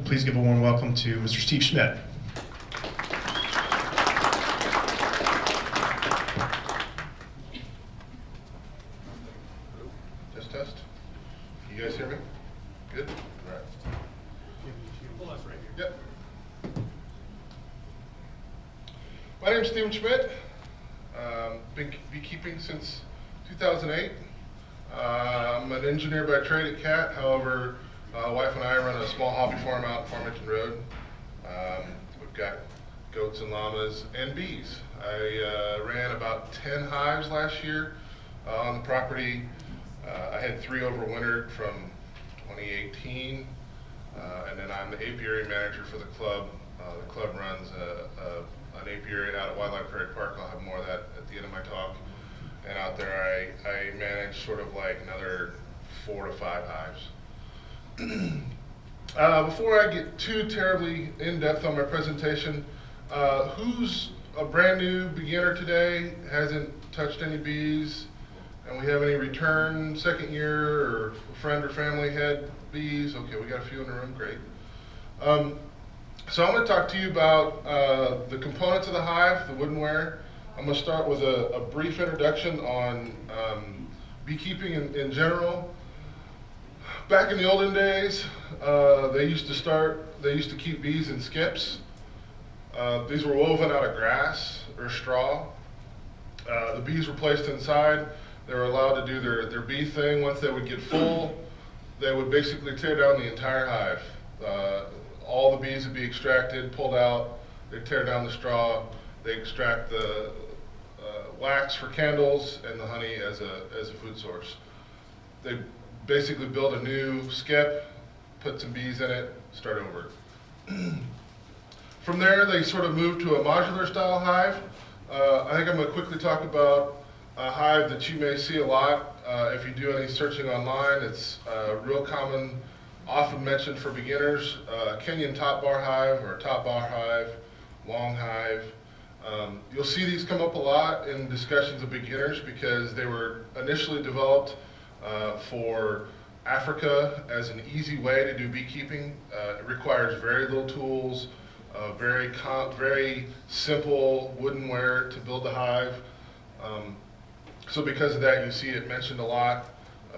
Please give a warm welcome to Mr. Steve Schmidt. Test, test. You guys hear me? Good? All right. Pull us right here. Yep. My name is Steve Schmidt. Been beekeeping since 2008. I'm an engineer by trade at CAT. However, wife and I run a small hobby farm out Farmington Road. We've got goats and llamas and bees. I ran about 10 hives last year on the property. I had 3 overwintered from 2018, and then I'm the apiary manager for the club. The club runs an apiary out at Wildlife Prairie Park. I'll have more of that at the end of my talk. And out there I manage sort of like another 4 to 5 hives. Before I get too terribly in-depth on my presentation, who's a brand new beginner today, hasn't touched any bees, and we have any return second year or friend or family had bees? Okay, we got a few in the room, great. So I'm going to talk to you about the components of the hive, the wood and ware. I'm going to start with a brief introduction on beekeeping in general. Back in the olden days, they used to keep bees in skips. These were woven out of grass or straw. The bees were placed inside. They were allowed to do their bee thing. Once they would get full, they would basically tear down the entire hive. All the bees would be extracted, pulled out. They'd tear down the straw. They extract the wax for candles and the honey as a food source. They basically build a new skip, put some bees in it, start over. From there, they sort of moved to a modular style hive. I think I'm going to quickly talk about a hive that you may see a lot. If you do any searching online, it's real common, often mentioned for beginners, Kenyan top bar hive or top bar hive, long hive. You'll see these come up a lot in discussions of beginners because they were initially developed for Africa as an easy way to do beekeeping. It requires very little tools, very simple wooden ware to build the hive. So because of that, you see it mentioned a lot,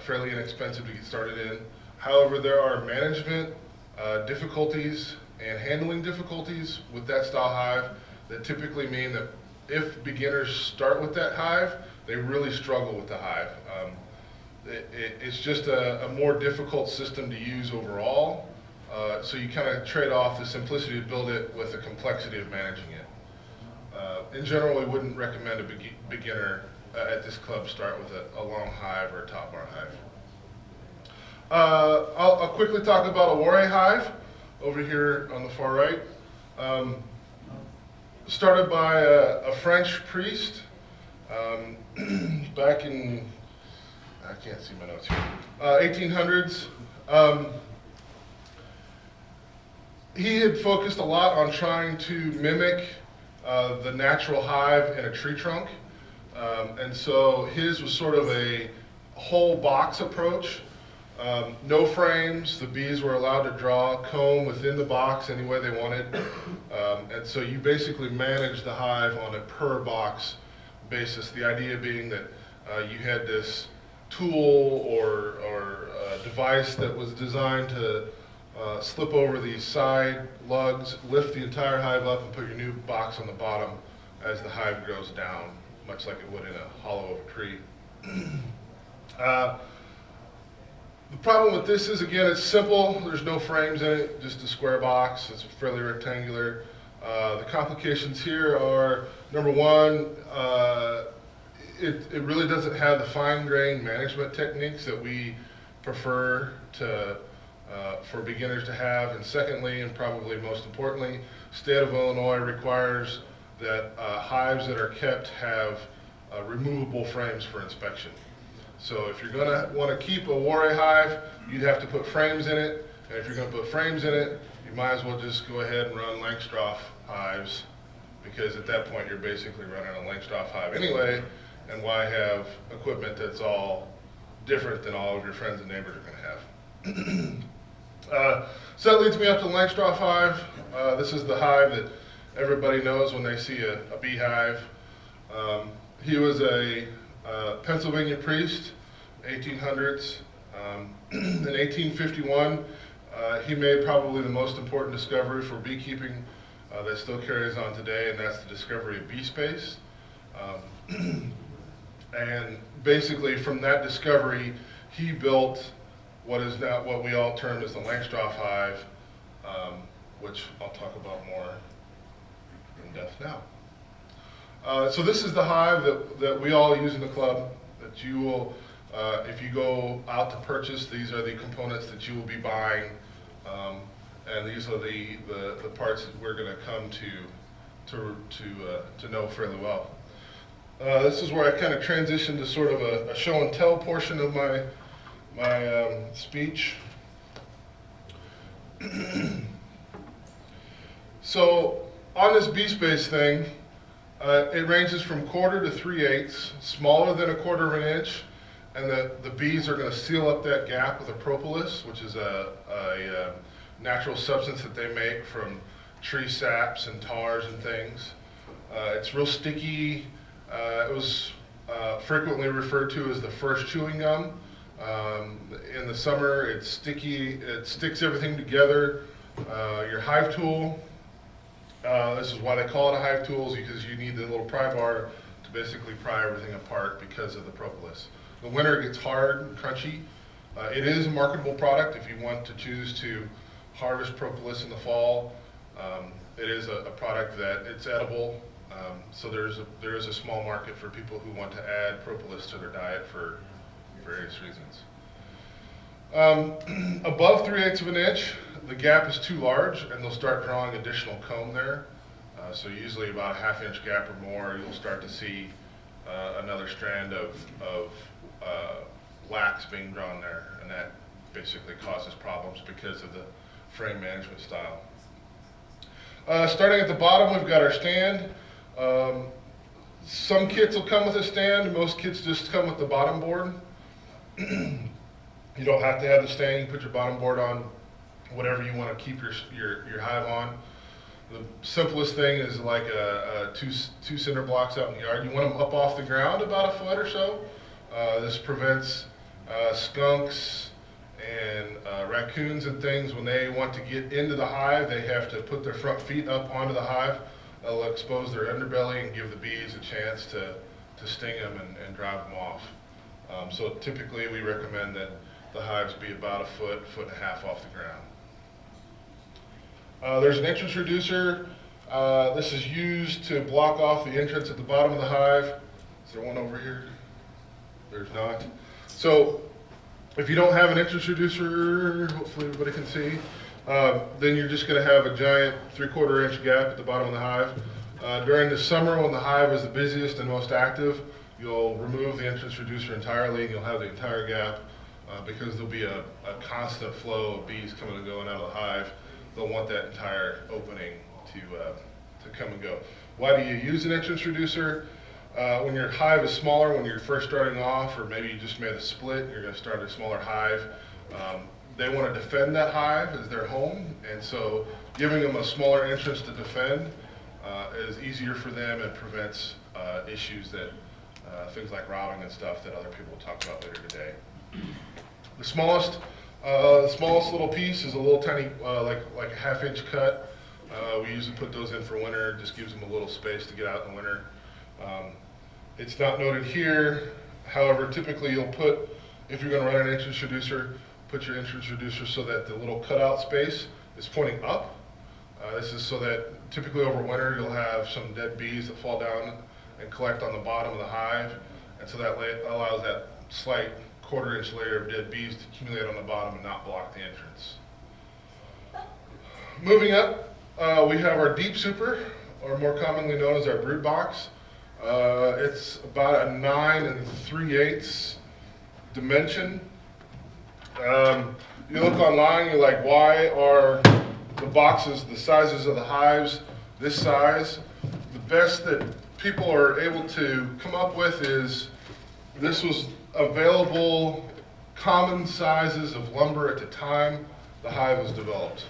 fairly inexpensive to get started in. However, there are management difficulties and handling difficulties with that style hive that typically mean that if beginners start with that hive, they really struggle with the hive. It's just a more difficult system to use overall, so you kind of trade off the simplicity to build it with the complexity of managing it. In general, we wouldn't recommend a beginner at this club start with a long hive or a top bar hive. I'll quickly talk about a Ware hive over here on the far right. Started by a French priest back in, I can't see my notes here, 1800s. He had focused a lot on trying to mimic the natural hive in a tree trunk. And so his was sort of a whole box approach. No frames. The bees were allowed to draw comb within the box any way they wanted. And so you basically manage the hive on a per box basis. The idea being that you had this tool or device that was designed to slip over these side lugs, lift the entire hive up, and put your new box on the bottom as the hive grows down, much like it would in a hollow of a tree. The problem with this is, again, it's simple. There's no frames in it, just a square box. It's fairly rectangular. The complications here are, number one, it really doesn't have the fine-grained management techniques that we prefer for beginners to have. And secondly, and probably most importantly, state of Illinois requires that hives that are kept have removable frames for inspection. So if you're going to want to keep a Ware hive, you'd have to put frames in it. And if you're going to put frames in it, you might as well just go ahead and run Langstroth hives, because at that point you're basically running a Langstroth hive anyway, and why have equipment that's all different than all of your friends and neighbors are going to So that leads me up to the Langstroth hive. This is the hive that everybody knows when they see a beehive. He was a Pennsylvania priest, 1800s. In 1851, he made probably the most important discovery for beekeeping that still carries on today, and that's the discovery of bee space. And basically from that discovery, he built what is now what we all term as the Langstroth hive, which I'll talk about more in depth now. So this is the hive that we all use in the club, that you will, if you go out to purchase, these are the components that you will be buying, and these are the parts that we're going to come to know fairly well. This is where I kind of transitioned to sort of a show and tell portion of my speech. So on this bee space thing, it ranges from 1/4 to 3/8, smaller than 1/4 of an inch, and the bees are going to seal up that gap with a propolis, which is a natural substance that they make from tree saps and tars and things. It's real sticky. It was frequently referred to as the first chewing gum. In the summer, it's sticky. It sticks everything together. Your hive tool. This is why they call it a hive tool, is because you need the little pry bar to basically pry everything apart because of the propolis. The winter it gets hard and crunchy. It is a marketable product if you want to choose to harvest propolis in the fall. It is a product that it's edible, so there is a small market for people who want to add propolis to their diet for various reasons. Above 3/8 of an inch, the gap is too large, and they'll start drawing additional comb there. So usually about a 1/2 inch gap or more, you'll start to see another strand of wax being drawn there, and that basically causes problems because of the frame management style. Starting at the bottom, we've got our stand. Some kits will come with a stand. Most kits just come with the bottom board. You don't have to have the stand. You can put your bottom board on whatever you want to keep your hive on. The simplest thing is like two cinder blocks out in the yard. You want them up off the ground about 1 foot or so. This prevents skunks and raccoons and things. When they want to get into the hive, they have to put their front feet up onto the hive. That'll expose their underbelly and give the bees a chance to sting them and drive them off. So typically we recommend that the hives be about 1 foot, 1.5 feet off the ground. There's an entrance reducer. This is used to block off the entrance at the bottom of the hive. Is there one over here? There's not. So if you don't have an entrance reducer, hopefully everybody can see, then you're just going to have a giant 3/4 inch gap at the bottom of the hive. During the summer, when the hive is the busiest and most active, you'll remove the entrance reducer entirely, and you'll have the entire gap because there'll be a constant flow of bees coming and going out of the hive. They'll want that entire opening to come and go. Why do you use an entrance reducer? When your hive is smaller, when you're first starting off, or maybe you just made a split, you're going to start a smaller hive. They want to defend that hive as their home, and so giving them a smaller entrance to defend is easier for them and prevents issues that things like robbing and stuff that other people will talk about later today. The smallest little piece is a little tiny, like a 1/2 inch cut. We usually put those in for winter. It just gives them a little space to get out in the winter. It's not noted here. However, typically you'll put, if you're going to run an entrance reducer, put your entrance reducer so that the little cutout space is pointing up. This is so that typically over winter you'll have some dead bees that fall down and collect on the bottom of the hive, and so that allows that slight 1/4 inch layer of dead bees to accumulate on the bottom and not block the entrance. Moving up, we have our deep super, or more commonly known as our brood box. It's about a 9 3/8 dimension. You look online, you're like, why are the boxes, the sizes of the hives this size? The best that people are able to come up with is this was available common sizes of lumber at the time the hive was developed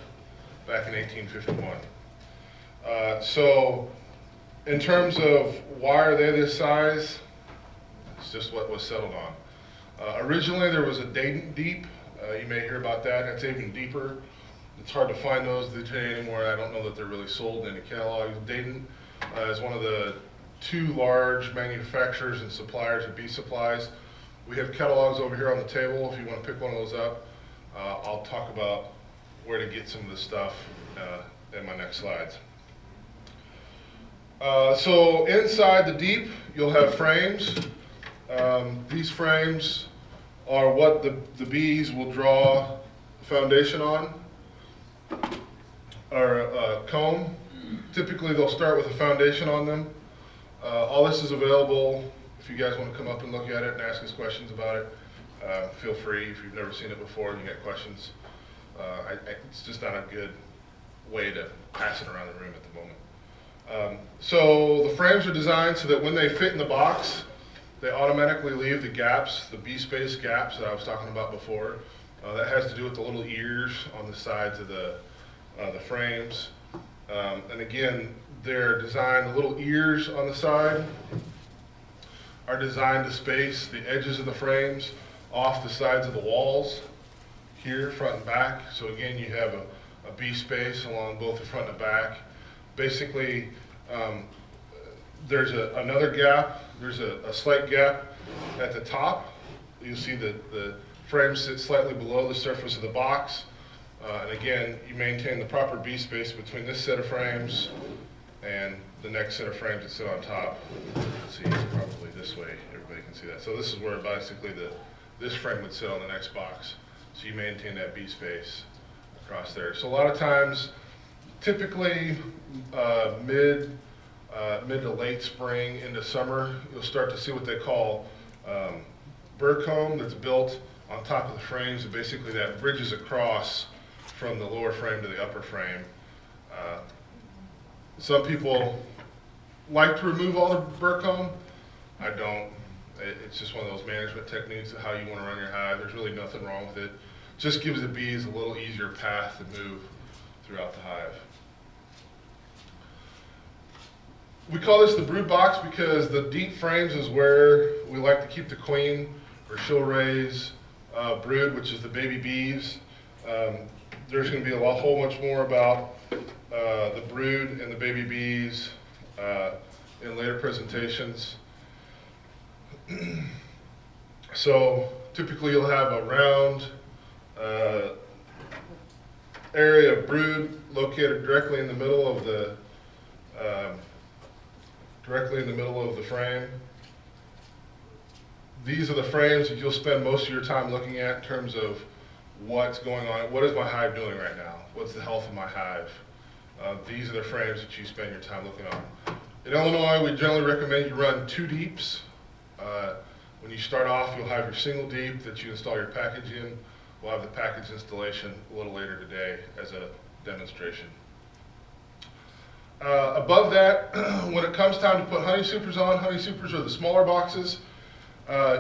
back in 1851. So in terms of why are they this size, it's just what was settled on. Originally there was a deep. You may hear about that. It's even deeper. It's hard to find those today anymore. I don't know that they're really sold in any catalogs. Dayton is one of the 2 large manufacturers and suppliers of bee supplies. We have catalogs over here on the table if you want to pick one of those up. I'll talk about where to get some of this stuff in my next slides. So inside the deep, you'll have frames. These frames are what the bees will draw the foundation on, or a comb. Typically they'll start with a foundation on them. All this is available if you guys want to come up and look at it and ask us questions about it. Feel free if you've never seen it before and you got questions. It's just not a good way to pass it around the room at the moment. So the frames are designed so that when they fit in the box, they automatically leave the gaps, the bee space gaps that I was talking about before. That has to do with the little ears on the sides of the frames. And again, they're designed, the little ears on the side are designed to space the edges of the frames off the sides of the walls here, front and back. So again, you have a bee space along both the front and the back. Basically, there's another gap. There's a slight gap at the top. You'll see that the frame sits slightly below the surface of the box. And again, you maintain the proper bee space between this set of frames and the next set of frames that sit on top. Let's see, probably this way, everybody can see that. So this is where basically this frame would sit on the next box. So you maintain that bee space across there. So a lot of times, typically mid to late spring into summer, you'll start to see what they call bird comb that's built on top of the frames, and basically that bridges across from the lower frame to the upper frame. Some people like to remove all the bird comb. I don't. It's just one of those management techniques of how you want to run your hive. There's really nothing wrong with it. Just gives the bees a little easier path to move throughout the hive. We call this the brood box because the deep frames is where we like to keep the queen, or she'll raise brood, which is the baby bees. There's going to be a whole much more about the brood and the baby bees in later presentations. So typically you'll have a round area of brood located directly in the middle of the frame. These are the frames that you'll spend most of your time looking at in terms of what's going on. What is my hive doing right now? What's the health of my hive? These are the frames that you spend your time looking on. In Illinois, we generally recommend you run 2 deeps. When you start off, you'll have your single deep that you install your package in. We'll have the package installation a little later today as a demonstration. Above that, when it comes time to put honey supers on, honey supers are the smaller boxes.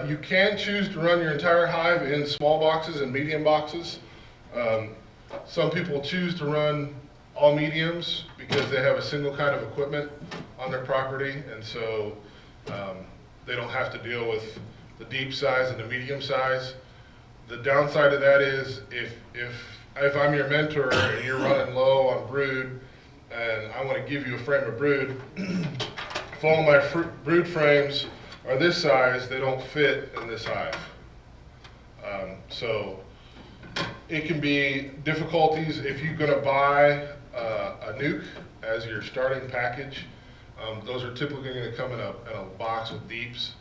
You can choose to run your entire hive in small boxes and medium boxes. Some people choose to run all mediums because they have a single kind of equipment on their property, and so they don't have to deal with the deep size and the medium size. The downside of that is if I'm your mentor and you're running low on brood and I want to give you a frame of brood, if all my brood frames are this size, they don't fit in this hive. So it can be difficulties if you're going to buy a nuke as your starting package. Those are typically going to come in a box with deeps.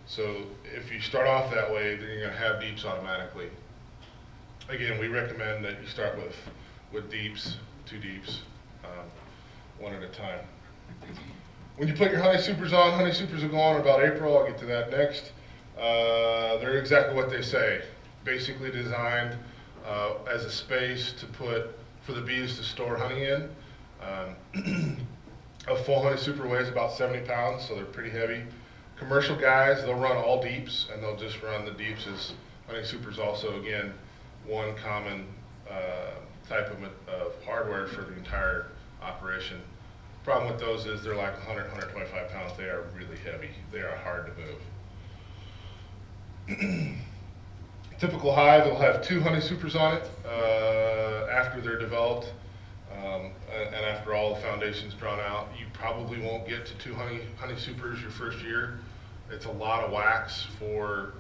So if you start off that way, then you're going to have deeps automatically. Again, we recommend that you start with deeps, 2 deeps, one at a time. When you put your honey supers on, honey supers will go on about April. I'll get to that next. They're exactly what they say. Basically designed as a space to put for the bees to store honey in. A full honey super weighs about 70 pounds, so they're pretty heavy. Commercial guys, they'll run all deeps, and they'll just run the deeps as honey supers. Also, again, one common type of hardware for the entire operation. Problem with those is they're like 100, 125 pounds. They are really heavy. They are hard to move. Typical hive will have 2 honey supers on it after they're developed, and after all the foundation's drawn out. You probably won't get to 2 honey supers your first year. It's a lot of wax for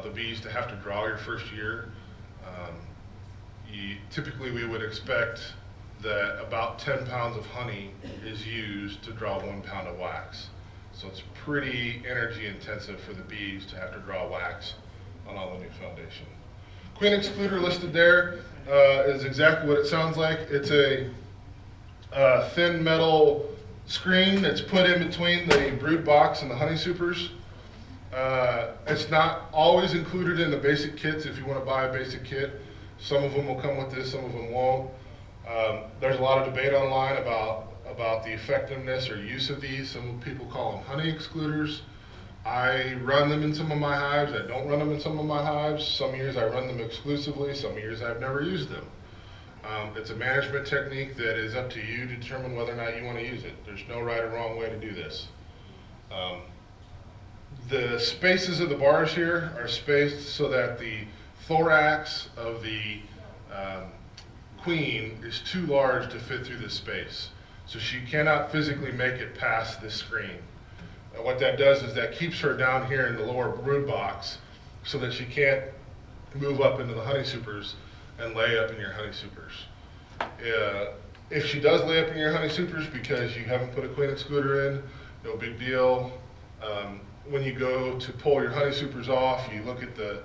the bees to have to draw your first year. Typically we would expect that about 10 pounds of honey is used to draw 1 pound of wax. So it's pretty energy intensive for the bees to have to draw wax on all the new foundation. Queen excluder listed there is exactly what it sounds like. It's a thin metal screen that's put in between the brood box and the honey supers. It's not always included in the basic kits if you want to buy a basic kit. Some of them will come with this, some of them won't. There's a lot of debate online about the effectiveness or use of these. Some people call them honey excluders. I run them in some of my hives. I don't run them in some of my hives. Some years I run them exclusively. Some years I've never used them. It's a management technique that is up to you to determine whether or not you want to use it. There's no right or wrong way to do this. The spaces of the bars here are spaced so that the thorax of the queen is too large to fit through this space. So she cannot physically make it past this screen. What that does is that keeps her down here in the lower brood box so that she can't move up into the honey supers and lay up in your honey supers. If she does lay up in your honey supers because you haven't put a queen excluder in, no big deal. When you go to pull your honey supers off, you look at the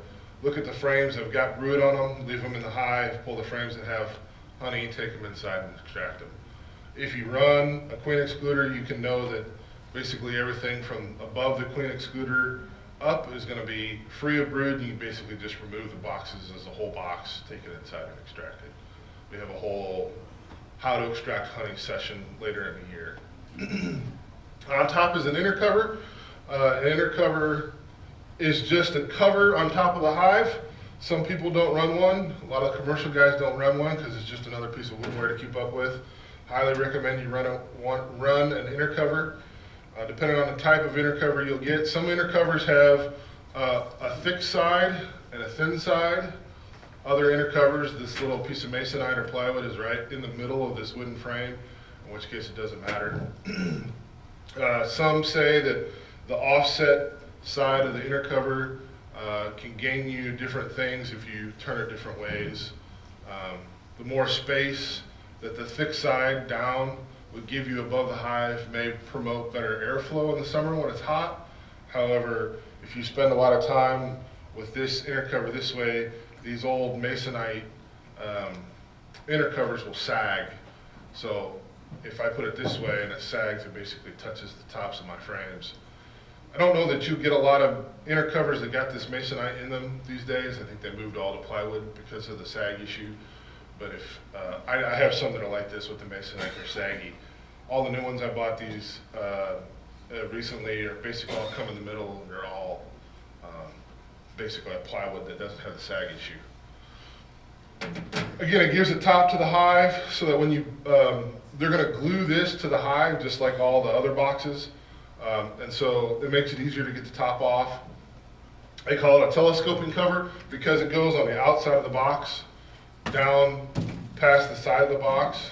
frames that have got brood on them, leave them in the hive, pull the frames that have honey, take them inside and extract them. If you run a queen excluder, you can know that basically everything from above the queen excluder up is going to be free of brood, and you basically just remove the boxes as a whole box, take it inside and extract it. We have a whole how to extract honey session later in the year. On top is an inner cover. An inner cover is just a cover on top of the hive. Some people don't run one. A lot of commercial guys don't run one because it's just another piece of woodware to keep up with. Highly recommend you run an inner cover. Depending on the type of inner cover you'll get. Some inner covers have a thick side and a thin side. Other inner covers, this little piece of masonite or plywood is right in the middle of this wooden frame, in which case it doesn't matter. Some say that the offset side of the inner cover can gain you different things if you turn it different ways. The more space that the thick side down would give you above the hive may promote better airflow in the summer when it's hot. However, if you spend a lot of time with this inner cover this way, these old masonite inner covers will sag. So if I put it this way and it sags, it basically touches the tops of my frames. I don't know that you get a lot of inner covers that got this masonite in them these days. I think they moved all to plywood because of the sag issue. But if I have some that are like this with the masonite, they're saggy. All the new ones I bought these recently are basically all come in the middle, and they're all basically a plywood that doesn't have the sag issue. Again, it gives a top to the hive so that when you, they're going to glue this to the hive just like all the other boxes. And so it makes it easier to get the top off. They call it a telescoping cover because it goes on the outside of the box, down past the side of the box.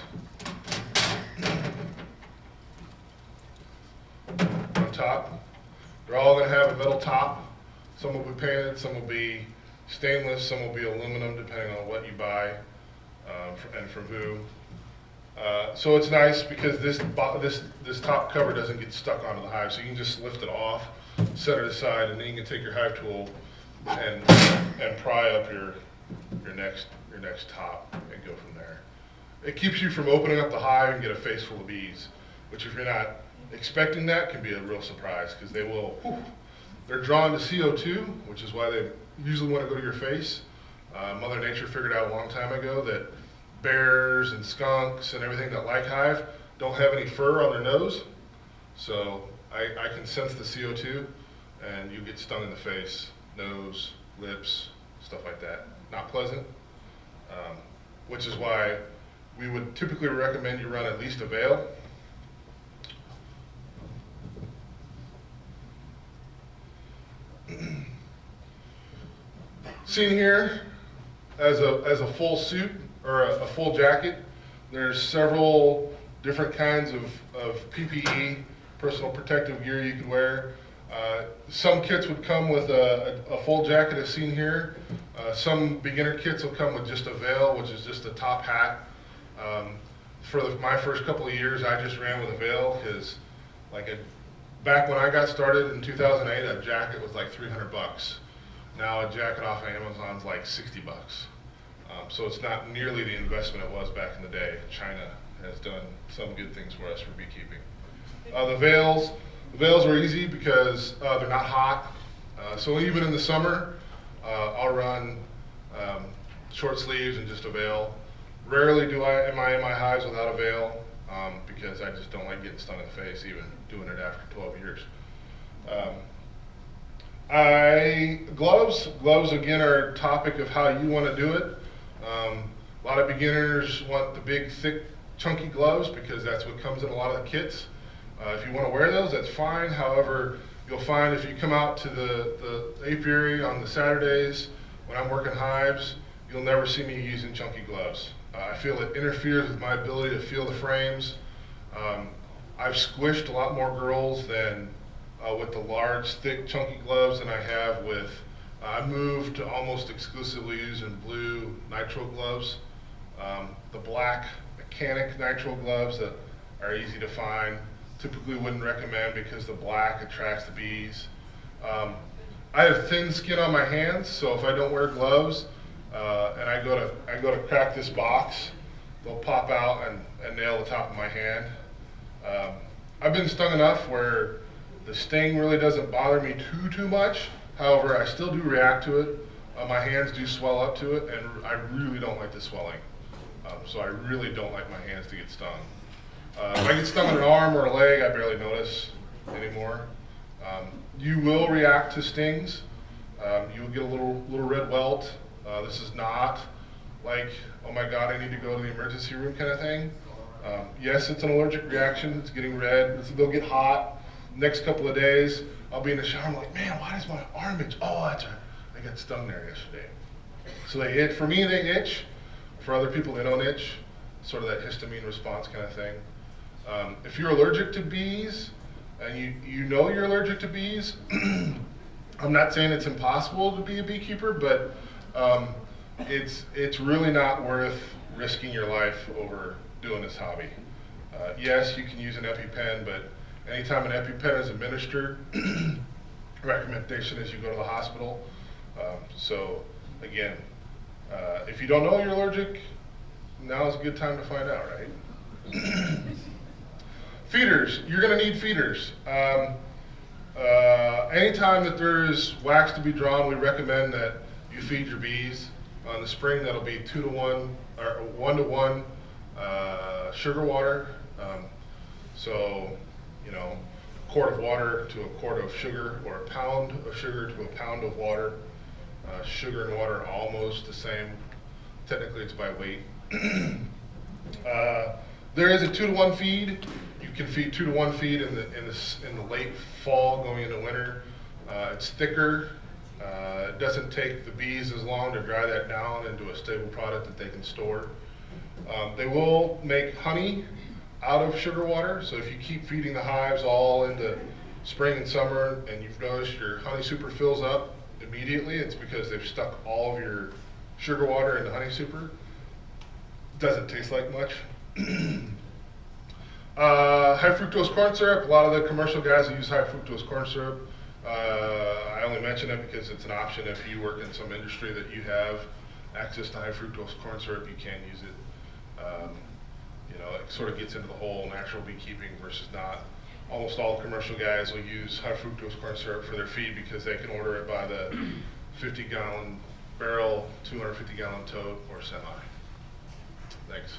On top. They're all going to have a metal top. Some will be painted, some will be stainless, some will be aluminum, depending on what you buy and from who. So it's nice because this top cover doesn't get stuck onto the hive, so you can just lift it off, set it aside, and then you can take your hive tool and pry up your next top and go from there. It keeps you from opening up the hive and get a face full of bees, which if you're not expecting that can be a real surprise because they're drawn to CO2, which is why they usually want to go to your face. Mother Nature figured out a long time ago that bears and skunks and everything that like hive don't have any fur on their nose. So I can sense the CO2 and you get stung in the face, nose, lips, stuff like that. Not pleasant. which is why we would typically recommend you run at least a veil. Seen here as a full suit or a full jacket, there's several different kinds of PPE, personal protective gear you could wear. Some kits would come with a full jacket as seen here. Some beginner kits will come with just a veil, which is just a top hat. For my first couple of years, I just ran with a veil because back when I got started in 2008, a jacket was like 300 bucks. Now a jacket off of Amazon's like 60 bucks. So it's not nearly the investment it was back in the day. China has done some good things for us for beekeeping. The veils are easy because they're not hot. So even in the summer, I'll run short sleeves and just a veil. Rarely am I in my hives without a veil because I just don't like getting stung in the face, even doing it after 12 years. Gloves again are a topic of how you want to do it. A lot of beginners want the big, thick, chunky gloves because that's what comes in a lot of the kits. If you want to wear those, that's fine. However, you'll find if you come out to the apiary on the Saturdays when I'm working hives, you'll never see me using chunky gloves. I feel it interferes with my ability to feel the frames. I've squished a lot more girls than with the large, thick, chunky gloves than I have with, I moved to almost exclusively using blue nitrile gloves. The black mechanic nitrile gloves that are easy to find, typically wouldn't recommend because the black attracts the bees. I have thin skin on my hands, so if I don't wear gloves and I go to crack this box, they'll pop out and nail the top of my hand. I've been stung enough where the sting really doesn't bother me too much. However, I still do react to it. My hands do swell up to it, and I really don't like the swelling. So I really don't like my hands to get stung. If I get stung on an arm or a leg, I barely notice anymore. You will react to stings. You'll get a little red welt. This is not like, oh my God, I need to go to the emergency room kind of thing. Yes, it's an allergic reaction. It's getting red. They'll get hot. Next couple of days, I'll be in the shower. I'm like, man, why does my arm itch? Oh, that's right. I got stung there yesterday. So they itch. For me, they itch. For other people, they don't itch. Sort of that histamine response kind of thing. If you're allergic to bees, and you know you're allergic to bees, I'm not saying it's impossible to be a beekeeper, but it's really not worth risking your life over doing this hobby. Yes, you can use an EpiPen, but anytime an EpiPen is administered, recommendation is you go to the hospital. So again, if you don't know you're allergic, now is a good time to find out, right? Feeders, you're gonna need feeders. Anytime that there's wax to be drawn, we recommend that you feed your bees. In the spring, that'll be 2 to 1 or 1 to 1 sugar water. So, you know, a quart of water to a quart of sugar, or a pound of sugar to a pound of water. Sugar and water are almost the same. Technically, it's by weight. There is a 2 to 1 feed. You can feed 2 to 1 feed in the late fall going into winter. It's thicker. It doesn't take the bees as long to dry that down into a stable product that they can store. They will make honey out of sugar water, so if you keep feeding the hives all into spring and summer and you've noticed your honey super fills up immediately, it's because they've stuck all of your sugar water into honey super. Doesn't taste like much. High fructose corn syrup, a lot of the commercial guys use high fructose corn syrup. I only mention it because it's an option if you work in some industry that you have access to high fructose corn syrup, you can use it. You know, it sort of gets into the whole natural beekeeping versus not. Almost all the commercial guys will use high fructose corn syrup for their feed because they can order it by the 50-gallon barrel, 250-gallon tote, or semi. Thanks.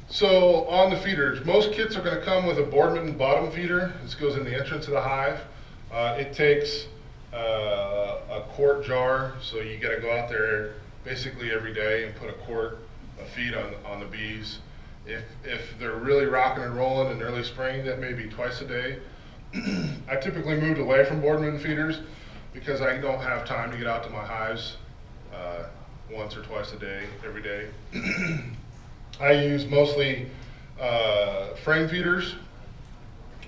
So on the feeders, most kits are going to come with a Boardman bottom feeder. This goes in the entrance of the hive. It takes a quart jar, so you got to go out there basically every day and put a quart of feed on the bees. If they're really rocking and rolling in early spring, that may be twice a day. I typically moved away from Boardman feeders because I don't have time to get out to my hives once or twice a day, every day. I use mostly frame feeders,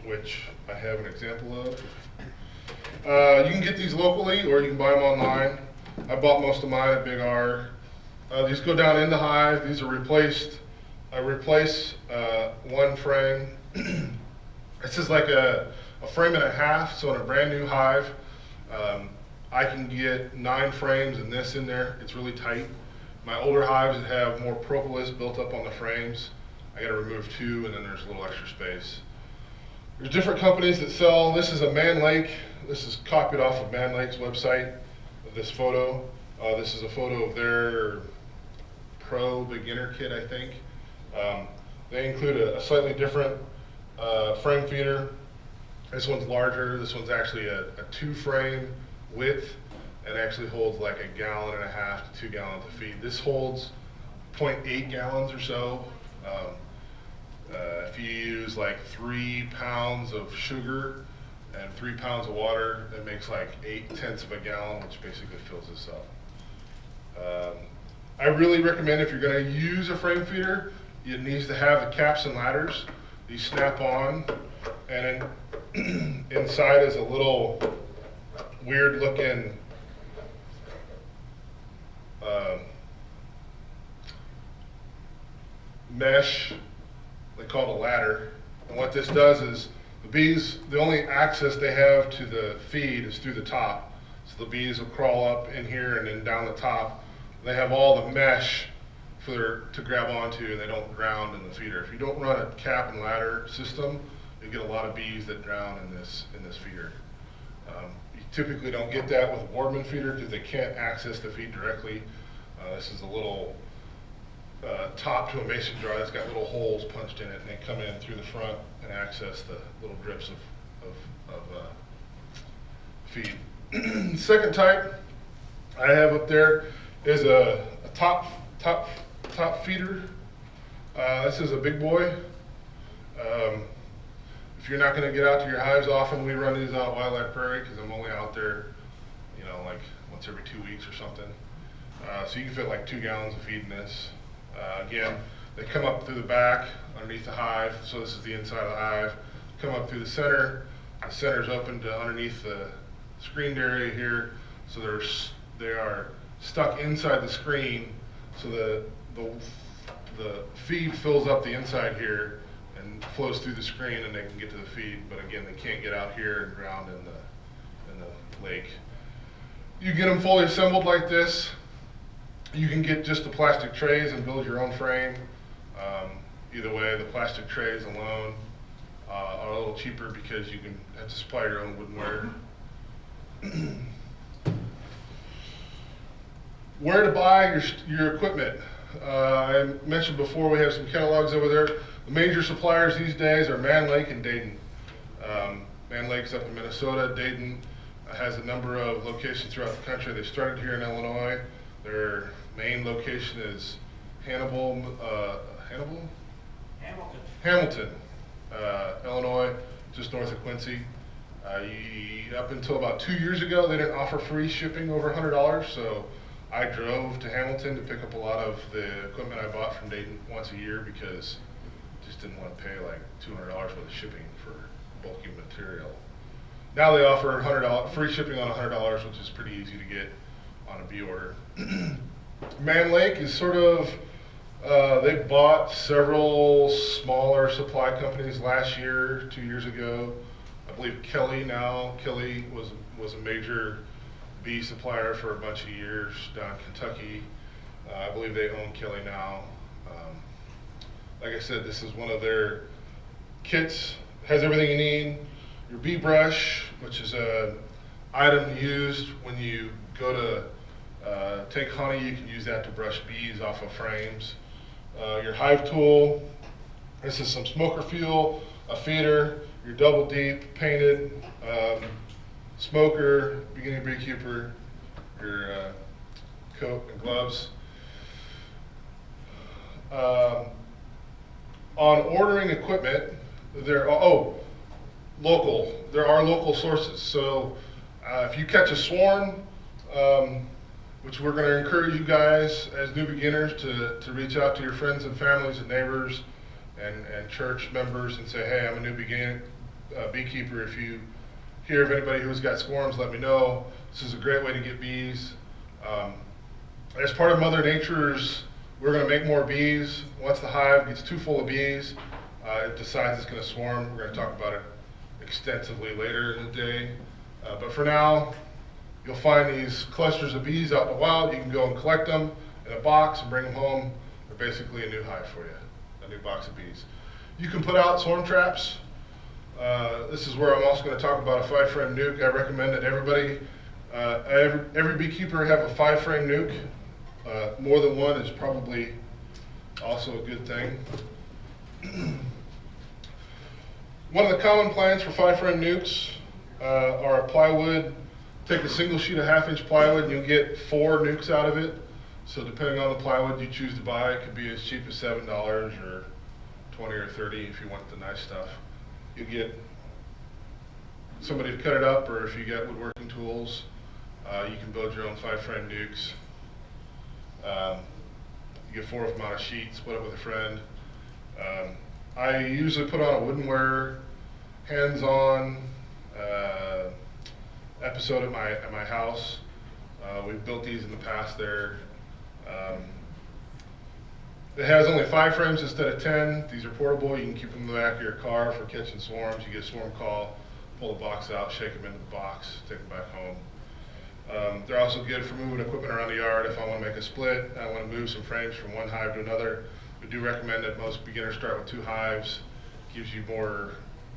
which I have an example of. You can get these locally or you can buy them online. I bought most of mine at Big R. These go down in the hive. These are replaced. I replace one frame. This is like a frame and a half, so in a brand new hive, I can get 9 frames and this in there. It's really tight. My older hives that have more propolis built up on the frames, I gotta remove 2 and then there's a little extra space. There's different companies that sell, this is a Man Lake. This is copied off of Man Lake's website, this photo. This is a photo of their Pro Beginner Kit, I think. They include a slightly different frame feeder. This one's larger. This one's actually a 2-frame width and actually holds like 1.5 gallons to 2 gallons of feed. This holds 0.8 gallons or so. If you use like 3 pounds of sugar and 3 pounds of water, that makes like 0.8 of a gallon, which basically fills this up. I really recommend if you're going to use a frame feeder, it needs to have the caps and ladders. These snap on, and then inside is a little weird looking mesh. They call it a ladder. And what this does is the bees, the only access they have to the feed is through the top. So the bees will crawl up in here and then down the top. They have all the mesh to grab onto, and they don't drown in the feeder. If you don't run a cap and ladder system, you get a lot of bees that drown in this feeder. You typically don't get that with a Boardman feeder because they can't access the feed directly. This is a little top to a mason jar that's got little holes punched in it, and they come in through the front and access the little drips of feed. Second type I have up there is a top feeder. This is a big boy. If you're not going to get out to your hives often, we run these out Wildlife Prairie because I'm only out there, you know, like once every 2 weeks or something. So you can fit like 2 gallons of feed in this. Again, they come up through the back underneath the hive. So this is the inside of the hive. Come up through the center. The center's open to underneath the screened area here. So they are stuck inside the screen. So the feed fills up the inside here and flows through the screen, and they can get to the feed. But again, they can't get out here and drown in the lake. You get them fully assembled like this. You can get just the plastic trays and build your own frame. Either way, the plastic trays alone are a little cheaper because you can have to supply your own woodenware. Where to buy your equipment. I mentioned before we have some catalogs over there. The major suppliers these days are Man Lake and Dayton. Man Lake's up in Minnesota. Dayton has a number of locations throughout the country. They started here in Illinois. Their main location is Hamilton, Illinois, just north of Quincy. Up until about 2 years ago, they didn't offer free shipping over $100, so I drove to Hamilton to pick up a lot of the equipment I bought from Dayton once a year because I just didn't want to pay like $200 worth of shipping for bulky material. Now they offer free shipping on $100, which is pretty easy to get on a bee order. Man Lake is sort of, they bought several smaller supply companies last year, 2 years ago. I believe Kelly was a major bee supplier for a bunch of years down in Kentucky. I believe they own Kelly now. Like I said, this is one of their kits. Has everything you need. Your bee brush, which is an item used when you go to take honey. You can use that to brush bees off of frames. Your hive tool. This is some smoker fuel, a feeder, your double deep painted smoker, beginning beekeeper, your coat and gloves. On ordering equipment, there are local sources. So if you catch a swarm, which we're going to encourage you guys as new beginners to reach out to your friends and families and neighbors and church members and say, hey, I'm a new beekeeper. If you hear of anybody who's got swarms, let me know. This is a great way to get bees. As part of Mother Nature's, we're going to make more bees. Once the hive gets too full of bees, it decides it's going to swarm. We're going to talk about it extensively later in the day. But for now, you'll find these clusters of bees out in the wild. You can go and collect them in a box and bring them home. They're basically a new hive for you, a new box of bees. You can put out swarm traps. This is where I'm also going to talk about a 5-frame nuke. I recommend that every beekeeper have a 5-frame nuke. More than one is probably also a good thing. One of the common plans for 5-frame nukes are plywood. Take a single sheet of 1/2-inch plywood and you'll get 4 nukes out of it. So depending on the plywood you choose to buy, it could be as cheap as $7 or $20 or $30 if you want the nice stuff. You get somebody to cut it up, or if you got woodworking tools, you can build your own 5-frame nukes. You get 4 of them on a sheet, split it with a friend. I usually put on a wooden-ware, hands-on episode at my house. We've built these in the past there. It has only 5 frames instead of 10. These are portable. You can keep them in the back of your car for catching swarms. You get a swarm call, pull the box out, shake them into the box, take them back home. They're also good for moving equipment around the yard. If I want to make a split, I want to move some frames from one hive to another. We do recommend that most beginners start with 2 hives. Gives you more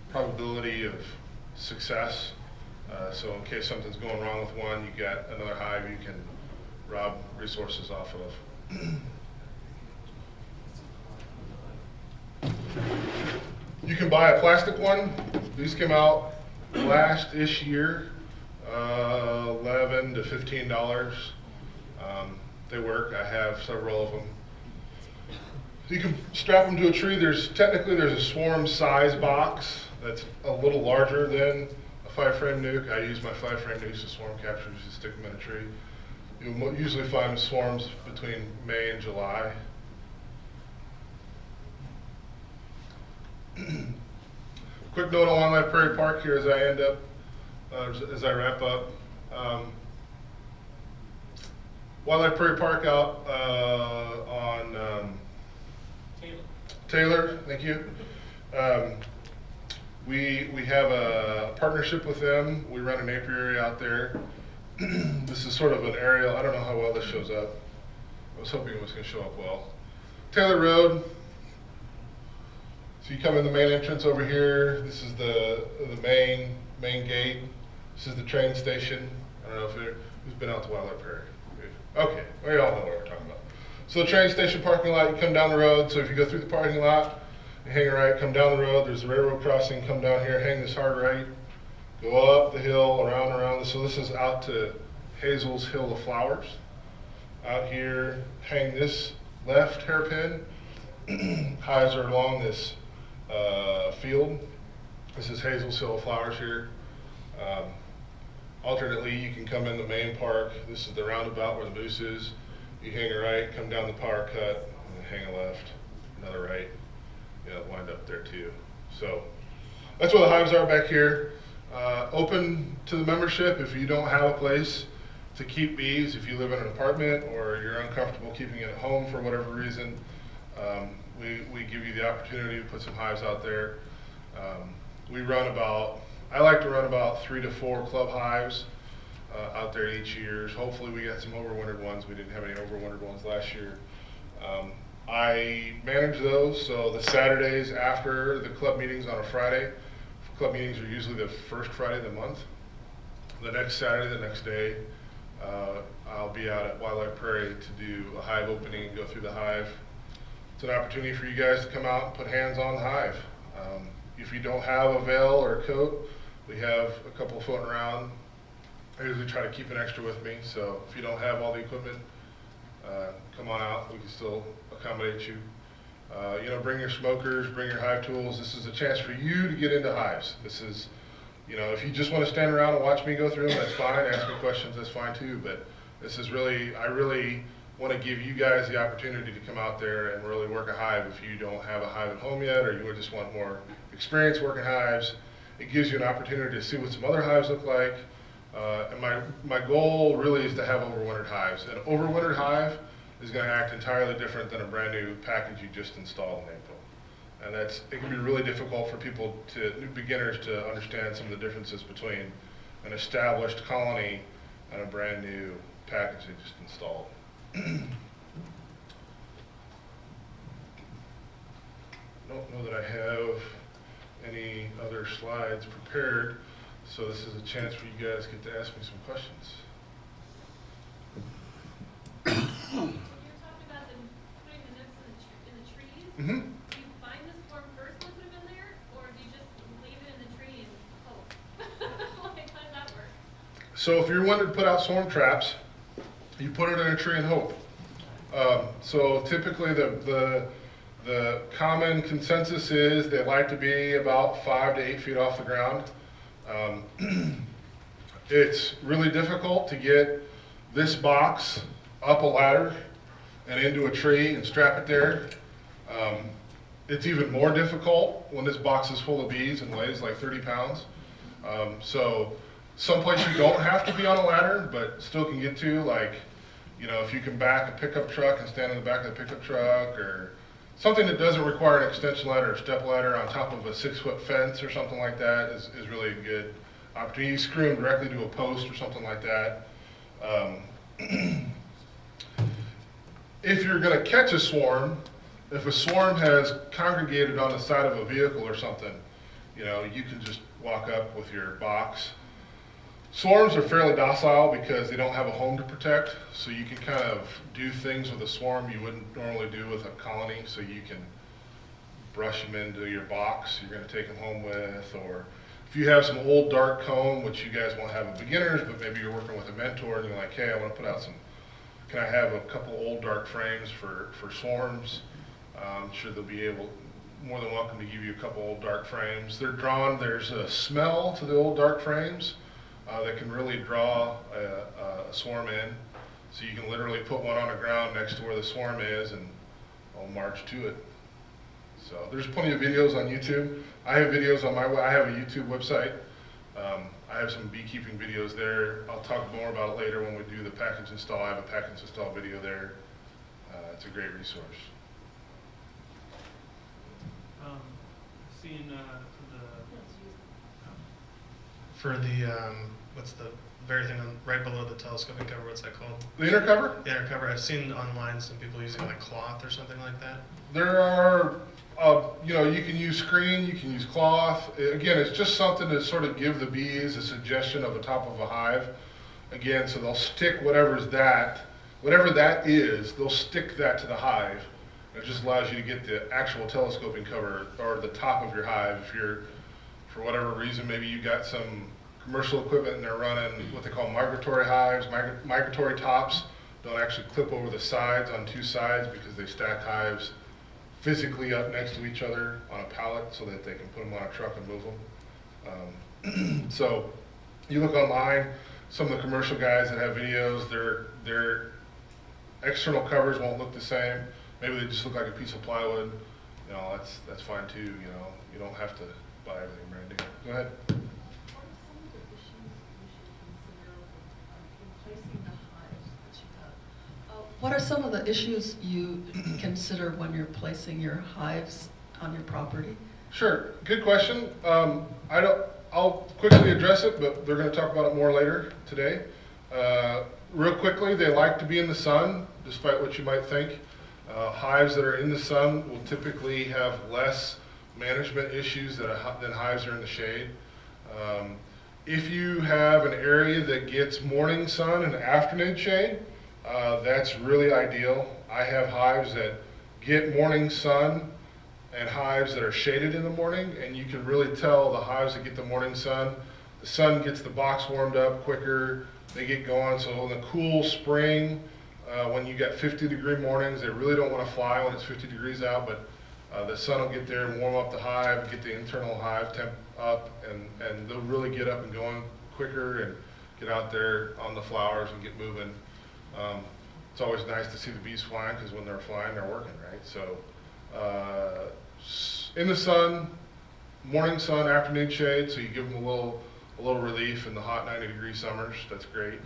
probability of success. So in case something's going wrong with one, you got another hive you can rob resources off of. You can buy a plastic one. These came out last-ish year, $11 to $15. They work. I have several of them. You can strap them to a tree. Technically there's a swarm size box that's a little larger than a 5-frame nuke. I use my 5-frame nukes as swarm captures to stick them in a tree. You'll usually find swarms between May and July. Quick note on Wildlife Prairie Park here as I wrap up. Wildlife Prairie Park out on Taylor, thank you. We have a partnership with them. We run an apiary out there. This is sort of an aerial. I don't know how well this shows up. I was hoping it was going to show up well. Taylor Road. So you come in the main entrance over here. This is the main gate. This is the train station. I don't know if who's been out to Wildlife Prairie. Okay, we all know what we're talking about. So the train station parking lot, you come down the road. So if you go through the parking lot, you hang a right, come down the road. There's a railroad crossing. Come down here, hang this hard right, go up the hill, around. So this is out to Hazel's Hill of Flowers. Out here, hang this left hairpin. Hives are along this field. This is Hazel's Hill of Flowers here. Alternately, you can come in the main park. This is the roundabout where the moose is. You hang a right, come down the power cut, and then hang a left, another right. Yeah, wind up there too. So that's where the hives are back here. Open to the membership if you don't have a place to keep bees. If you live in an apartment or you're uncomfortable keeping it at home for whatever reason, we give you the opportunity to put some hives out there. I like to run about 3 to 4 club hives out there each year. Hopefully we got some overwintered ones. We didn't have any overwintered ones last year. I manage those, so the Saturdays after the club meetings on a Friday. Club meetings are usually the first Friday of the month. The next Saturday, the next day, I'll be out at Wildlife Prairie to do a hive opening and go through the hive. It's an opportunity for you guys to come out and put hands on the hive. If you don't have a veil or a coat, we have a couple floating around I usually try to keep an extra with me, so if you don't have all the equipment, come on out, we can still accommodate you. You know, bring your smokers, bring your hive tools. This is a chance for you to get into hives. This is, you know, if you just want to stand around and watch me go through them, that's fine. Ask me questions, that's fine too. But this is really, I really want to give you guys the opportunity to come out there and really work a hive if you don't have a hive at home yet, or you just want more experience working hives. It gives you an opportunity to see what some other hives look like. And my goal really is to have overwintered hives. An overwintered hive is going to act entirely different than a brand new package you just installed in April. And it can be really difficult for people, new beginners, to understand some of the differences between an established colony and a brand new package they just installed. Don't know that I have any other slides prepared, so this is a chance for you guys to get to ask me some questions. When you're talking about putting the nets in the trees, Mm-hmm. do you find the swarm first and put them in there, or do you just leave it in the tree and hope? Like, how does that work? So if you're wanting to put out swarm traps, you put it in a tree and hope. So typically the common consensus is they like to be about 5 to 8 feet off the ground. It's really difficult to get this box up a ladder and into a tree and strap it there. It's even more difficult when this box is full of bees and weighs like 30 pounds. So someplace you don't have to be on a ladder, but still can get to, like, you know, if you can back a pickup truck and stand in the back of the pickup truck, or something that doesn't require an extension ladder or step ladder on top of a 6-foot fence or something like that is really a good opportunity. You screw them directly to a post or something like that. If you're going to catch a swarm, if a swarm has congregated on the side of a vehicle or something, you know, you can just walk up with your box. Swarms are fairly docile because they don't have a home to protect, so you can kind of do things with a swarm you wouldn't normally do with a colony. So you can brush them into your box you're going to take them home with, or if you have some old dark comb, which you guys won't have as beginners, but maybe you're working with a mentor and you're like, hey, I want to put out some, can I have a couple old dark frames for swarms? I'm sure they'll be more than welcome to give you a couple old dark frames. They're drawn, there's a smell to the old dark frames that can really draw a swarm in. So you can literally put one on the ground next to where the swarm is and I'll march to it. So there's plenty of videos on YouTube. I have videos on I have a YouTube website. I have some beekeeping videos there. I'll talk more about it later when we do the package install. I have a package install video there. It's a great resource. Seeing for the what's the very thing right below the telescoping cover? What's that called? The inner cover? The inner cover. I've seen online some people using like cloth or something like that. There are, you know, you can use screen, you can use cloth. Again, it's just something to sort of give the bees a suggestion of the top of a hive. Again, so they'll stick whatever that is, they'll stick that to the hive. It just allows you to get the actual telescoping cover or the top of your hive. If you're, for whatever reason, maybe you got some commercial equipment and they're running what they call migratory hives. Migratory tops don't actually clip over the sides on 2 sides because they stack hives physically up next to each other on a pallet so that they can put them on a truck and move them. So you look online, some of the commercial guys that have videos, their external covers won't look the same. Maybe they just look like a piece of plywood. You know, that's fine too. You know, you don't have to buy everything brand new. Go ahead. What are some of the issues you consider when you're placing your hives on your property? Sure, good question. I'll quickly address it, but they're going to talk about it more later today. Real quickly, they like to be in the sun, despite what you might think. Hives that are in the sun will typically have less management issues than hives that are in the shade. If you have an area that gets morning sun and afternoon shade, that's really ideal. I have hives that get morning sun and hives that are shaded in the morning, and you can really tell the hives that get the morning sun, the sun gets the box warmed up quicker, they get going. So in the cool spring, when you got 50-degree mornings, they really don't want to fly when it's 50 degrees out, but the sun will get there and warm up the hive, get the internal hive temp up, and they'll really get up and going quicker and get out there on the flowers and get moving. It's always nice to see the bees flying, because when they're flying, they're working, right? So in the sun, morning sun, afternoon shade, so you give them a little relief in the hot 90-degree summers. That's great.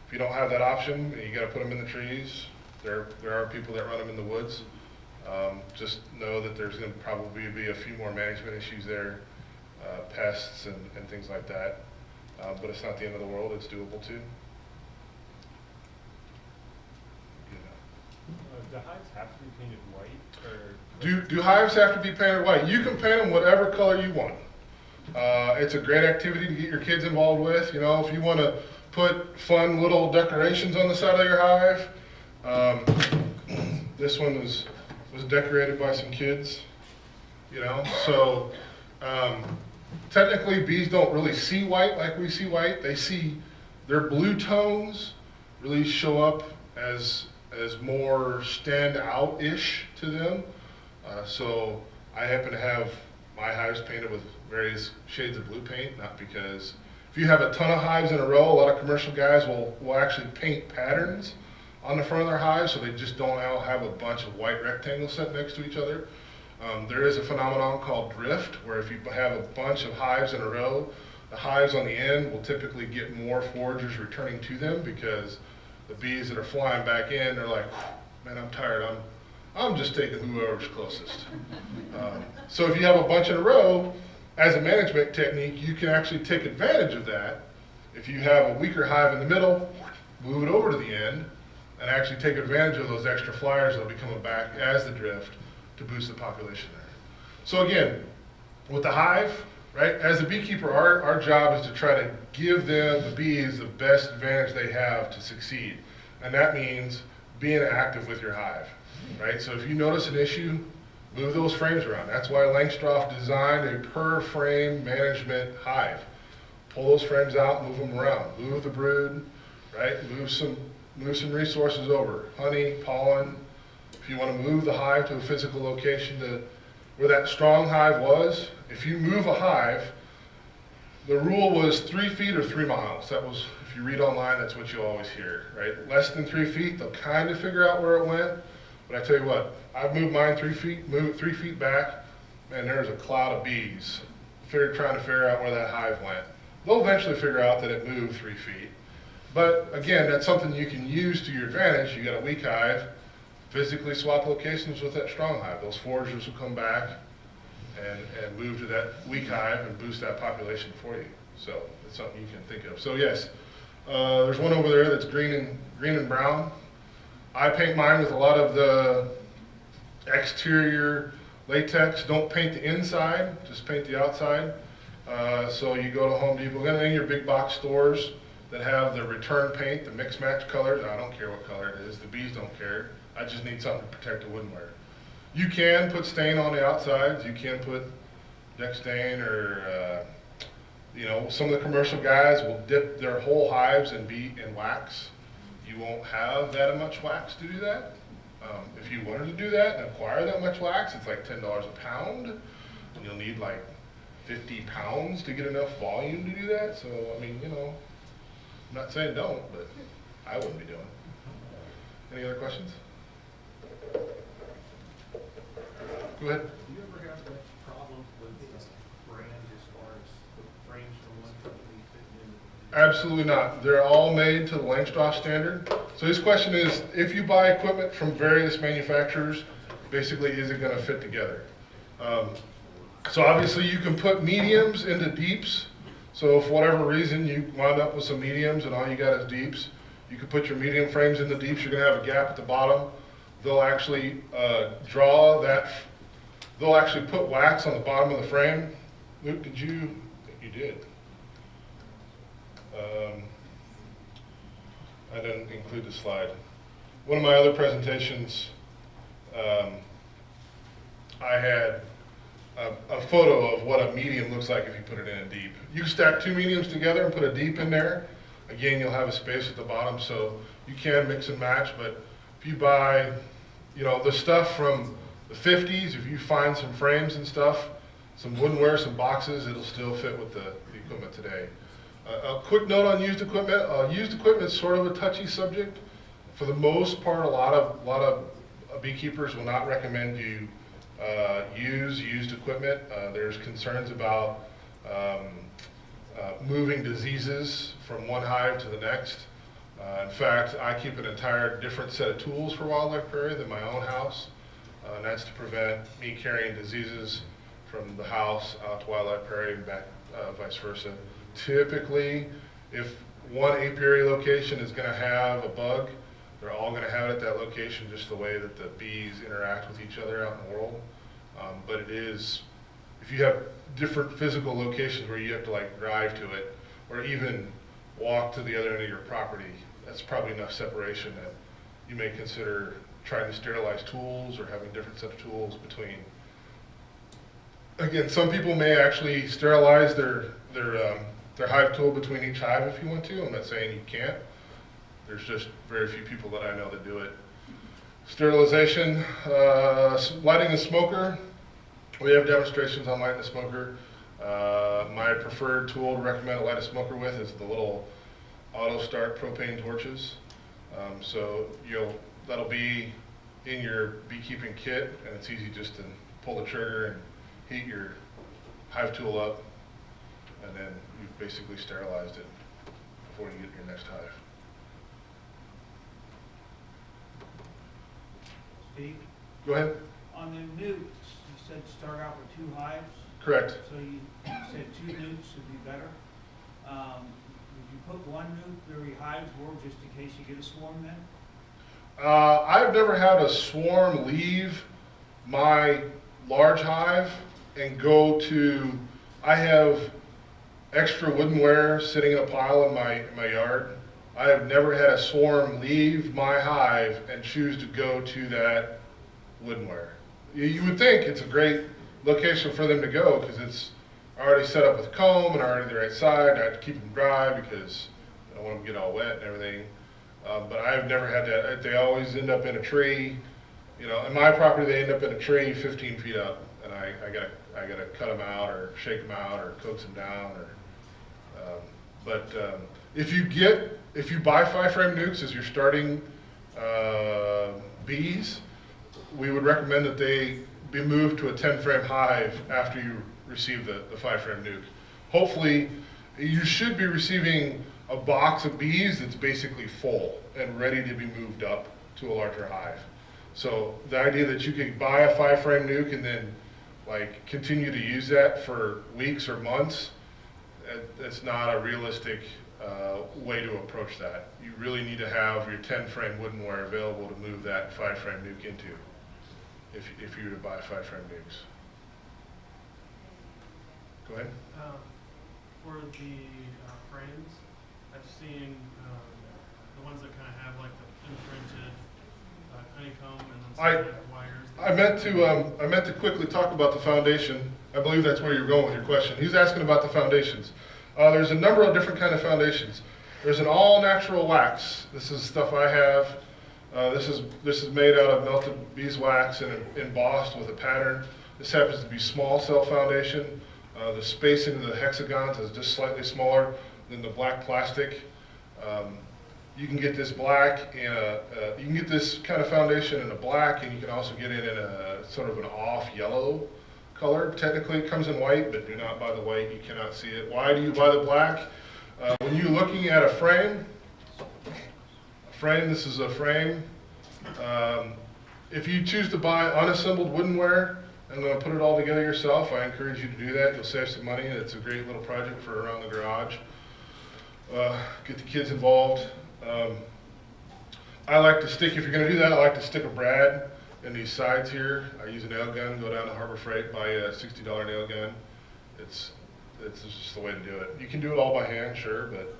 If you don't have that option, you got to put them in the trees. There are people that run them in the woods. Just know that there's going to probably be a few more management issues there, pests and things like that. But it's not the end of the world. It's doable too. Do hives have to be painted white, or do hives have to be painted white? You can paint them whatever color you want. It's a great activity to get your kids involved with. You know, if you want to put fun little decorations on the side of your hive. This one was decorated by some kids. You know, so technically bees don't really see white like we see white. They see their blue tones really show up as more stand out-ish to them. So I happen to have my hives painted with various shades of blue paint, not because if you have a ton of hives in a row, a lot of commercial guys will actually paint patterns on the front of their hives, so they just don't all have a bunch of white rectangles set next to each other. There is a phenomenon called drift, where if you have a bunch of hives in a row, the hives on the end will typically get more foragers returning to them, because the bees that are flying back in, they're like, man, I'm tired. I'm just taking whoever's closest. So if you have a bunch in a row, as a management technique, you can actually take advantage of that. If you have a weaker hive in the middle, move it over to the end, and actually take advantage of those extra flyers that'll be coming back as the drift to boost the population there. So again, with the hive, right, as a beekeeper, our job is to try to give them, the bees, the best advantage they have to succeed. And that means being active with your hive, right? So if you notice an issue, move those frames around. That's why Langstroth designed a per frame management hive. Pull those frames out, move them around. Move the brood, right? Move some resources over. Honey, pollen. If you want to move the hive to a physical location to where that strong hive was, if you move a hive, the rule was 3 feet or 3 miles. That was, if you read online, that's what you always hear, right? Less than 3 feet, they'll kind of figure out where it went. But I tell you what, I've moved mine 3 feet, move it 3 feet back, and there's a cloud of bees trying to figure out where that hive went. They'll eventually figure out that it moved 3 feet. But again, that's something you can use to your advantage. You got a weak hive, physically swap locations with that strong hive. Those foragers will come back and move to that weak hive and boost that population for you. So it's something you can think of. So yes, there's one over there that's green and brown. I paint mine with a lot of the exterior latex. Don't paint the inside, just paint the outside. So you go to Home Depot, any of your big box stores that have the return paint, the mix match colors. I don't care what color it is. The bees don't care. I just need something to protect the woodenware. You can put stain on the outsides. You can put deck stain, or you know, some of the commercial guys will dip their whole hives in wax. You won't have that much wax to do that. If you wanted to do that and acquire that much wax, it's like $10 a pound, and you'll need like 50 pounds to get enough volume to do that. So I mean, you know, I'm not saying don't, but I wouldn't be doing it. Any other questions? Go ahead. do you ever have like problems with brands as far as the frames from one company fitting in? Absolutely not. They're all made to the Langstroth standard. So his question is, if you buy equipment from various manufacturers, basically, is it going to fit together? So obviously you can put mediums into deeps. So if for whatever reason you wind up with some mediums and all you got is deeps, you can put your medium frames in the deeps. You're going to have a gap at the bottom. They'll actually they'll actually put wax on the bottom of the frame. Luke, did you? You did. I didn't include the slide. One of my other presentations, I had a photo of what a medium looks like if you put it in a deep. You stack 2 mediums together and put a deep in there. Again, you'll have a space at the bottom, so you can mix and match. But if you buy, you know, the stuff from the 50s, if you find some frames and stuff, some woodenware, some boxes, it'll still fit with the equipment today. A quick note on used equipment. Used equipment is sort of a touchy subject. For the most part, a lot of beekeepers will not recommend you use used equipment. There's concerns about moving diseases from one hive to the next. In fact, I keep an entire different set of tools for wildlife prairie than my own house, and that's to prevent me carrying diseases from the house out to wildlife prairie and back, vice versa. Typically, if one apiary location is going to have a bug, they're all going to have it at that location, just the way that the bees interact with each other out in the world. But it is, if you have different physical locations where you have to like drive to it, or even walk to the other end of your property, that's probably enough separation that you may consider trying to sterilize tools or having different set of tools between. Again, some people may actually sterilize their hive tool between each hive if you want to. I'm not saying you can't. There's just very few people that I know that do it. Sterilization, lighting a smoker. We have demonstrations on lighting a smoker. My preferred tool to recommend to light a smoker with is the little auto start propane torches. So that'll be in your beekeeping kit, and it's easy just to pull the trigger and heat your hive tool up, and then you've basically sterilized it before you get your next hive. Steve, Go ahead. on the newts, you said start out with 2 hives. Correct. So you said 2 newts would be better. Would you put 1 newt every hive's world just in case you get a swarm then? I've never had a swarm leave my large hive and go to, I have extra woodenware sitting in a pile in my yard. I have never had a swarm leave my hive and choose to go to that woodenware. You would think it's a great location for them to go because it's already set up with comb and already the right side. I have to keep them dry because I don't want them to get all wet and everything. But I've never had that. They always end up in a tree. You know, in my property, they end up in a tree 15 feet up, and I gotta cut them out or shake them out or coax them down. If you buy 5-frame nukes as your starting bees, we would recommend that they be moved to a 10-frame hive after you receive the 5-frame nuke. Hopefully, you should be receiving a box of bees that's basically full and ready to be moved up to a larger hive. So the idea that you could buy a 5-frame nuke and then like continue to use that for weeks or months, it's not a realistic way to approach that. You really need to have your 10-frame woodenware available to move that 5-frame nuke into if you were to buy 5-frame nukes. Go ahead. For the frames, I've seen the ones that kind of have like the imprinted honeycomb and then some like wires. I meant to quickly talk about the foundation. I believe that's where you're going with your question. He's asking about the foundations. There's a number of different kind of foundations. There's an all-natural wax. This is stuff I have. This is made out of melted beeswax and embossed with a pattern. This happens to be small cell foundation. The spacing of the hexagons is just slightly smaller than the black plastic. You can get this black in you can get this kind of foundation in a black, and you can also get it in a sort of an off yellow color. Technically it comes in white, but do not buy the white, you cannot see it. Why do you buy the black? When you're looking at a frame, this is a frame. If you choose to buy unassembled woodenware and put it all together yourself, I encourage you to do that. You'll save some money. It's a great little project for around the garage. Get the kids involved. I like to stick, if you're going to do that, I like to stick a brad in these sides here. I use a nail gun, go down to Harbor Freight, buy a $60 nail gun. It's just the way to do it. You can do it all by hand, sure, but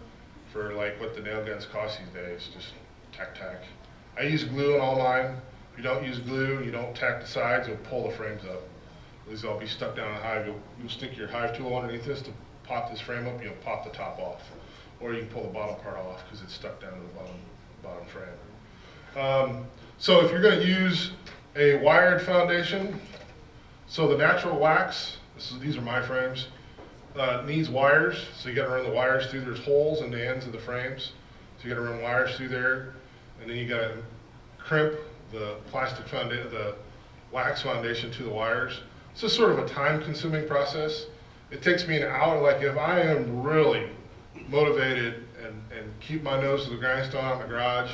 for like what the nail guns cost these days, just tack. I use glue on all mine. If you don't use glue and you don't tack the sides, it'll pull the frames up. These will all be stuck down in the hive. You'll stick your hive tool underneath this to pop this frame up. You'll pop the top off, or you can pull the bottom part off because it's stuck down to the bottom frame. So if you're going to use a wired foundation, so the natural wax, these are my frames, needs wires. So you got to run the wires through. There's holes in the ends of the frames, so you got to run wires through there, and then you got to crimp the plastic foundation, the wax foundation to the wires. It's just sort of a time-consuming process. It takes me an hour. Like if I am really motivated and keep my nose to the grindstone out in the garage,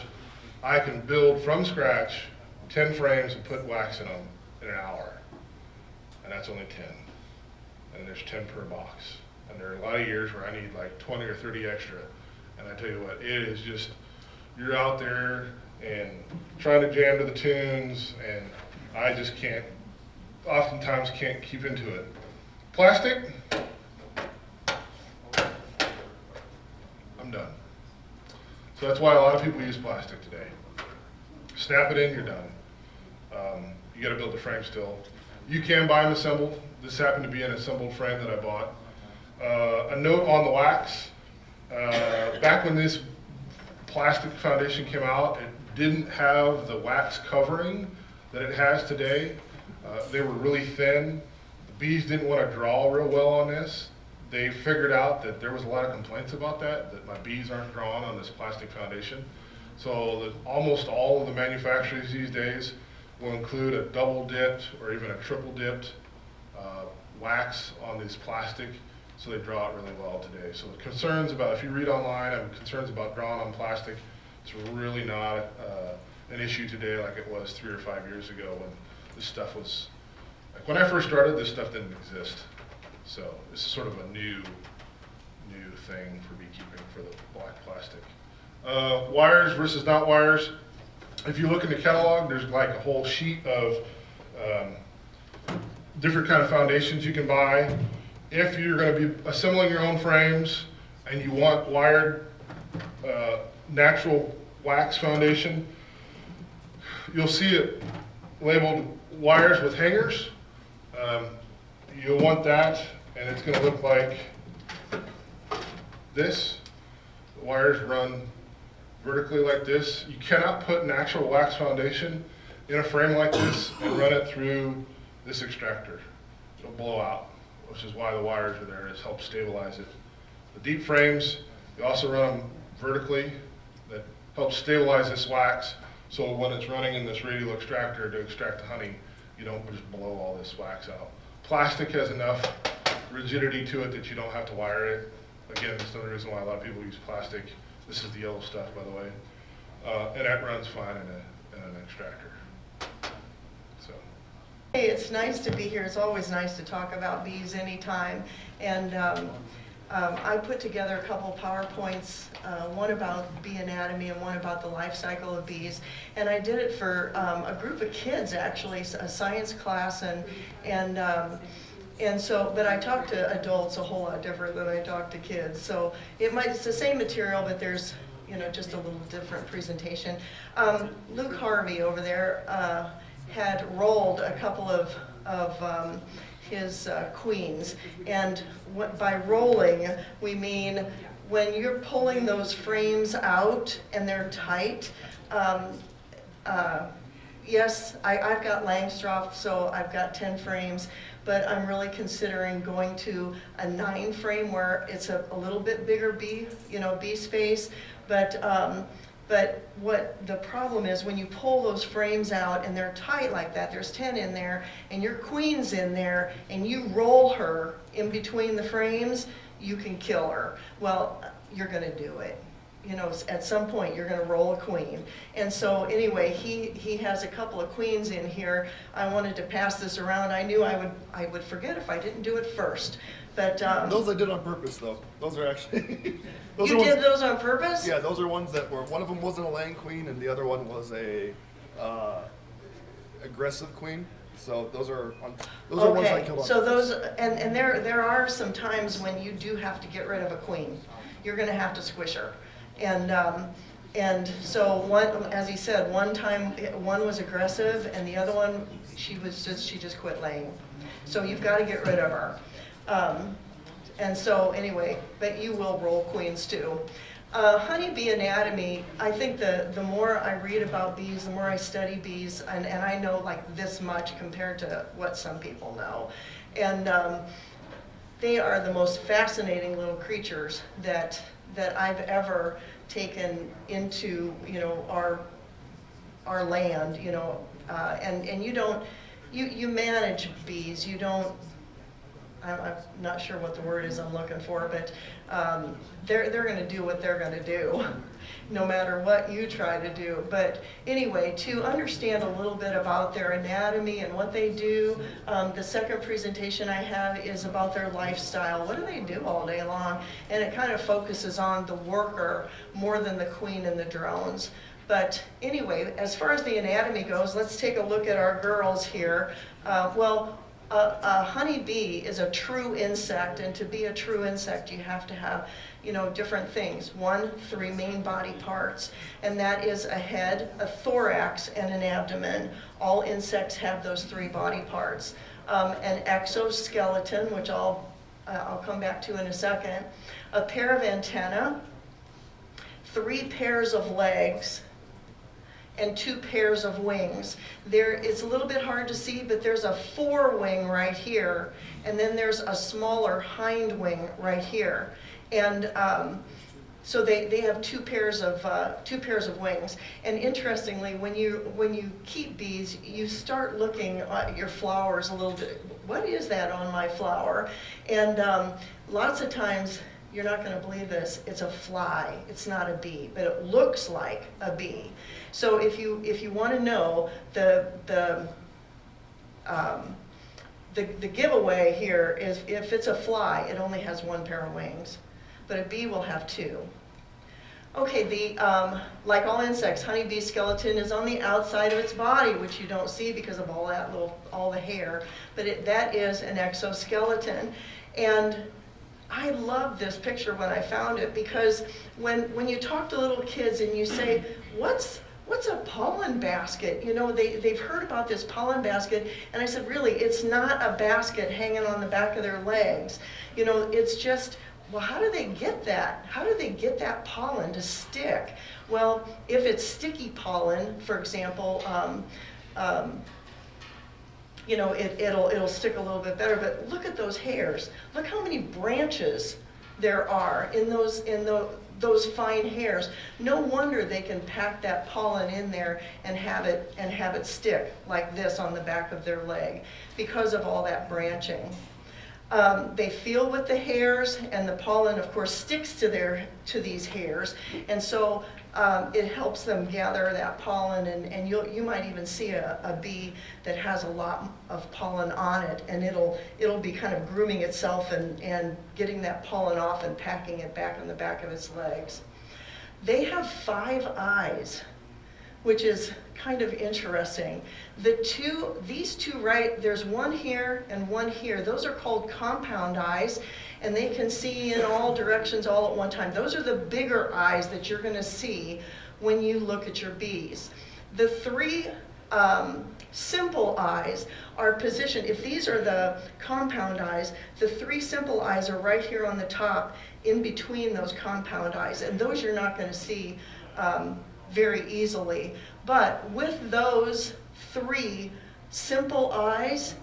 I can build from scratch 10 frames and put wax in them in an hour. And that's only 10. And there's 10 per box. And there are a lot of years where I need like 20 or 30 extra. And I tell you what, it is just, you're out there and trying to jam to the tunes, and I just can't, oftentimes can't keep into it. Plastic, I'm done. So that's why a lot of people use plastic today. Snap it in, you're done. You got to build the frame still. You can buy them assembled. This happened to be an assembled frame that I bought. A note on the wax. Back when this plastic foundation came out, it didn't have the wax covering that it has today. They were really thin. The bees didn't want to draw real well on this. They figured out that there was a lot of complaints about that my bees aren't drawn on this plastic foundation. So almost all of the manufacturers these days will include a double dipped or even a triple dipped wax on this plastic, so they draw it really well today. So the concerns about, if you read online, concerns about drawing on plastic, it's really not an issue today like it was 3 or 5 years ago when this stuff was, like when I first started, this stuff didn't exist. So this is sort of a new thing for beekeeping for the black plastic. Wires versus not wires. If you look in the catalog, there's like a whole sheet of different kind of foundations you can buy. If you're going to be assembling your own frames and you want wired natural wax foundation, you'll see it labeled wires with hangers. You'll want that, and it's going to look like this. The wires run vertically like this. You cannot put an actual wax foundation in a frame like this and run it through this extractor. It'll blow out, which is why the wires are there, to help stabilize it. The deep frames, you also run them vertically. That helps stabilize this wax, so when it's running in this radial extractor to extract the honey, you don't just blow all this wax out. Plastic has enough rigidity to it that you don't have to wire it. Again, that's another reason why a lot of people use plastic. This is the yellow stuff, by the way. And that runs fine in an extractor. So. Hey, it's nice to be here. It's always nice to talk about bees anytime. And I put together a couple PowerPoints, one about bee anatomy and one about the life cycle of bees. And I did it for a group of kids, actually, a science class. And so, but I talk to adults a whole lot different than I talk to kids. So it's the same material, but there's, just a little different presentation. Luke Harvey over there had rolled a couple of his queens. And by rolling, we mean when you're pulling those frames out and they're tight. Yes, I've got Langstroth, so I've got 10 frames. But I'm really considering going to a 9 frame where it's a little bit bigger bee space. But what the problem is, when you pull those frames out and they're tight like that, there's 10 in there, and your queen's in there, and you roll her in between the frames, you can kill her. Well, you're gonna do it. At some point you're gonna roll a queen. And so anyway, he has a couple of queens in here. I wanted to pass this around. I knew I would forget if I didn't do it first. But those I did on purpose, though. Those are actually. You did those on purpose? Yeah, those are ones that were. One of them wasn't a laying queen, and the other one was a aggressive queen. So those are ones I killed on so purpose. those and there are some times when you do have to get rid of a queen. You're going to have to squish her, and And so one, as he said, one time one was aggressive and the other one, she just quit laying. So you've got to get rid of her. And so anyway, but you will roll queens too. Honeybee anatomy, I think the more I read about bees, the more I study bees, and I know like this much compared to what some people know. And they are the most fascinating little creatures that I've ever taken into, you know, our land, you know, and you manage bees, you don't, I'm not sure what the word is I'm looking for, but they're going to do what they're going to do, no matter what you try to do. But anyway, to understand a little bit about their anatomy and what they do, the second presentation I have is about their lifestyle. What do they do all day long? And it kind of focuses on the worker more than the queen and the drones. But anyway, as far as the anatomy goes, let's take a look at our girls here. A honeybee is a true insect, and to be a true insect, you have to have, you know, different things. Three main body parts, and that is a head, a thorax, and an abdomen. All insects have those three body parts. An exoskeleton, which I'll come back to in a second. A pair of antennae, 3 pairs of legs, and 2 pairs of wings. It's a little bit hard to see, but there's a forewing right here, and then there's a smaller hind wing right here. And so they have 2 pairs of wings. And interestingly, when you keep bees, you start looking at your flowers a little bit. What is that on my flower? And lots of times, you're not going to believe this, it's a fly, it's not a bee, but it looks like a bee. So if you want to know, the giveaway here is if it's a fly, it only has 1 pair of wings, but a bee will have 2. Okay, like all insects, honeybee skeleton is on the outside of its body, which you don't see because of all the hair, but that is an exoskeleton. And I love this picture when I found it, because when you talk to little kids and you say, what's a pollen basket? You know, they've heard about this pollen basket, and I said, really, it's not a basket hanging on the back of their legs. You know, it's just, well, how do they get that? How do they get that pollen to stick? Well, if it's sticky pollen, for example, you know, it'll stick a little bit better. But look at those hairs. Look how many branches there are in those fine hairs. No wonder they can pack that pollen in there and have it stick like this on the back of their leg because of all that branching. They feel with the hairs, and the pollen, of course, sticks to these hairs, and so it helps them gather that pollen. And you might even see a bee that has a lot of pollen on it, and it'll be kind of grooming itself and getting that pollen off and packing it back on the back of its legs. They have 5 eyes, which is kind of interesting. These two right, there's one here and one here. Those are called compound eyes, and they can see in all directions all at one time. Those are the bigger eyes that you're going to see when you look at your bees. The 3 simple eyes are positioned, if these are the compound eyes, the 3 simple eyes are right here on the top in between those compound eyes, and those you're not going to see very easily. But with those 3 simple eyes,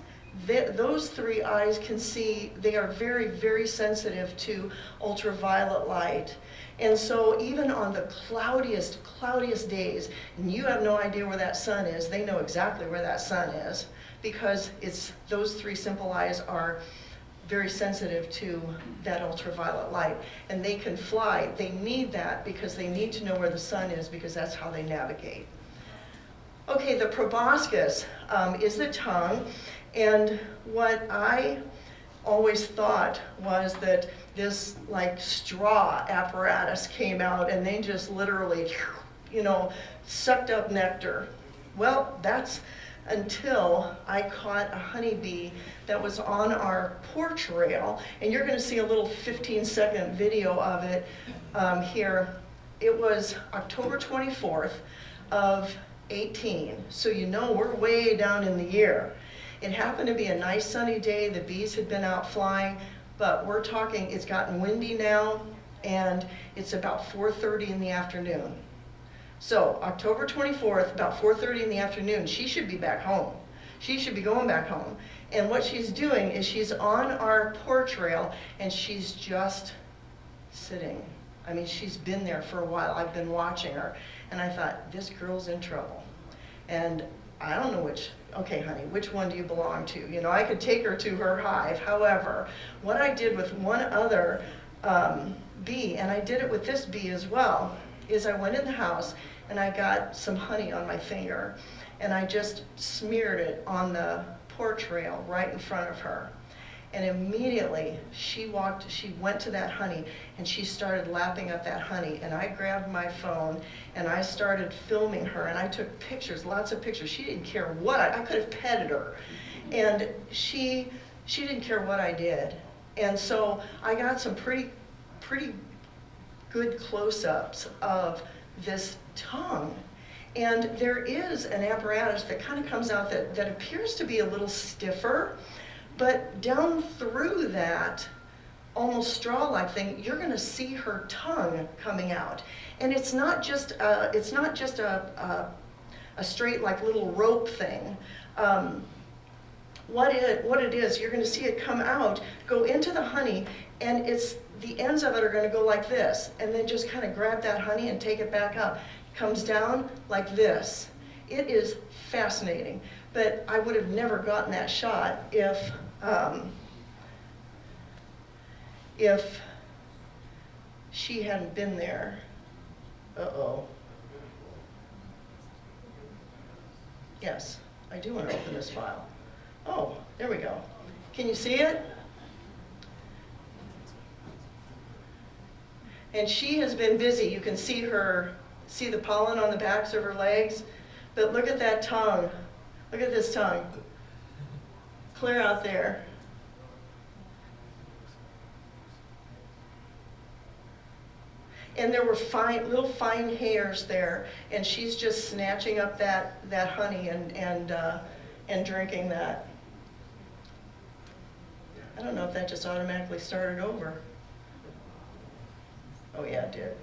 those 3 eyes can see, they are very, very sensitive to ultraviolet light. And so even on the cloudiest days, and you have no idea where that sun is, they know exactly where that sun is, because those 3 simple eyes are very sensitive to that ultraviolet light, and they can fly. They need that because they need to know where the sun is, because that's how they navigate. Okay, the proboscis is the tongue, and what I always thought was that this like straw apparatus came out and they just literally, you know, sucked up nectar. Well, that's until I caught a honeybee that was on our porch rail, and you're going to see a little 15-second video of it here it was October 24th of 18, so you know we're way down in the year. It happened to be a nice sunny day, the bees had been out flying, but we're talking, it's gotten windy now, and it's about 4:30 in the afternoon. So October 24th, about 4:30 in the afternoon, she should be back home. She should be going back home. And what she's doing is she's on our porch rail and she's just sitting. I mean, she's been there for a while. I've been watching her. And I thought, this girl's in trouble. And I don't know okay, honey, which one do you belong to? You know, I could take her to her hive. However, what I did with one other bee, and I did it with this bee as well, is I went in the house and I got some honey on my finger and I just smeared it on the porch rail right in front of her. And immediately she went to that honey and she started lapping up that honey, and I grabbed my phone and I started filming her and I took pictures, lots of pictures. She didn't care what I could have petted her, and she didn't care what I did. And so I got some pretty good close-ups of this tongue. And there is an apparatus that kind of comes out that appears to be a little stiffer, but down through that almost straw-like thing, you're going to see her tongue coming out. And it's not just a straight like little rope thing. What it is, you're going to see it come out, go into the honey, and the ends of it are going to go like this, and then just kind of grab that honey and take it back up. Comes down like this. It is fascinating, but I would have never gotten that shot if she hadn't been there. Uh-oh. Yes, I do want to open this file. Oh, there we go. Can you see it? And she has been busy. You can see the pollen on the backs of her legs, but look at that tongue. Look at this tongue. Clear out there. And there were little fine hairs there, and she's just snatching up that honey and drinking that. I don't know if that just automatically started over. Oh yeah, it did.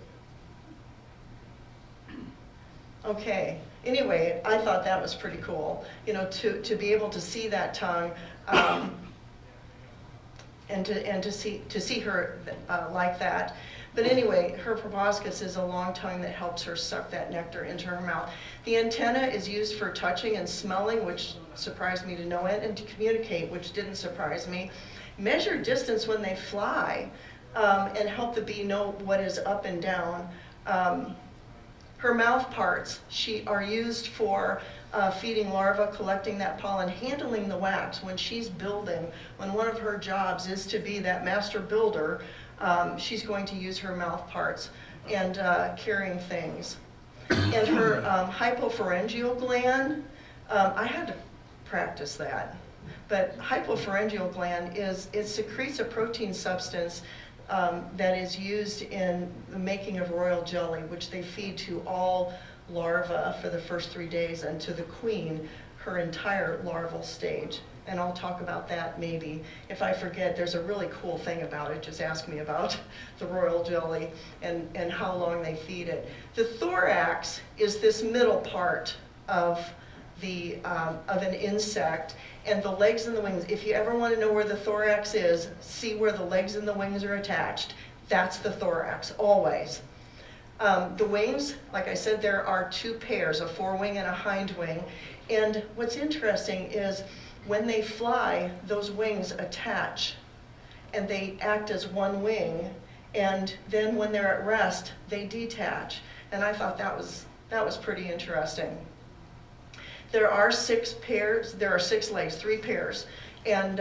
Okay, anyway, I thought that was pretty cool, you know, to be able to see that tongue, and to see her like that. But anyway, her proboscis is a long tongue that helps her suck that nectar into her mouth. The antenna is used for touching and smelling, which surprised me to know it, and to communicate, which didn't surprise me. Measure distance when they fly, and help the bee know what is up and down. Her mouth parts are used for feeding larvae, collecting that pollen, handling the wax when she's building. When one of her jobs is to be that master builder, she's going to use her mouth parts and carrying things. And her hypopharyngeal gland, I had to practice that. But hypopharyngeal gland it secretes a protein substance that is used in the making of royal jelly, which they feed to all larvae for the first 3 days, and to the queen her entire larval stage. And I'll talk about that maybe. If I forget, there's a really cool thing about it. Just ask me about the royal jelly and how long they feed it. The thorax is this middle part of an insect, and the legs and the wings. If you ever want to know where the thorax is, see where the legs and the wings are attached. That's the thorax, always. The wings, like I said, there are 2 pairs, a forewing and a hind wing. And what's interesting is when they fly, those wings attach and they act as one wing. And then when they're at rest, they detach. And I thought that was pretty interesting. There are 6 pairs, there are 6 legs, 3 pairs, and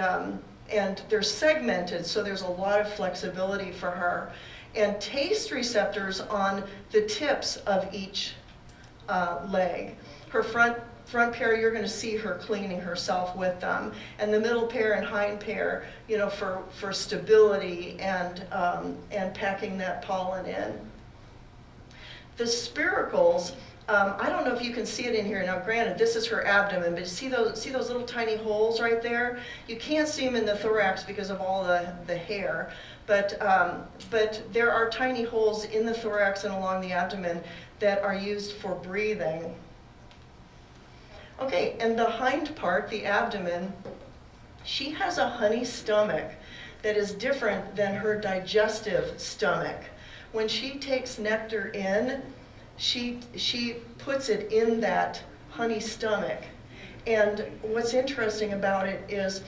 they're segmented, so there's a lot of flexibility for her. And taste receptors on the tips of each leg. Her front pair, you're going to see her cleaning herself with them, and the middle pair and hind pair, you know, for stability and packing that pollen in. The spiracles, I don't know if you can see it in here. Now granted, this is her abdomen, but see those little tiny holes right there? You can't see them in the thorax because of all the hair, but there are tiny holes in the thorax and along the abdomen that are used for breathing. Okay, and the hind part, the abdomen, she has a honey stomach that is different than her digestive stomach. When she takes nectar in, she puts it in that honey stomach. And what's interesting about it is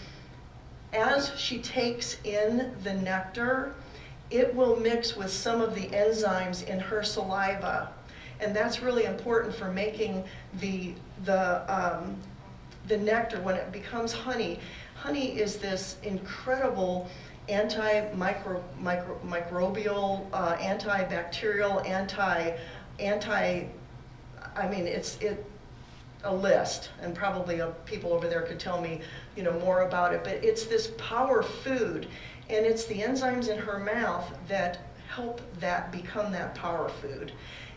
as she takes in the nectar, it will mix with some of the enzymes in her saliva. And that's really important for making the nectar when it becomes honey. Honey is this incredible antimicrobial, antibacterial, I mean, it's a list, and probably people over there could tell me, more about it, but it's this power food, and it's the enzymes in her mouth that help that become that power food.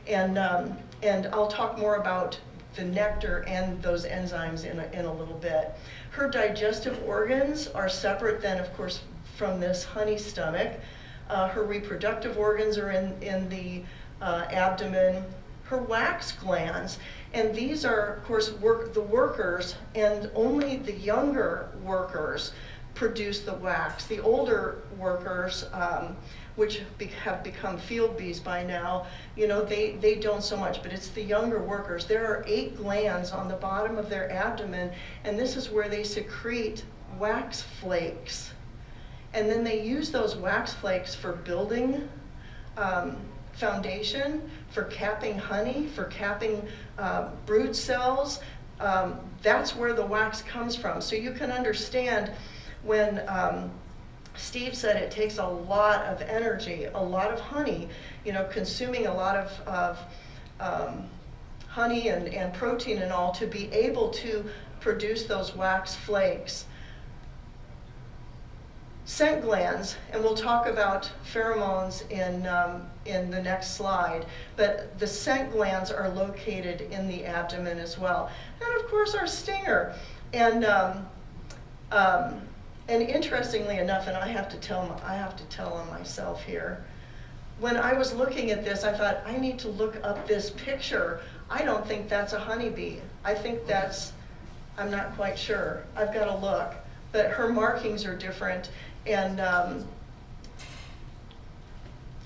And I'll talk more about the nectar and those enzymes in a little bit. Her digestive organs are separate then, of course, from this honey stomach. Her reproductive organs are in the abdomen. Her wax glands, and these are, of course, the workers, and only the younger workers produce the wax. The older workers, which have become field bees by now, they don't so much, but it's the younger workers. There are 8 glands on the bottom of their abdomen, and this is where they secrete wax flakes. And then they use those wax flakes for building foundation, for capping honey, for capping brood cells. That's where the wax comes from. So you can understand when Steve said it takes a lot of energy, a lot of honey, consuming a lot of honey and protein and all to be able to produce those wax flakes. Scent glands, and we'll talk about pheromones in the next slide, but the scent glands are located in the abdomen as well. And of course our stinger. And interestingly enough, and I have to tell on myself here, when I was looking at this, I thought, I need to look up this picture. I don't think that's a honeybee. I think that's, I'm not quite sure. I've got to look. But her markings are different. And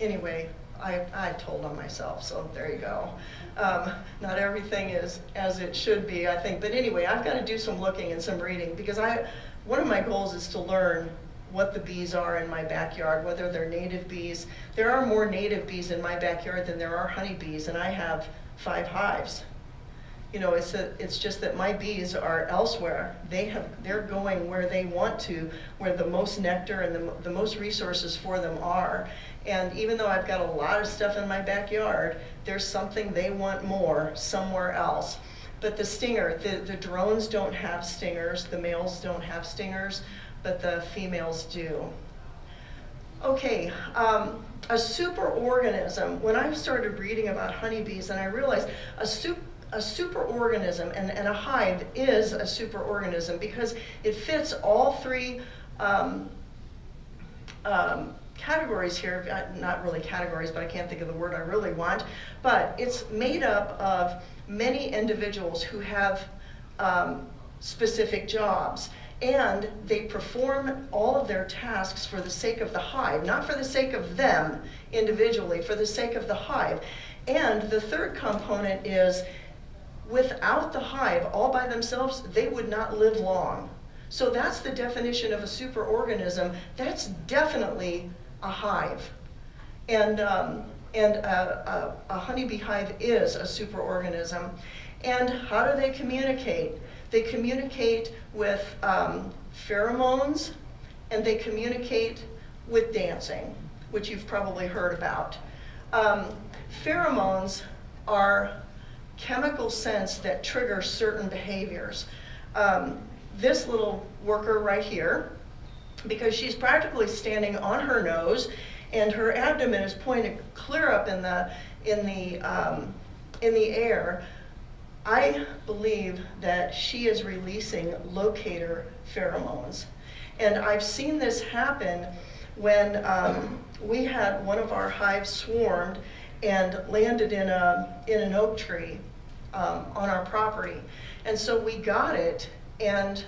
anyway, I told on myself, so there you go. Not everything is as it should be, I think. But anyway, I've got to do some looking and some reading, because one of my goals is to learn what the bees are in my backyard, whether they're native bees. There are more native bees in my backyard than there are honeybees, and I have 5 hives. It's just that my bees are elsewhere. They're going where they want to, where the most nectar and the most resources for them are. And even though I've got a lot of stuff in my backyard, there's something they want more somewhere else. But the stinger, the drones don't have stingers, the males don't have stingers, but the females do. Okay, a superorganism. When I started reading about honeybees, and I realized a superorganism, and a hive is a superorganism because it fits all 3 categories here. Not really categories, but I can't think of the word I really want. But it's made up of many individuals who have specific jobs, and they perform all of their tasks for the sake of the hive, not for the sake of them individually, for the sake of the hive. And the third component is, without the hive all by themselves, they would not live long. So that's the definition of a superorganism. That's definitely a hive. And a honeybee hive is a superorganism. And how do they communicate? They communicate with pheromones, and they communicate with dancing, which you've probably heard about. Pheromones are chemical scents that trigger certain behaviors. This little worker right here, because she's practically standing on her nose, and her abdomen is pointed clear up in the air, I believe that she is releasing locator pheromones. And I've seen this happen when we had one of our hives swarmed and landed in an oak tree on our property. And so we got it and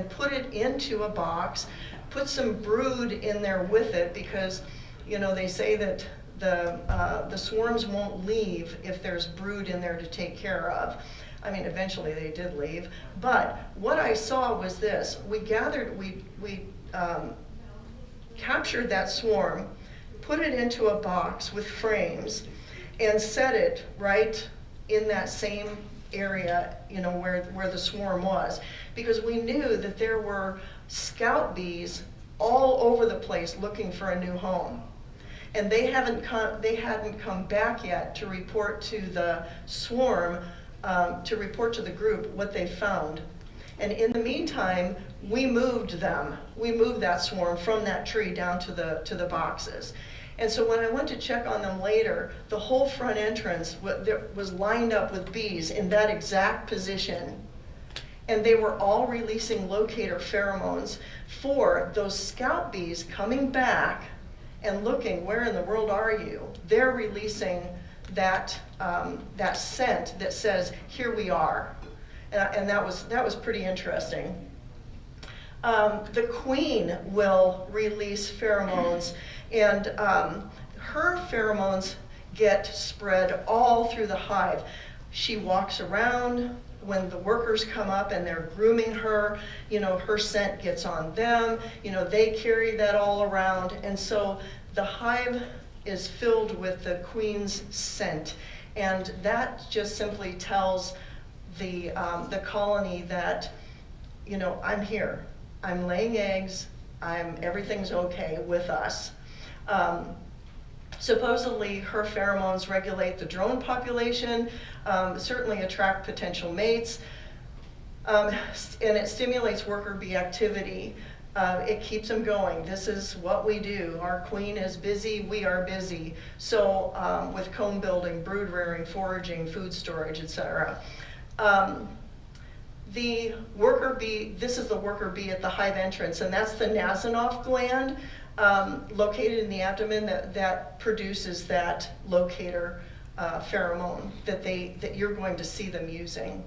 put it into a box, put some brood in there with it, because they say that the swarms won't leave if there's brood in there to take care of. I mean, eventually they did leave, but what I saw was this. We captured that swarm, put it into a box with frames, and set it right in that same area, where the swarm was, because we knew that there were scout bees all over the place looking for a new home. And they hadn't come back yet to report to the swarm, to report to the group what they found. And in the meantime, we moved them. We moved that swarm from that tree down to the boxes. And so when I went to check on them later, the whole front entrance was lined up with bees in that exact position. And they were all releasing locator pheromones for those scout bees coming back and looking, where in the world are you? They're releasing that scent that says, here we are. And that was pretty interesting. The queen will release pheromones, and her pheromones get spread all through the hive. She walks around. When the workers come up and they're grooming her, her scent gets on them. They carry that all around. And so the hive is filled with the queen's scent. And that just simply tells the colony that, I'm here. I'm laying eggs. Everything's okay with us. Supposedly, her pheromones regulate the drone population, certainly attract potential mates, and it stimulates worker bee activity. It keeps them going. This is what we do. Our queen is busy, we are busy. So with comb building, brood rearing, foraging, food storage, etc. The worker bee, this is the worker bee at the hive entrance, and that's the Nasonov gland located in the abdomen that produces that locator pheromone that you're going to see them using.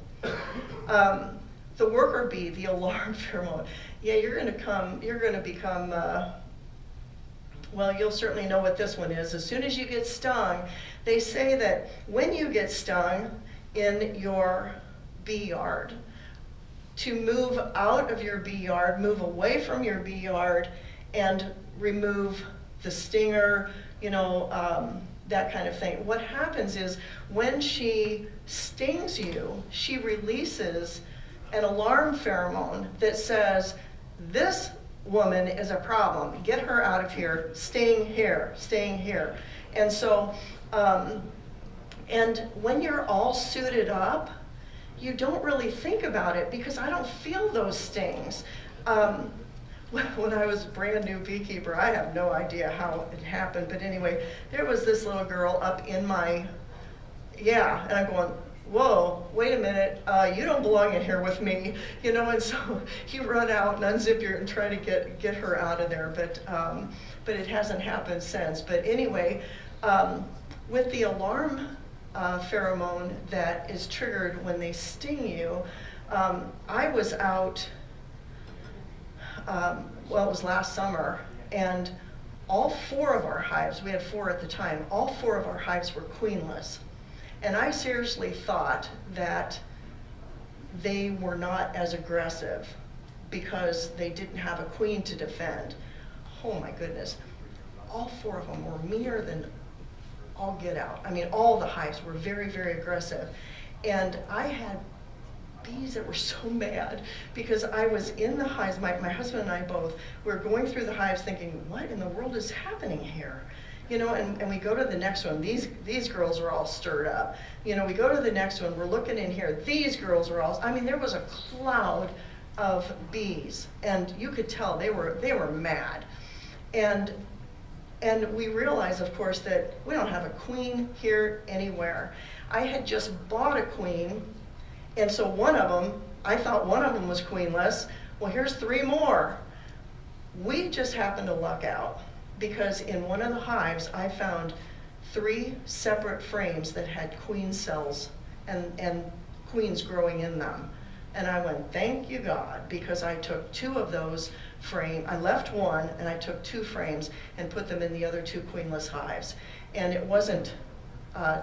The worker bee, the alarm pheromone, yeah, you're going to become, well, you'll certainly know what this one is. As soon as you get stung, they say that when you get stung in your bee yard, to move out of your bee yard, move away from your bee yard, and remove the stinger, that kind of thing. What happens is when she stings you, she releases an alarm pheromone that says, this woman is a problem. Get her out of here, staying here, staying here. And so, and when you're all suited up, you don't really think about it because I don't feel those stings. When I was a brand new beekeeper, I have no idea how it happened, but anyway, there was this little girl up in my, and I'm going, whoa, wait a minute, you don't belong in here with me, and so you run out and unzip and try to get her out of there, but it hasn't happened since. But anyway, with the alarm pheromone that is triggered when they sting you, I was out, well, it was last summer, and all 4 of our hives, we had 4 at the time, all 4 of our hives were queenless. And I seriously thought that they were not as aggressive because they didn't have a queen to defend. Oh my goodness. All 4 of them were meaner than all get out. I mean, all the hives were very, very aggressive. And I had bees that were so mad because I was in the hives, my husband and I both, were going through the hives thinking, what in the world is happening here? And we go to the next one, these girls are all stirred up. We go to the next one, we're looking in here, these girls are all, I mean, there was a cloud of bees, and you could tell they were mad. And And we realize, of course, that we don't have a queen here anywhere. I had just bought a queen, and so one of them, I thought one of them was queenless. Well, here's 3 more. We just happened to luck out, because in one of the hives, I found 3 separate frames that had queen cells and queens growing in them. And I went, thank you God, because I took 2 of those frames. I left one and I took 2 frames and put them in the other 2 queenless hives. And it wasn't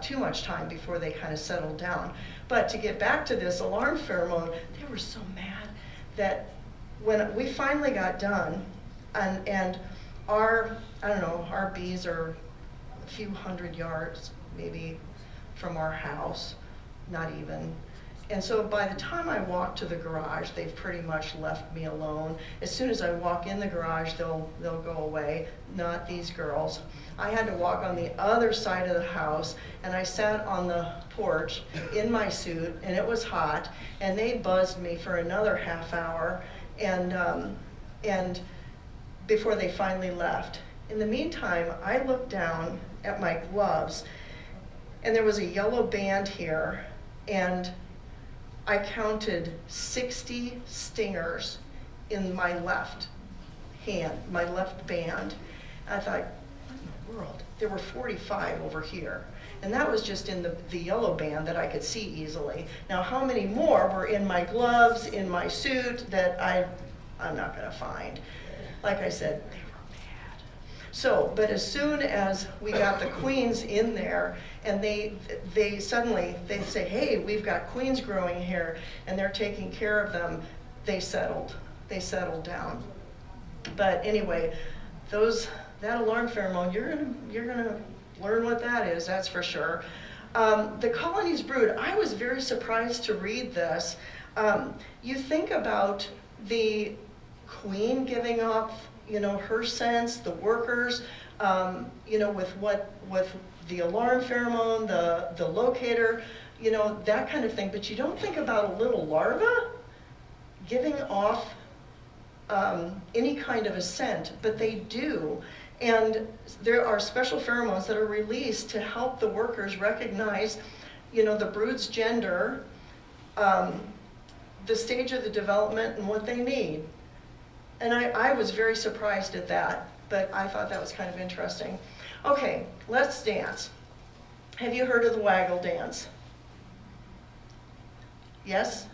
too much time before they kind of settled down. But to get back to this alarm pheromone, they were so mad that when we finally got done, and our, I don't know, our bees are a few hundred yards maybe from our house, not even. And so by the time I walk to the garage, they've pretty much left me alone. As soon as I walk in the garage, they'll go away. Not these girls. I had to walk on the other side of the house, and I sat on the porch in my suit, and it was hot, and they buzzed me for another half hour, and before they finally left. In the meantime, I looked down at my gloves, and there was a yellow band here, and I counted 60 stingers in my left hand, my left band. And I thought, what in the world? There were 45 over here. And that was just in the yellow band that I could see easily. Now, how many more were in my gloves, in my suit, that I'm not gonna find. Like I said, they were mad. So, but as soon as we got the queens in there, and they suddenly say, hey, we've got queens growing here, and they're taking care of them, they settled down. But anyway, that alarm pheromone, you're gonna learn what that is, that's for sure. The colonies brood, I was very surprised to read this. You think about the queen giving off, her scents, the workers, with the alarm pheromone, the locator, that kind of thing. But you don't think about a little larva giving off any kind of a scent, but they do. And there are special pheromones that are released to help the workers recognize, the brood's gender, the stage of the development, and what they need. And I was very surprised at that, but I thought that was kind of interesting. Okay, let's dance. Have you heard of the waggle dance? Yes?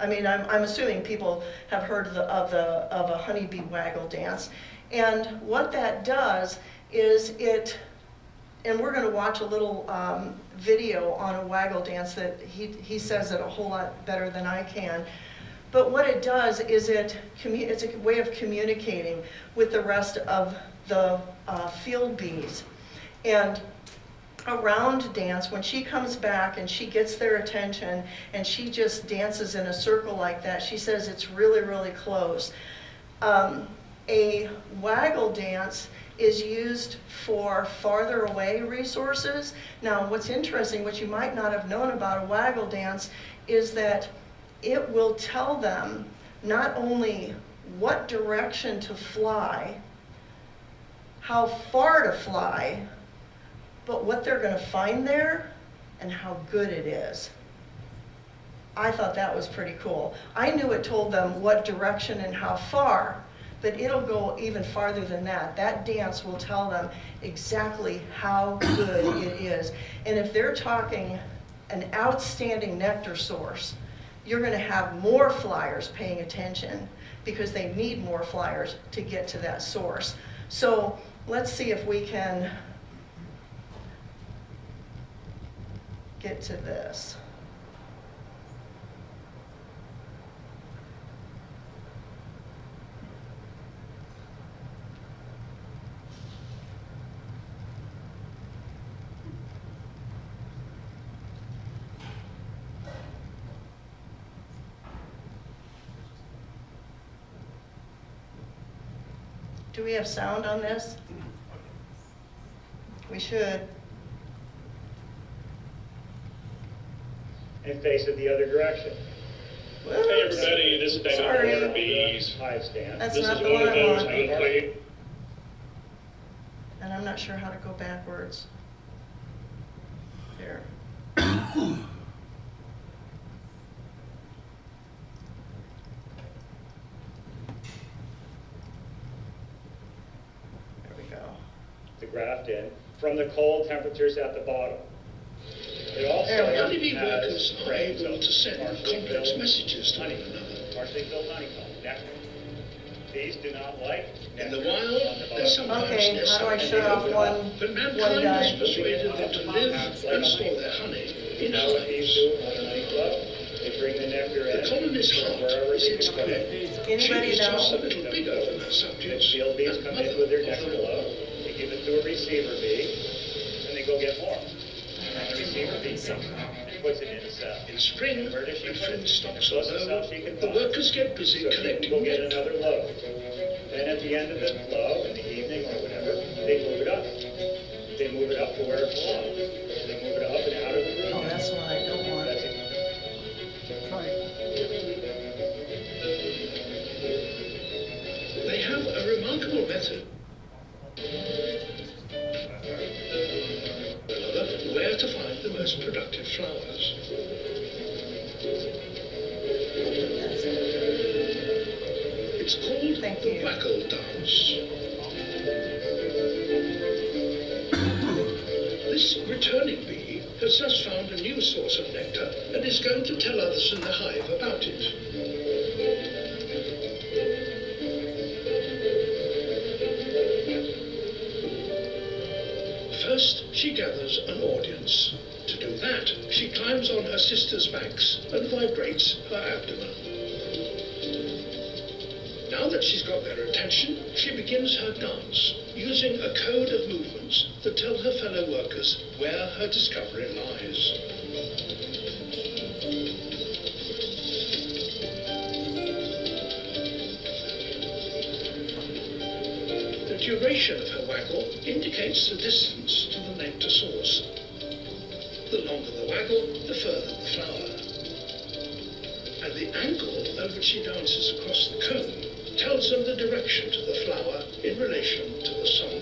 I mean, I'm assuming people have heard of a honeybee waggle dance. And what that does is and we're going to watch a little video on a waggle dance that he says it a whole lot better than I can. But what it does is it's a way of communicating with the rest of the field bees. And a round dance, when she comes back and she gets their attention and she just dances in a circle like that, she says it's really, really close. A waggle dance is used for farther away resources. Now, what's interesting, what you might not have known about a waggle dance, is that it will tell them not only what direction to fly, how far to fly, but what they're going to find there and how good it is. I thought that was pretty cool. I knew it told them what direction and how far, but it'll go even farther than that. That dance will tell them exactly how good it is. And if they're talking an outstanding nectar source, you're going to have more flyers paying attention because they need more flyers to get to that source. So let's see if we can get to this. Do we have sound on this? We should. And face it the other direction. Whoops. Hey everybody, this is David Sorry. from Ware Bees. Hive stand. That's This not is the one one of I those want. unplayed. And I'm not sure how to go backwards. There. There we go. To graft in from the cold temperatures at the bottom. It also There we go. Honeybee workers has are frames able of to send partially complex filled messages to one honeycomb, another. partially filled honeycomb, nectar. These do not like In the nectar wild, on the they bottom. sometimes Okay, nest how do I up shut off one but guy? mankind has persuaded them to live and store their honey in Now what these hives. do on a honey club, they bring the nectar The in colony's from heart wherever is they its can queen. find. Anybody She is just a know? little bigger than her subjects, Field bees and come mother in with their of nectar them all. load, they give it to a receiver bee, and they go get more. And the receiver bee comes and puts it in a cell. In spring, And where does she when put it? food stocks In are the closest cell low, she can the find. workers get busy So she can collecting go get nectar. another load. Then at the end of the load, in the evening or whatever, they move it up. They move it up to where it belongs. They move it up and out of the room. Oh, that's the one I don't want. That's it. They have a remarkable method. Where to find the most productive flowers. That's it. It's called Thank the you. waggle dance. This returning bee has just found a new source of nectar and is going to tell others in the hive about it. First, she gathers an audience. To do that, she climbs on her sisters' backs and vibrates her abdomen. Now that she's got their attention, she begins her dance, using a code of movements that tell her fellow workers where her discovery lies. The duration of her waggle indicates the distance to the nectar source. The longer the waggle, the further the flower. And the angle at which she dances across the cone tells them the direction to the flower in relation to the sun.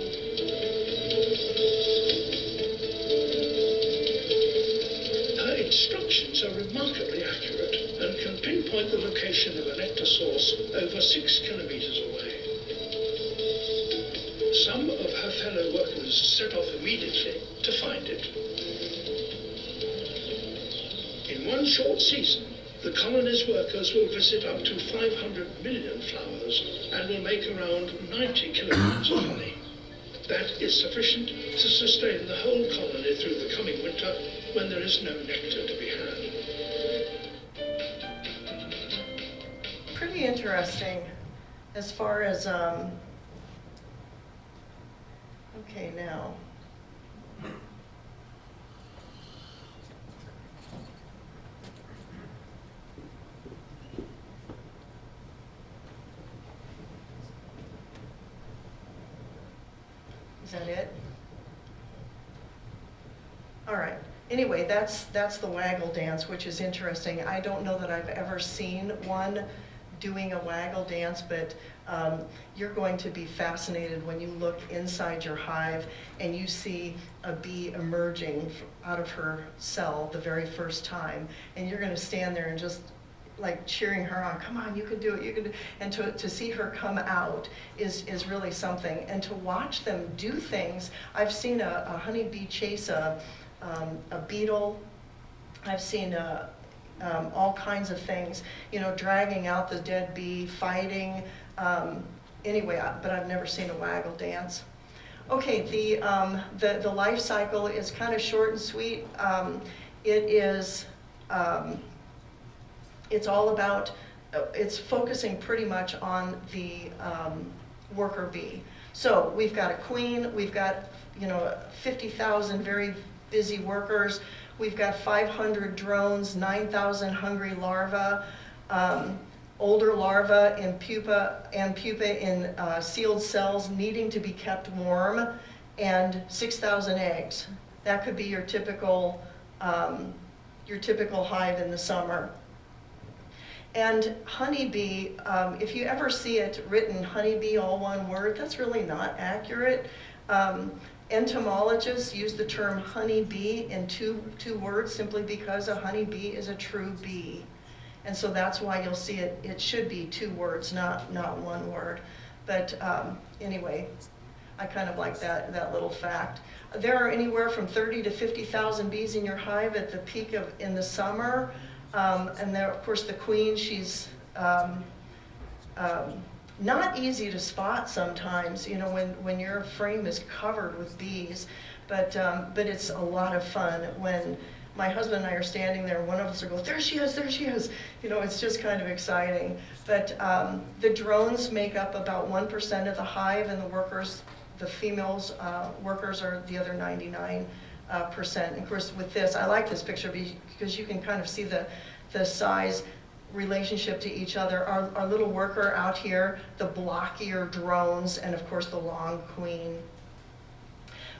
Her instructions are remarkably accurate and can pinpoint the location of a nectar source over 6 kilometers away. Some of her fellow workers set off immediately to find it. In one short season, the colony's workers will visit up to 500 million flowers and will make around 90 kilograms of honey. That is sufficient to sustain the whole colony through the coming winter when there is no nectar to be had. Pretty interesting as far as, okay, now. Is that it? All right. Anyway, that's the waggle dance, which is interesting. I don't know that I've ever seen one doing a waggle dance, but you're going to be fascinated when you look inside your hive and you see a bee emerging out of her cell the very first time, and you're going to stand there and just like cheering her on, come on, you can do it, you can do it. And to see her come out is really something. And to watch them do things, I've seen a honeybee chase a beetle. I've seen all kinds of things, you know, dragging out the dead bee, fighting. Anyway, but I've never seen a waggle dance. Okay, the life cycle is kind of short and sweet. It is, it's all about, it's focusing pretty much on the worker bee. So we've got a queen, we've got, you know, 50,000 very busy workers, we've got 500 drones, 9,000 hungry larvae, older larvae in pupa in sealed cells needing to be kept warm, and 6,000 eggs. That could be your typical hive in the summer. And honeybee, if you ever see it written honeybee all one word, that's really not accurate. Entomologists use the term honeybee in two words simply because a honeybee is a true bee. And so that's why you'll see it should be 2 words, not 1 word. But anyway, I kind of like that little fact. There are anywhere from 30 to 50,000 bees in your hive at the peak in the summer. And there, of course, the queen, she's not easy to spot sometimes, you know, when your frame is covered with bees, but it's a lot of fun when my husband and I are standing there, one of us will go, there she is, you know, it's just kind of exciting. But the drones make up about 1% of the hive, and the workers, the females workers are the other 99%. And of course with this, I like this picture because you can kind of see the size relationship to each other. Our little worker out here, the blockier drones, and of course the long queen.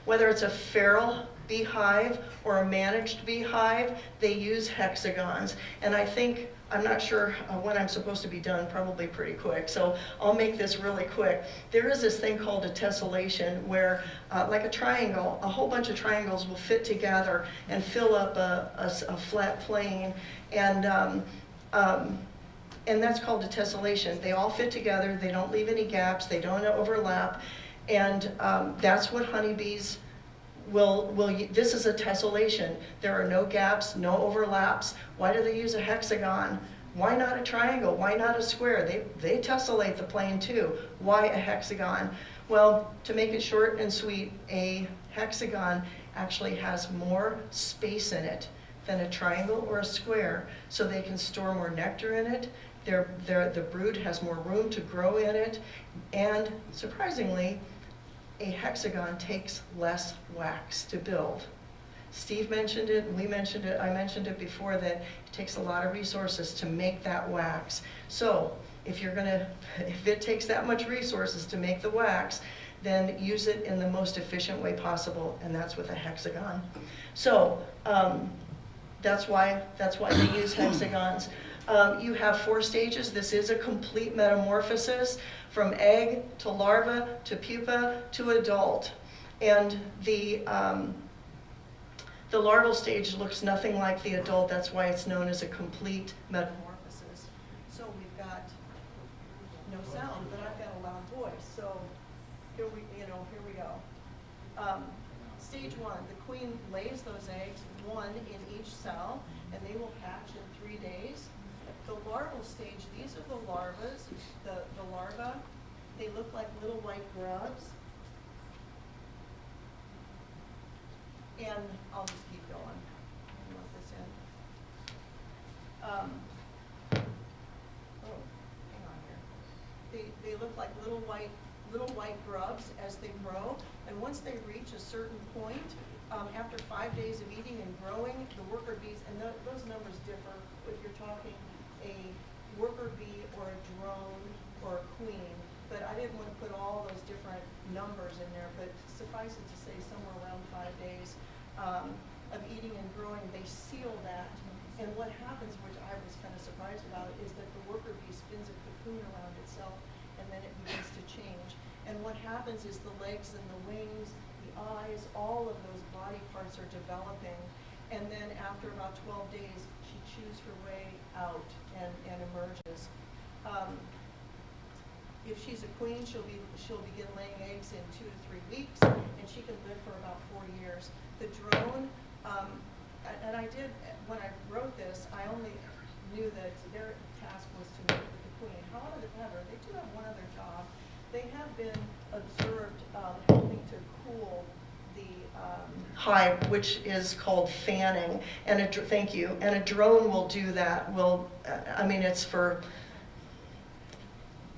Whether it's a feral beehive or a managed beehive, they use hexagons. And I think, I'm not sure when I'm supposed to be done, probably pretty quick, so I'll make this really quick. There is this thing called a tessellation where, like a triangle, a whole bunch of triangles will fit together and fill up a flat plane. And that's called a tessellation. They all fit together, they don't leave any gaps, they don't overlap, and that's what honeybees this is a tessellation. There are no gaps, no overlaps. Why do they use a hexagon? Why not a triangle? Why not a square? They tessellate the plane too. Why a hexagon? Well, to make it short and sweet, a hexagon actually has more space in it than a triangle or a square, so they can store more nectar in it. The brood has more room to grow in it, and surprisingly, a hexagon takes less wax to build. Steve mentioned it, we mentioned it, I mentioned it before, that it takes a lot of resources to make that wax. So if it takes that much resources to make the wax, then use it in the most efficient way possible, and that's with a hexagon. So that's why they use hexagons. You have 4 stages. This is a complete metamorphosis from egg to larva to pupa to adult. And the larval stage looks nothing like the adult. That's why it's known as a complete metamorphosis. So we've got no sound, but I've got a loud voice. So here we go. Stage 1, the queen lays those eggs, 1 in each cell, and they will hatch in 3 days. The larval stage, these are the larvas, the larvae. They look like little white grubs. And I'll just keep going. Let me let this in. Oh, hang on here. They look like little white grubs as they grow. And once they reach a certain point, after 5 days of eating and growing, the worker bees, and those numbers differ if you're talking a worker bee or a drone or a queen, but I didn't want to put all those different numbers in there, but suffice it to say somewhere around 5 days of eating and growing, they seal that. And what happens, which I was kind of surprised about, is that the worker bee spins a cocoon around itself and then it begins to change. And what happens is the legs and the wings, the eyes, all of those body parts are developing. And then after about 12 days, she chews her way out and emerges. If she's a queen, she'll begin laying eggs in 2 to 3 weeks, and she can live for about 4 years. The drone, and I did, when I wrote this, I only knew that their task was to mate with the queen. However, they do have one other job. They have been observed helping to cool the hive, which is called fanning, and thank you. And a drone will do that. It's for,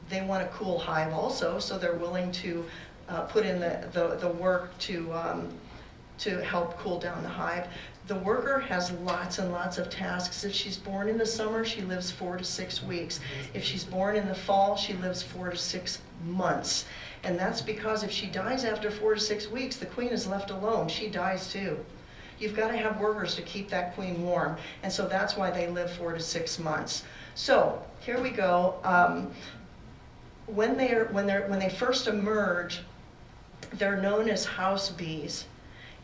they want a cool hive also, so they're willing to put in the work to help cool down the hive. The worker has lots and lots of tasks. If she's born in the summer, she lives 4 to 6 weeks. If she's born in the fall, she lives 4 to 6 months. And that's because if she dies after 4 to 6 weeks, the queen is left alone. She dies too. You've got to have workers to keep that queen warm. And so that's why they live 4 to 6 months. So here we go. When they first emerge, They're known as house bees.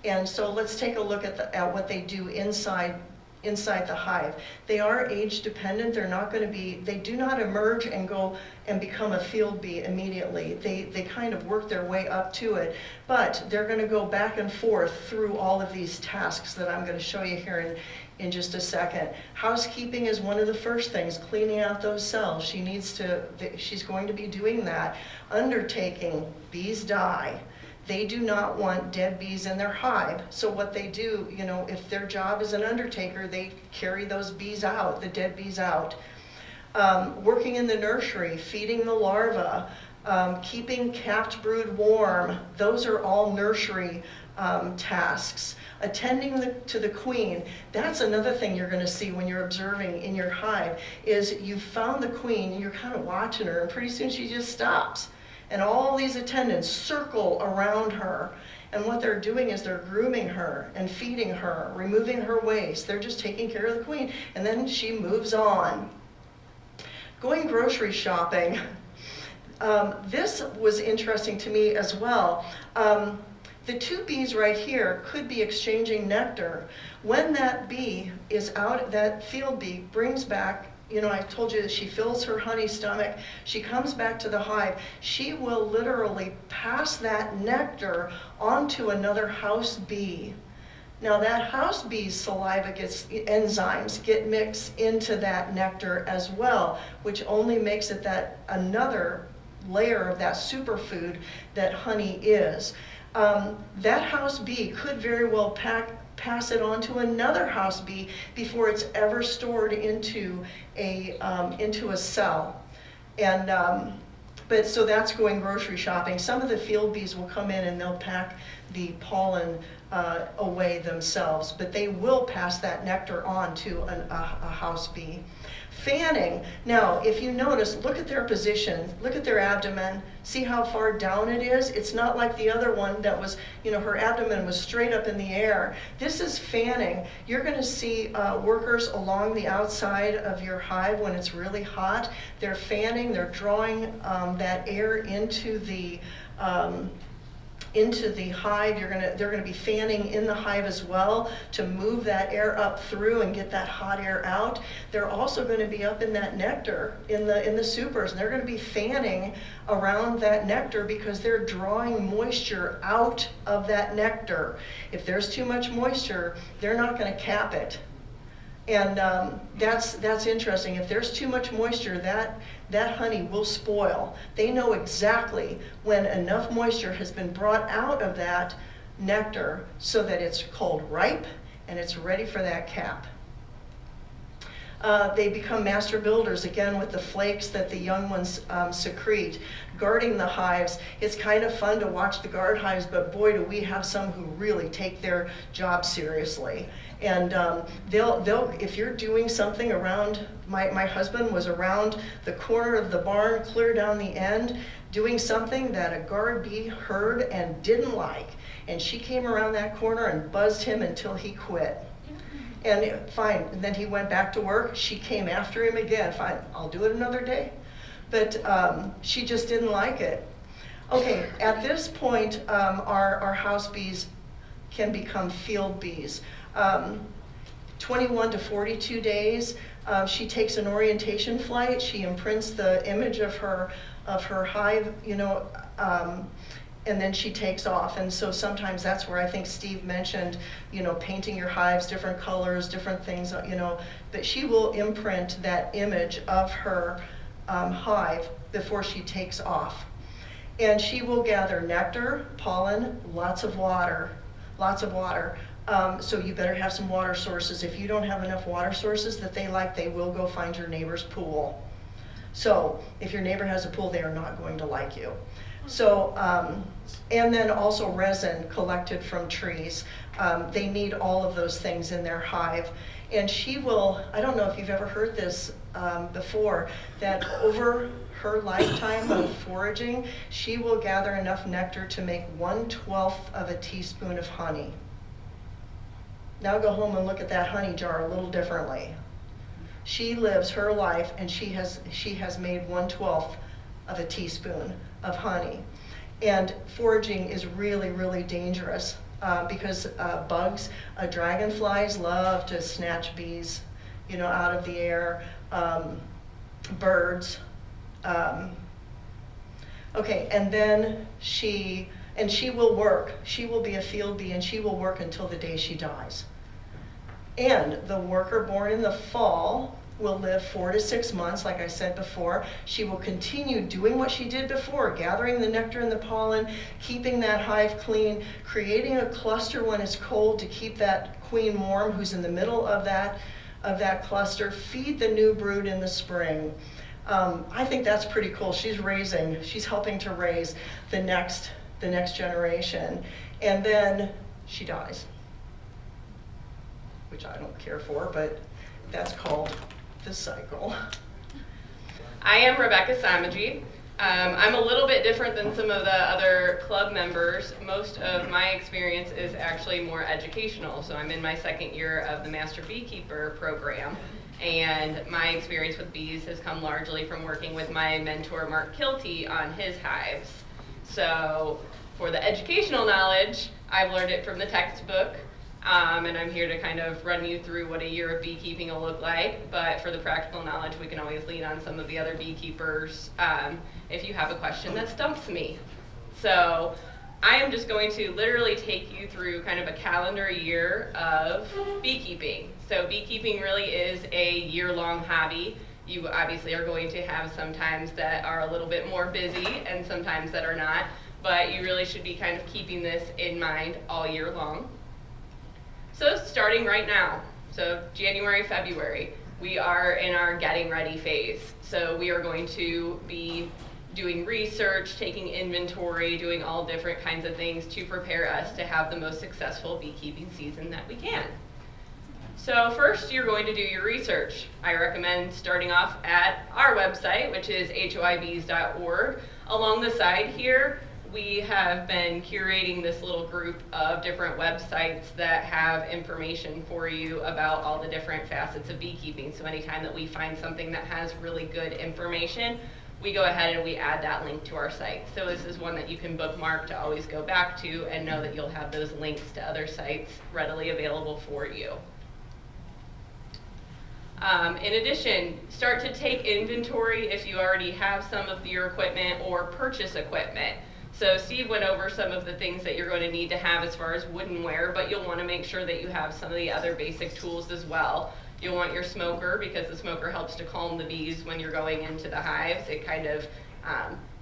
And so let's take a look at what they do inside the hive. They are age dependent. They're not going to be, they do not emerge and go and become a field bee immediately. They kind of work their way up to it, but they're going to go back and forth through all of these tasks that I'm going to show you here in just a second. Housekeeping is one of the first things, cleaning out those cells. She's going to be doing that. Undertaking, bees die. They do not want dead bees in their hive. So what they do, you know, if their job is an undertaker, they carry those bees out, the dead bees out. Working in the nursery, feeding the larvae, keeping capped brood warm, those are all nursery tasks. Attending to the queen, that's another thing you're going to see when you're observing in your hive, is you've found the queen and you're kind of watching her, and pretty soon she just stops. And all these attendants circle around her. And what they're doing is they're grooming her and feeding her, removing her waste. They're just taking care of the queen. And then she moves on. Going grocery shopping. This was interesting to me as well. The two bees right here could be exchanging nectar. When that bee is out, that field bee brings back, you know, I told you that she fills her honey stomach, she comes back to the hive, she will literally pass that nectar onto another house bee. Now that house bee's saliva enzymes get mixed into that nectar as well, which only makes it that another layer of that superfood that honey is. That house bee could very well pass it on to another house bee before it's ever stored into a cell. And but so that's going grocery shopping. Some of the field bees will come in and they'll pack the pollen away themselves, but they will pass that nectar on to a house bee. Fanning. Now, if you notice, look at their position, look at their abdomen, see how far down it is? It's not like the other one that was, you know, her abdomen was straight up in the air. This is fanning. You're going to see workers along the outside of your hive when it's really hot. They're fanning, they're drawing that air into the hive. They're gonna be fanning in the hive as well to move that air up through and get that hot air out. They're also going to be up in that nectar in the supers, and they're going to be fanning around that nectar because they're drawing moisture out of that nectar. If there's too much moisture, they're not going to cap it. And that's interesting. If there's too much moisture, that honey will spoil. They know exactly when enough moisture has been brought out of that nectar so that it's called ripe and it's ready for that cap. They become master builders, again, with the flakes that the young ones secrete. Guarding the hives, it's kind of fun to watch the guard hives, but boy, do we have some who really take their job seriously. And they'll if you're doing something around, my husband was around the corner of the barn, clear down the end, doing something that a guard bee heard and didn't like. And she came around that corner and buzzed him until he quit. And fine, and then he went back to work. She came after him again. Fine, I'll do it another day. But she just didn't like it. Okay, at this point, our house bees can become field bees. 21 to 42 days, she takes an orientation flight. She imprints the image of her hive, you know, and then she takes off. And so sometimes that's where I think Steve mentioned, you know, painting your hives, different colors, different things, you know, but she will imprint that image of her hive before she takes off. And she will gather nectar, pollen, lots of water, lots of water. So you better have some water sources. If you don't have enough water sources that they like, they will go find your neighbor's pool. So if your neighbor has a pool, they are not going to like you. So, and then also resin collected from trees. They need all of those things in their hive. And she will, I don't know if you've ever heard this before, that over her lifetime of foraging, she will gather enough nectar to make 1/12 of a teaspoon of honey. Now go home and look at that honey jar a little differently. She lives her life and she has made 1/12 of a teaspoon of honey. And foraging is really, really dangerous because bugs, dragonflies love to snatch bees, you know, out of the air, birds. Okay, and then she will work. She will be a field bee and she will work until the day she dies. And the worker born in the fall will live 4 to 6 months, like I said before. She will continue doing what she did before, gathering the nectar and the pollen, keeping that hive clean, creating a cluster when it's cold to keep that queen warm who's in the middle of that cluster, feed the new brood in the spring. I think that's pretty cool. She's helping to raise the next generation. And then she dies, which I don't care for, but that's called the cycle. I am Rebecca Samaji. I'm a little bit different than some of the other club members. Most of my experience is actually more educational. So I'm in my 2nd year of the Master Beekeeper program. And my experience with bees has come largely from working with my mentor, Mark Kilty, on his hives. So for the educational knowledge, I've learned it from the textbook. And I'm here to kind of run you through what a year of beekeeping will look like. But for the practical knowledge, we can always lean on some of the other beekeepers if you have a question that stumps me. So I am just going to literally take you through kind of a calendar year of beekeeping. So beekeeping really is a year-long hobby. You obviously are going to have some times that are a little bit more busy and sometimes that are not. But you really should be kind of keeping this in mind all year long. So starting right now, so January, February, we are in our getting ready phase. So we are going to be doing research, taking inventory, doing all different kinds of things to prepare us to have the most successful beekeeping season that we can. So first, you're going to do your research. I recommend starting off at our website, which is hoibs.org. Along the side here, we have been curating this little group of different websites that have information for you about all the different facets of beekeeping. So anytime that we find something that has really good information, we go ahead and we add that link to our site. So this is one that you can bookmark to always go back to and know that you'll have those links to other sites readily available for you. In addition, start to take inventory if you already have some of your equipment or purchase equipment. So Steve went over some of the things that you're going to need to have as far as woodenware, but you'll want to make sure that you have some of the other basic tools as well. You'll want your smoker because the smoker helps to calm the bees when you're going into the hives. It kind of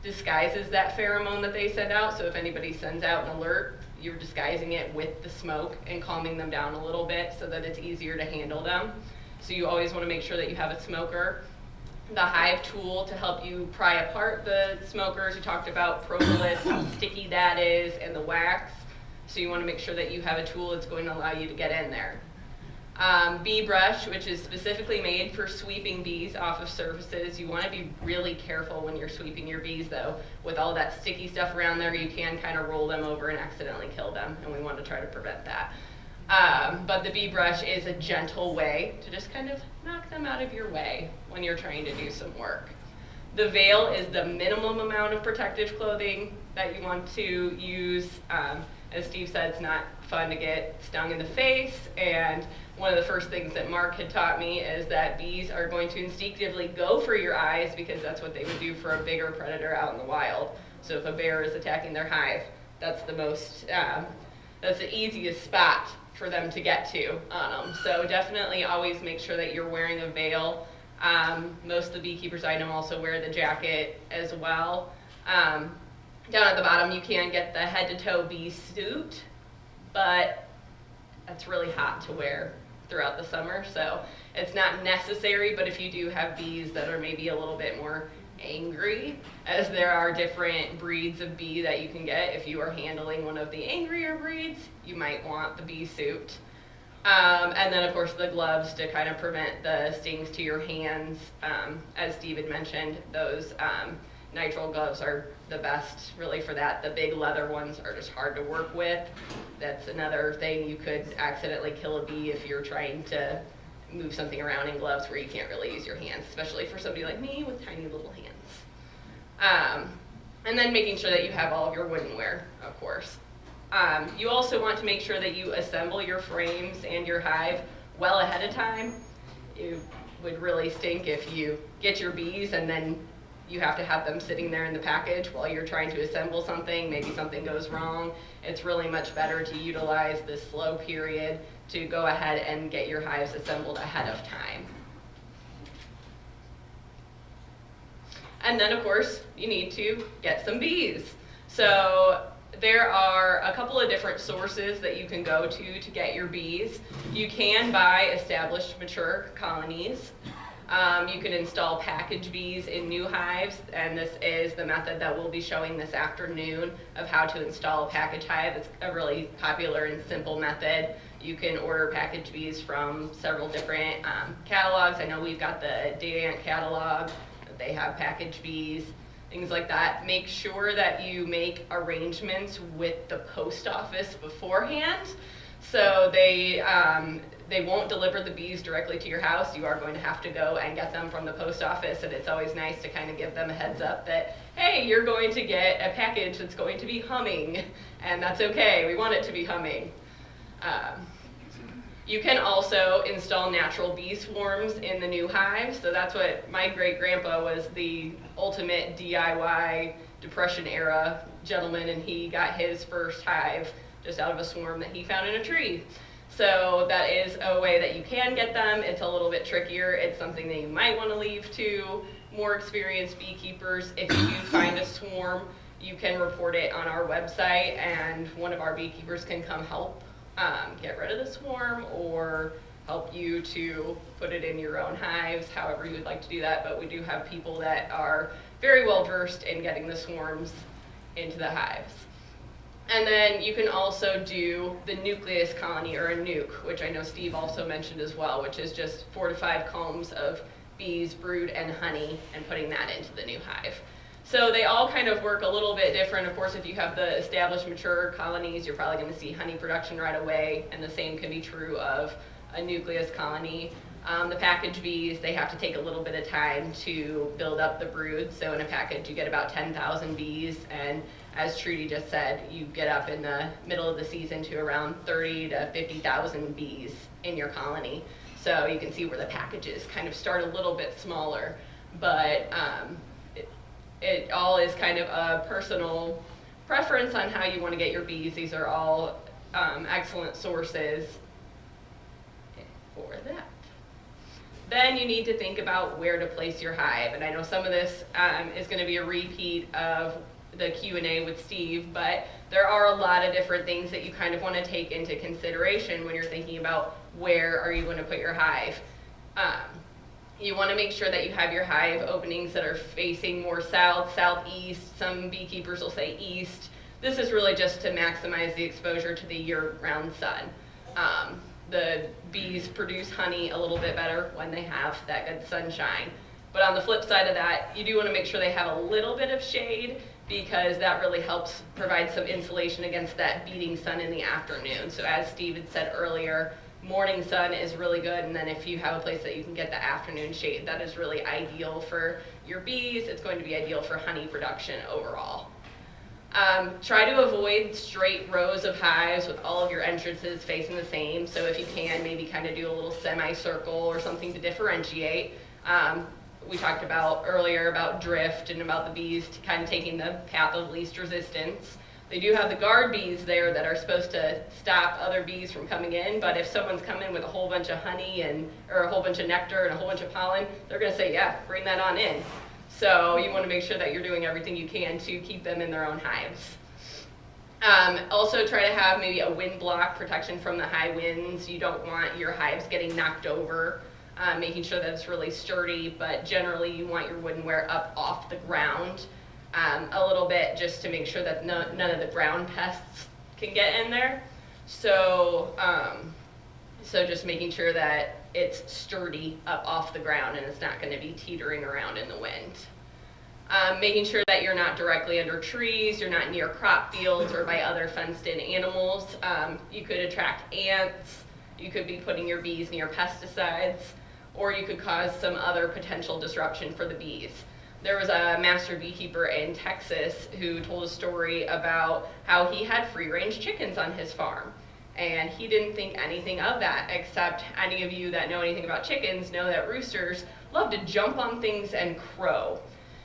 disguises that pheromone that they send out. So if anybody sends out an alert, you're disguising it with the smoke and calming them down a little bit so that it's easier to handle them. So you always want to make sure that you have a smoker. The hive tool to help you pry apart the smokers. We talked about propolis, how sticky that is, and the wax. So you want to make sure that you have a tool that's going to allow you to get in there. Bee brush, which is specifically made for sweeping bees off of surfaces. You want to be really careful when you're sweeping your bees though. With all that sticky stuff around there, you can kind of roll them over and accidentally kill them, and we want to try to prevent that. But the bee brush is a gentle way to just kind of knock them out of your way when you're trying to do some work. The veil is the minimum amount of protective clothing that you want to use. As Steve said, it's not fun to get stung in the face, and one of the first things that Mark had taught me is that bees are going to instinctively go for your eyes because that's what they would do for a bigger predator out in the wild. So if a bear is attacking their hive, that's the most, that's the easiest spot for them to get to on them. So definitely always make sure that you're wearing a veil. Most of the beekeepers I know also wear the jacket as well. Down at the bottom you can get the head to toe bee suit, but that's really hot to wear throughout the summer, so it's not necessary. But if you do have bees that are maybe a little bit more angry, as there are different breeds of bee that you can get, if you are handling one of the angrier breeds, you might want the bee suit. And then of course the gloves to kind of prevent the stings to your hands. As Steve had mentioned, those nitrile gloves are the best really for that. The big leather ones are just hard to work with. That's another thing. You could accidentally kill a bee if you're trying to move something around in gloves where you can't really use your hands, especially for somebody like me with tiny little hands. And then making sure that you have all of your woodenware, of course. You also want to make sure that you assemble your frames and your hive well ahead of time. It would really stink if you get your bees and then you have to have them sitting there in the package while you're trying to assemble something. Maybe something goes wrong. It's really much better to utilize this slow period to go ahead and get your hives assembled ahead of time. And then, of course, you need to get some bees. So there are a couple of different sources that you can go to get your bees. You can buy established mature colonies. You can install package bees in new hives, and this is the method that we'll be showing this afternoon of how to install a package hive. It's a really popular and simple method. You can order package bees from several different catalogs. I know we've got the Data Ant catalog. They have package bees, things like that. Make sure that you make arrangements with the post office beforehand. So they won't deliver the bees directly to your house. You are going to have to go and get them from the post office, and it's always nice to kind of give them a heads up that, hey, you're going to get a package that's going to be humming, and that's okay. We want it to be humming. You can also install natural bee swarms in the new hives. So that's what my great-grandpa was, the ultimate DIY Depression era gentleman, and he got his first hive just out of a swarm that he found in a tree. So that is a way that you can get them. It's a little bit trickier. It's something that you might want to leave to more experienced beekeepers. If you do find a swarm, you can report it on our website, and one of our beekeepers can come help get rid of the swarm or help you to put it in your own hives, however you would like to do that. But we do have people that are very well versed in getting the swarms into the hives. And then you can also do the nucleus colony, or a nuke, which I know Steve also mentioned as well, which is just 4 to 5 combs of bees, brood, and honey, and putting that into the new hive. So they all kind of work a little bit different. Of course, if you have the established mature colonies, you're probably going to see honey production right away, and the same can be true of a nucleus colony. The package bees, they have to take a little bit of time to build up the brood. So in a package, you get about 10,000 bees, and as Trudy just said, you get up in the middle of the season to around 30 to 50,000 bees in your colony. So you can see where the packages kind of start a little bit smaller, but it all is kind of a personal preference on how you want to get your bees. These are all excellent sources for that. Then you need to think about where to place your hive. And I know some of this is going to be a repeat of the Q&A with Steve, but there are a lot of different things that you kind of want to take into consideration when you're thinking about where are you going to put your hive. You want to make sure that you have your hive openings that are facing more south, southeast. Some beekeepers will say east. This is really just to maximize the exposure to the year-round sun. The bees produce honey a little bit better when they have that good sunshine. But on the flip side of that, you do want to make sure they have a little bit of shade, because that really helps provide some insulation against that beating sun in the afternoon. So as Steve had said earlier, morning sun is really good, and then if you have a place that you can get the afternoon shade, that is really ideal for your bees. It's going to be ideal for honey production overall. Try to avoid straight rows of hives with all of your entrances facing the same. So if you can, maybe kind of do a little semicircle or something to differentiate. We talked about earlier about drift and about the bees kind of taking the path of least resistance. They do have the guard bees there that are supposed to stop other bees from coming in, but if someone's coming with a whole bunch of honey or a whole bunch of nectar and a whole bunch of pollen, they're going to say, yeah, bring that on in. So you want to make sure that you're doing everything you can to keep them in their own hives. Also try to have maybe a wind block protection from the high winds. You don't want your hives getting knocked over, making sure that it's really sturdy, but generally you want your woodenware up off the ground a little bit, just to make sure that none of the ground pests can get in there. So, so just making sure that it's sturdy up off the ground and it's not going to be teetering around in the wind. Making sure that you're not directly under trees, you're not near crop fields or by other fenced-in animals. You could attract ants, you could be putting your bees near pesticides, or you could cause some other potential disruption for the bees. There was a master beekeeper in Texas who told a story about how he had free-range chickens on his farm. And he didn't think anything of that, except any of you that know anything about chickens know that roosters love to jump on things and crow.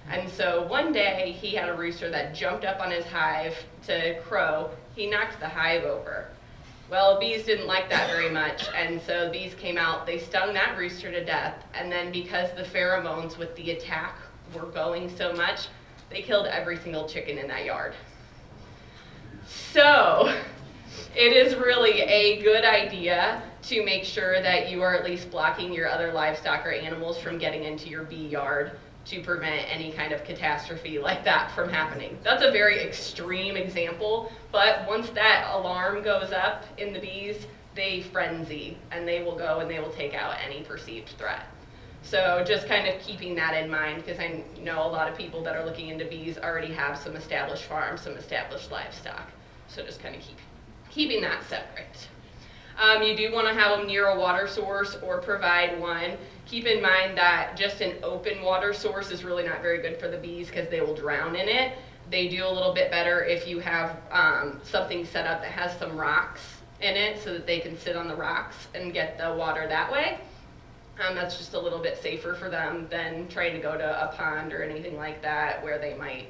And so one day he had a rooster that jumped up on his hive to crow. He knocked the hive over. Well, bees didn't like that very much, and so bees came out, they stung that rooster to death, and then because the pheromones with the attack were going so much, they killed every single chicken in that yard. So, it is really a good idea to make sure that you are at least blocking your other livestock or animals from getting into your bee yard to prevent any kind of catastrophe like that from happening. That's a very extreme example, but once that alarm goes up in the bees, they frenzy, and they will go and they will take out any perceived threat. So just kind of keeping that in mind, because I know a lot of people that are looking into bees already have some established farms, some established livestock. So just kind of keeping that separate. You do want to have them near a water source or provide one. Keep in mind that just an open water source is really not very good for the bees because they will drown in it. They do a little bit better if you have something set up that has some rocks in it so that they can sit on the rocks and get the water that way. That's just a little bit safer for them than trying to go to a pond or anything like that where they might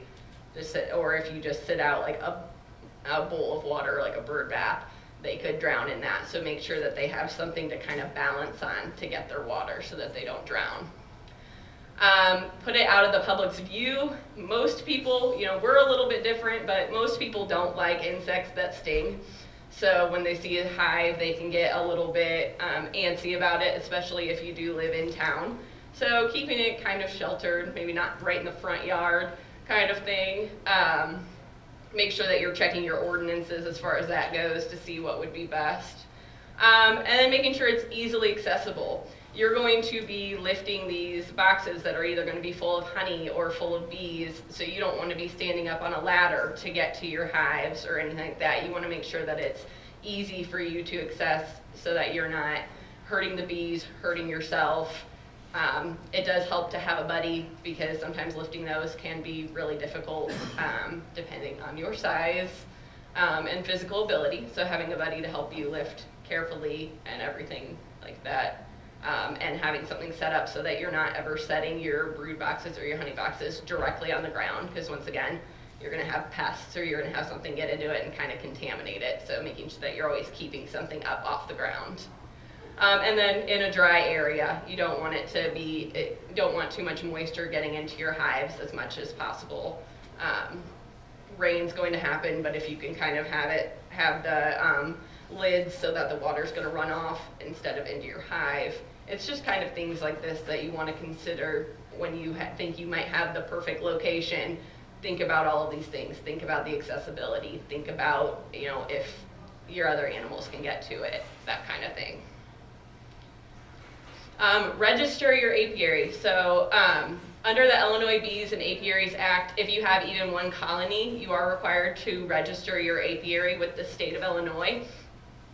just sit, or if you just sit out like a bowl of water, like a bird bath, they could drown in that. So make sure that they have something to kind of balance on to get their water so that they don't drown. Put it out of the public's view. Most people, you know, we're a little bit different, but most people don't like insects that sting. So when they see a hive, they can get a little bit antsy about it, especially if you do live in town. So keeping it kind of sheltered, maybe not right in the front yard kind of thing. Make sure that you're checking your ordinances as far as that goes to see what would be best. And then making sure it's easily accessible. You're going to be lifting these boxes that are either going to be full of honey or full of bees, so you don't want to be standing up on a ladder to get to your hives or anything like that. You want to make sure that it's easy for you to access so that you're not hurting the bees, hurting yourself. It does help to have a buddy because sometimes lifting those can be really difficult depending on your size and physical ability. So having a buddy to help you lift carefully and everything like that. And having something set up so that you're not ever setting your brood boxes or your honey boxes directly on the ground, because once again, you're going to have pests or you're going to have something get into it and kind of contaminate it. So making sure that you're always keeping something up off the ground. And then in a dry area, you don't want it to be, don't want too much moisture getting into your hives as much as possible. Rain's going to happen, but if you can kind of have the lids so that the water's going to run off instead of into your hive. It's just kind of things like this that you want to consider when you think you might have the perfect location. Think about all of these things. Think about the accessibility. Think about, you know, if your other animals can get to it, that kind of thing. Register your apiary. So under the Illinois Bees and Apiaries Act, if you have even one colony, you are required to register your apiary with the state of Illinois.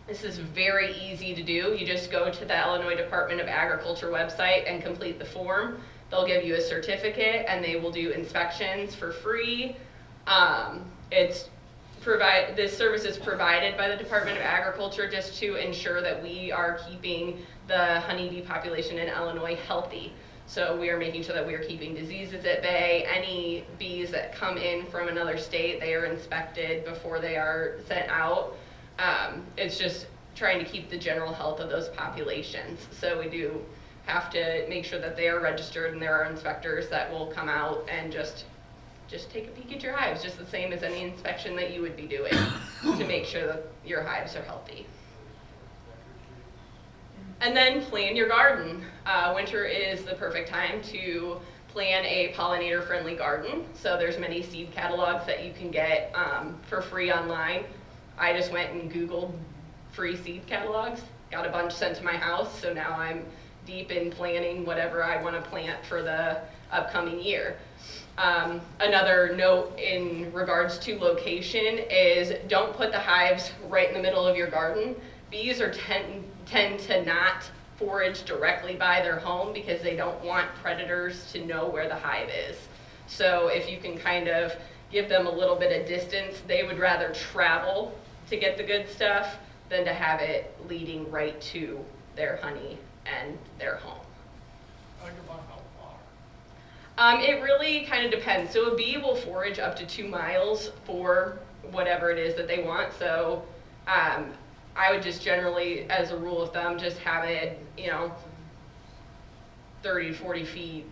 This is very easy to do. You just go to the Illinois Department of Agriculture website and complete the form. They'll give you a certificate and they will do inspections for free. This service is provided by the Department of Agriculture just to ensure that we are keeping the honeybee population in Illinois healthy. So we are making sure that we are keeping diseases at bay. Any bees that come in from another state, they are inspected before they are sent out. It's just trying to keep the general health of those populations. So we do have to make sure that they are registered and there are inspectors that will come out and just take a peek at your hives, just the same as any inspection that you would be doing to make sure that your hives are healthy. And then plan your garden. Winter is the perfect time to plan a pollinator-friendly garden. So there's many seed catalogs that you can get for free online. I just went and Googled free seed catalogs, got a bunch sent to my house, so now I'm deep in planning whatever I want to plant for the upcoming year. Another note in regards to location is don't put the hives right in the middle of your garden. Bees tend to not forage directly by their home because they don't want predators to know where the hive is. So if you can kind of give them a little bit of distance, they would rather travel to get the good stuff than to have it leading right to their honey and their home. Like about how far? It really kind of depends. So a bee will forage up to 2 miles for whatever it is that they want. So I would just generally, as a rule of thumb, just have it, 30 to 40 feet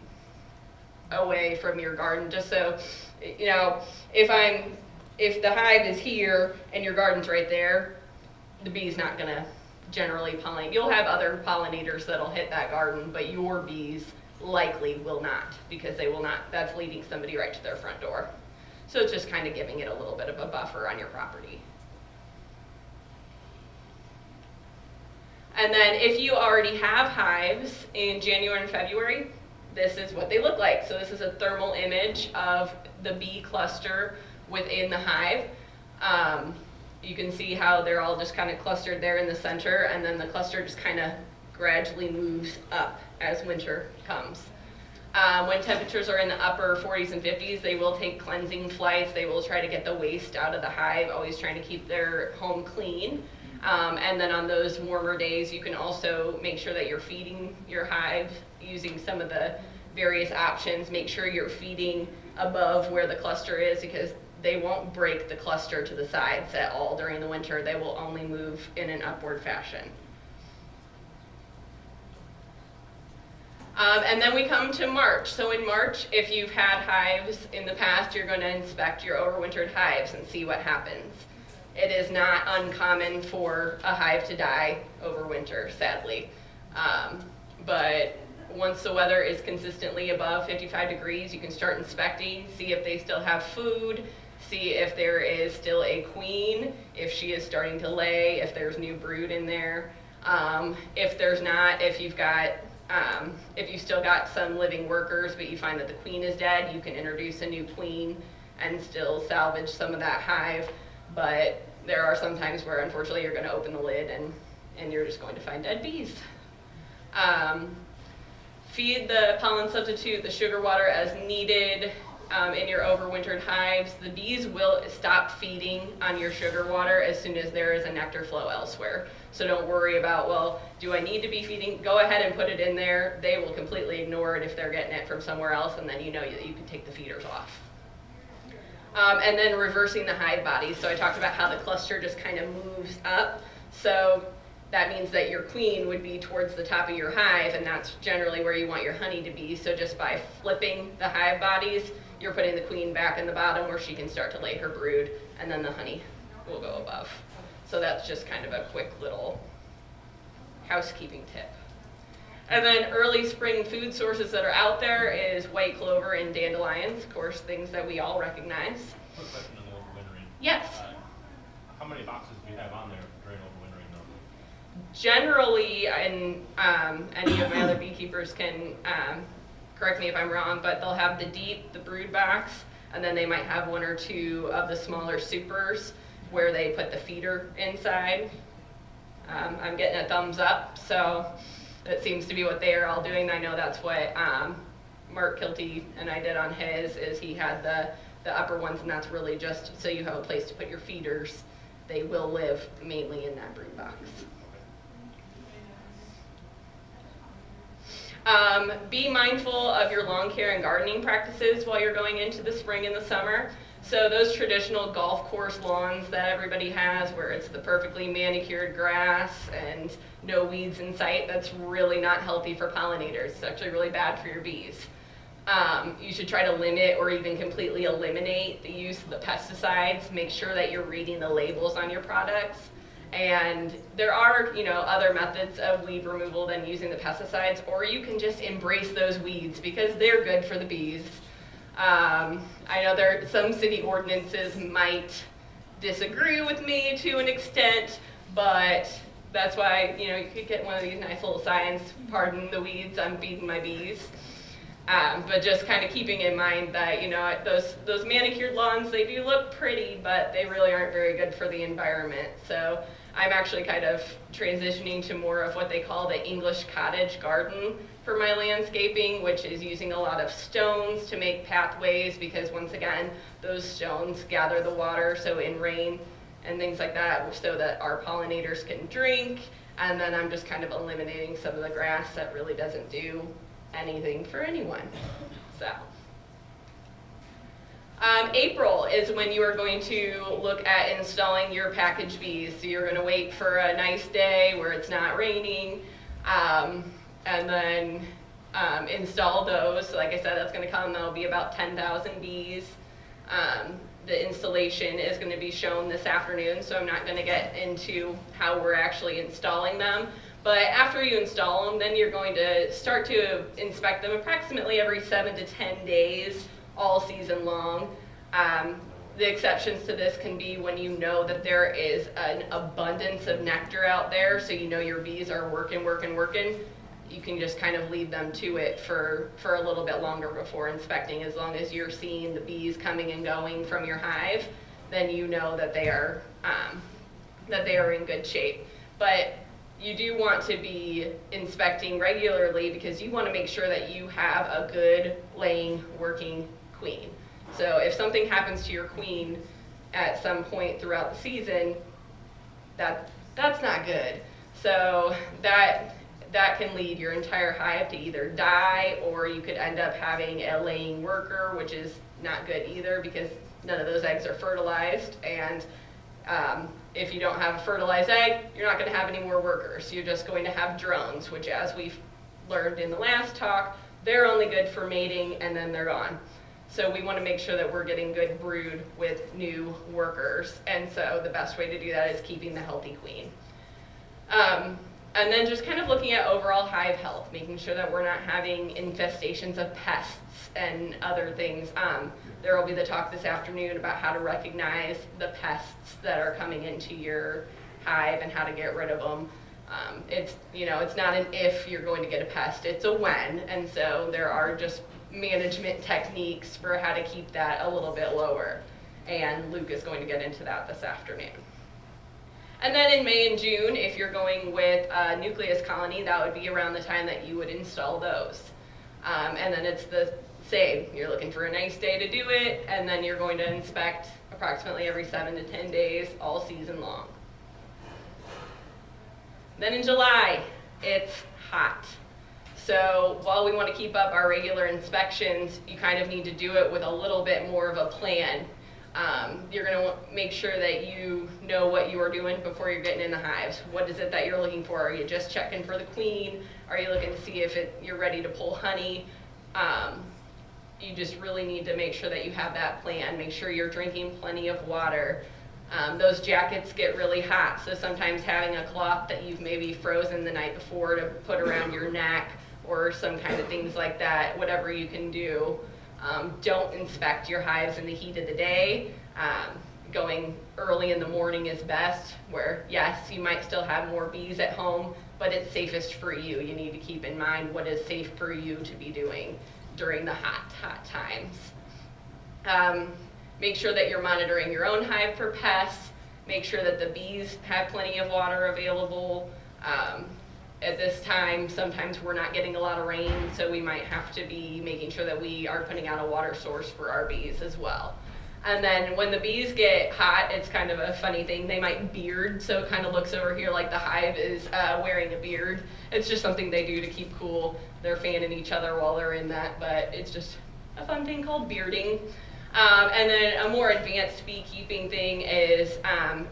away from your garden, just so, if the hive is here and your garden's right there, the bee's not gonna generally pollinate. You'll have other pollinators that'll hit that garden, but your bees likely will not, because they will not, that's leading somebody right to their front door. So it's just kind of giving it a little bit of a buffer on your property. And then if you already have hives in January and February, this is what they look like. So this is a thermal image of the bee cluster within the hive. You can see how they're all just kind of clustered there in the center, and then the cluster just kind of gradually moves up as winter comes. When temperatures are in the upper 40s and 50s, they will take cleansing flights. They will try to get the waste out of the hive, always trying to keep their home clean. And then on those warmer days, you can also make sure that you're feeding your hive using some of the various options. Make sure you're feeding above where the cluster is, because they won't break the cluster to the sides at all during the winter. They will only move in an upward fashion. And then we come to March. So in March, if you've had hives in the past, you're going to inspect your overwintered hives and see what happens. It is not uncommon for a hive to die over winter, sadly. But once the weather is consistently above 55 degrees, you can start inspecting, see if they still have food, see if there is still a queen, if she is starting to lay, if there's new brood in there. If there's not, if you've got, if you've still got some living workers, but you find that the queen is dead, you can introduce a new queen and still salvage some of that hive. But there are some times where, unfortunately, you're going to open the lid and you're just going to find dead bees. Feed the pollen substitute, the sugar water, as needed in your overwintered hives. The bees will stop feeding on your sugar water as soon as there is a nectar flow elsewhere. So don't worry about, well, do I need to be feeding? Go ahead and put it in there. They will completely ignore it if they're getting it from somewhere else, and then you know that you can take the feeders off. And then reversing the hive bodies. So I talked about how the cluster just kind of moves up. So that means that your queen would be towards the top of your hive, and that's generally where you want your honey to be. So just by flipping the hive bodies, you're putting the queen back in the bottom where she can start to lay her brood, and then the honey will go above. So that's just kind of a quick little housekeeping tip. And then early spring food sources that are out there is white clover and dandelions, of course, things that we all recognize. Quick question on the overwintering. Yes. How many boxes do you have on there during overwintering normally? Generally, and any of my other beekeepers can correct me if I'm wrong, but they'll have the deep, the brood box, and then they might have 1 or 2 of the smaller supers where they put the feeder inside. I'm getting a thumbs up, so that seems to be what they are all doing. I know that's what Mark Kilty and I did on his, is he had the upper ones, and that's really just so you have a place to put your feeders. They will live mainly in that brood box. Be mindful of your lawn care and gardening practices while you're going into the spring and the summer. So those traditional golf course lawns that everybody has, where it's the perfectly manicured grass and no weeds in sight, that's really not healthy for pollinators. It's actually really bad for your bees. You should try to limit or even completely eliminate the use of the pesticides. Make sure that you're reading the labels on your products. And there are, other methods of weed removal than using the pesticides, or you can just embrace those weeds because they're good for the bees. I know some city ordinances might disagree with me to an extent, but that's why, you could get one of these nice little signs, "Pardon the weeds, I'm feeding my bees." But just kind of keeping in mind that, you know, those manicured lawns, they do look pretty, but they really aren't very good for the environment. So I'm actually kind of transitioning to more of what they call the English cottage garden for my landscaping, which is using a lot of stones to make pathways, because once again, those stones gather the water, so in rain and things like that, so that our pollinators can drink. And then I'm just kind of eliminating some of the grass that really doesn't do anything for anyone. So April is when you are going to look at installing your package bees. So you're going to wait for a nice day where it's not raining, and then install those. So like I said, that's going to come, that'll be about 10,000 bees. The installation is going to be shown this afternoon, so I'm not going to get into how we're actually installing them. But after you install them, then you're going to start to inspect them approximately every 7 to 10 days, all season long. The exceptions to this can be when you know that there is an abundance of nectar out there, so you know your bees are working. You can just kind of leave them to it for a little bit longer before inspecting. As long as you're seeing the bees coming and going from your hive, then you know that they are in good shape. But you do want to be inspecting regularly, because you want to make sure that you have a good laying, working queen. So if something happens to your queen at some point throughout the season, that's not good. So that can lead your entire hive to either die, or you could end up having a laying worker, which is not good either, because none of those eggs are fertilized. And if you don't have a fertilized egg, you're not going to have any more workers. You're just going to have drones, which, as we've learned in the last talk, they're only good for mating and then they're gone. So we want to make sure that we're getting good brood with new workers. And so the best way to do that is keeping the healthy queen. And then just kind of looking at overall hive health, making sure that we're not having infestations of pests and other things. There will be the talk this afternoon about how to recognize the pests that are coming into your hive and how to get rid of them. It's not an if you're going to get a pest, it's a when. And so there are just management techniques for how to keep that a little bit lower. And Luke is going to get into that this afternoon. And then in May and June, if you're going with a nucleus colony, that would be around the time that you would install those. And then it's the same. You're looking for a nice day to do it, and then you're going to inspect approximately every 7 to 10 days, all season long. Then in July, it's hot. So while we want to keep up our regular inspections, you kind of need to do it with a little bit more of a plan. You're going to make sure that you know what you are doing before you're getting in the hives. What is it that you're looking for? Are you just checking for the queen? Are you looking to see if you're ready to pull honey? You just really need to make sure that you have that plan. Make sure you're drinking plenty of water. Those jackets get really hot, so sometimes having a cloth that you've maybe frozen the night before to put around your neck, or some kind of things like that, whatever you can do. Don't inspect your hives in the heat of the day. Going early in the morning is best, where yes, you might still have more bees at home, but it's safest for you. You need to keep in mind what is safe for you to be doing during the hot times. Make sure that you're monitoring your own hive for pests. Make sure that the bees have plenty of water available. At this time, sometimes we're not getting a lot of rain, so we might have to be making sure that we are putting out a water source for our bees as well. And then when the bees get hot, it's kind of a funny thing. They might beard, so it kind of looks over here like the hive is wearing a beard. It's just something they do to keep cool. They're fanning each other while they're in that, but it's just a fun thing called bearding. And then a more advanced beekeeping thing is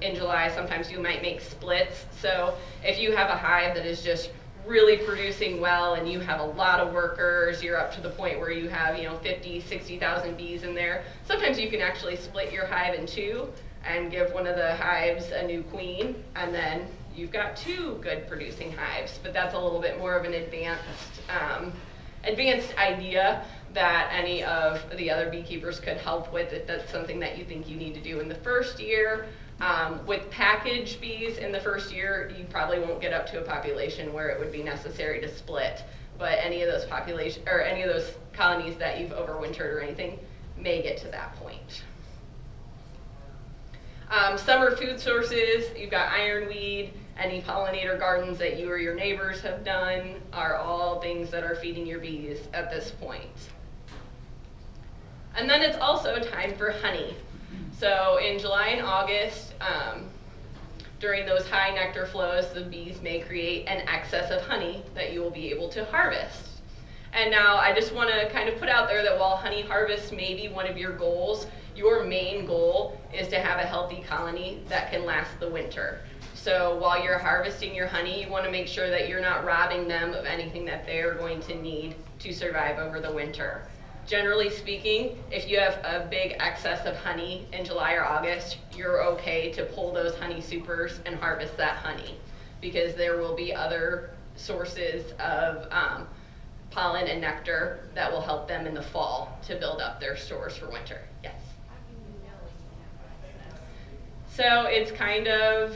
in July, sometimes you might make splits. So if you have a hive that is just really producing well and you have a lot of workers, you're up to the point where you have 50, 60,000 bees in there, sometimes you can actually split your hive in two and give one of the hives a new queen, and then you've got 2 good producing hives. But that's a little bit more of an advanced idea that any of the other beekeepers could help with if that's something that you think you need to do in the first year. With package bees in the first year, you probably won't get up to a population where it would be necessary to split. But any of those colonies that you've overwintered or anything may get to that point. Summer food sources, you've got ironweed, any pollinator gardens that you or your neighbors have done are all things that are feeding your bees at this point. And then it's also time for honey. So in July and August, during those high nectar flows, the bees may create an excess of honey that you will be able to harvest. And now I just want to kind of put out there that while honey harvest may be one of your goals, your main goal is to have a healthy colony that can last the winter. So while you're harvesting your honey, you want to make sure that you're not robbing them of anything that they're going to need to survive over the winter. Generally speaking, if you have a big excess of honey in July or August, you're okay to pull those honey supers and harvest that honey, because there will be other sources of pollen and nectar that will help them in the fall to build up their stores for winter. Yes? So it's kind of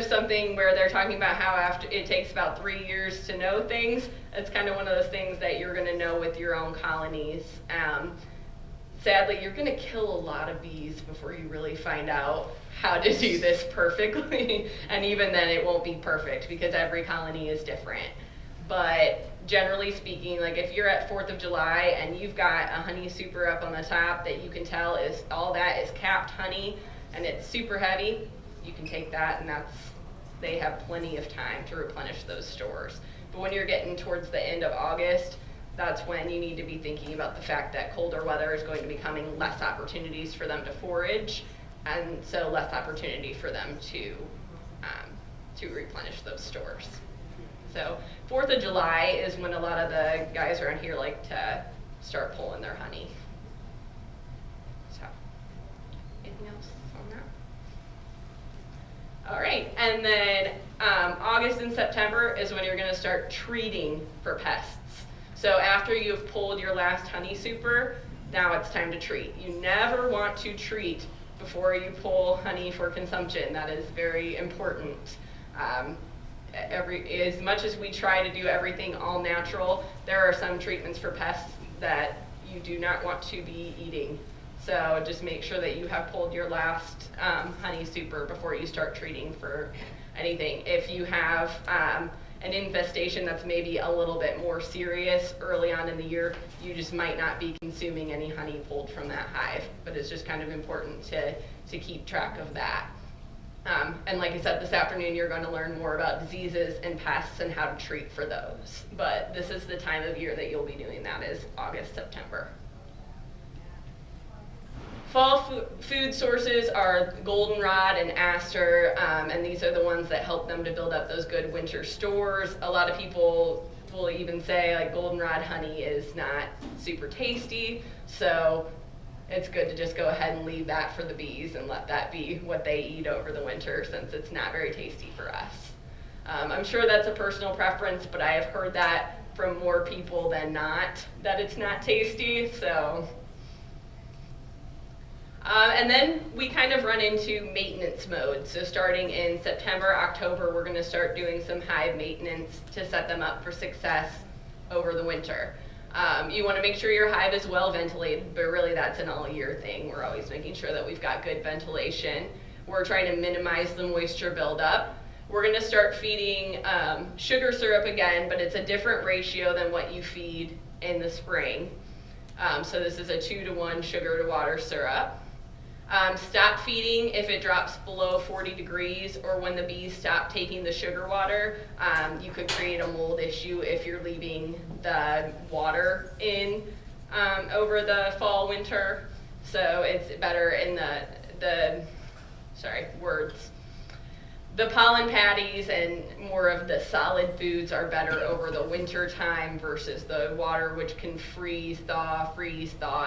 something where they're talking about how after it takes about 3 years to know things. It's kind of one of those things that you're going to know with your own colonies. Sadly, you're going to kill a lot of bees before you really find out how to do this perfectly. And even then it won't be perfect because every colony is different. But generally speaking, like if you're at 4th of July and you've got a honey super up on the top that you can tell is all that is capped honey and it's super heavy, you can take that, and they have plenty of time to replenish those stores. But when you're getting towards the end of August, that's when you need to be thinking about the fact that colder weather is going to be coming, less opportunities for them to forage, and so less opportunity for them to replenish those stores. So 4th of July is when a lot of the guys around here like to start pulling their honey. So, anything else on that? All right, and then August and September is when you're going to start treating for pests. So after you've pulled your last honey super, now it's time to treat. You never want to treat before you pull honey for consumption. That is very important. As much as we try to do everything all natural, there are some treatments for pests that you do not want to be eating. So just make sure that you have pulled your last honey super before you start treating for anything. If you have an infestation that's maybe a little bit more serious early on in the year, you just might not be consuming any honey pulled from that hive. But it's just kind of important to keep track of that. And like I said, this afternoon you're going to learn more about diseases and pests and how to treat for those. But this is the time of year that you'll be doing that, is August, September. Fall food sources are goldenrod and aster, and these are the ones that help them to build up those good winter stores. A lot of people will even say like goldenrod honey is not super tasty, so it's good to just go ahead and leave that for the bees and let that be what they eat over the winter, since it's not very tasty for us. I'm sure that's a personal preference, but I have heard that from more people than not, that it's not tasty, so. And then we kind of run into maintenance mode. So starting in September, October, we're going to start doing some hive maintenance to set them up for success over the winter. You want to make sure your hive is well ventilated, but really that's an all year thing. We're always making sure that we've got good ventilation. We're trying to minimize the moisture buildup. We're going to start feeding sugar syrup again, but it's a different ratio than what you feed in the spring. So this is a 2-to-1 sugar to water syrup. Stop feeding if it drops below 40 degrees or when the bees stop taking the sugar water. You could create a mold issue if you're leaving the water in over the fall, winter. So it's better in the pollen patties and more of the solid foods are better over the winter time versus the water, which can freeze, thaw,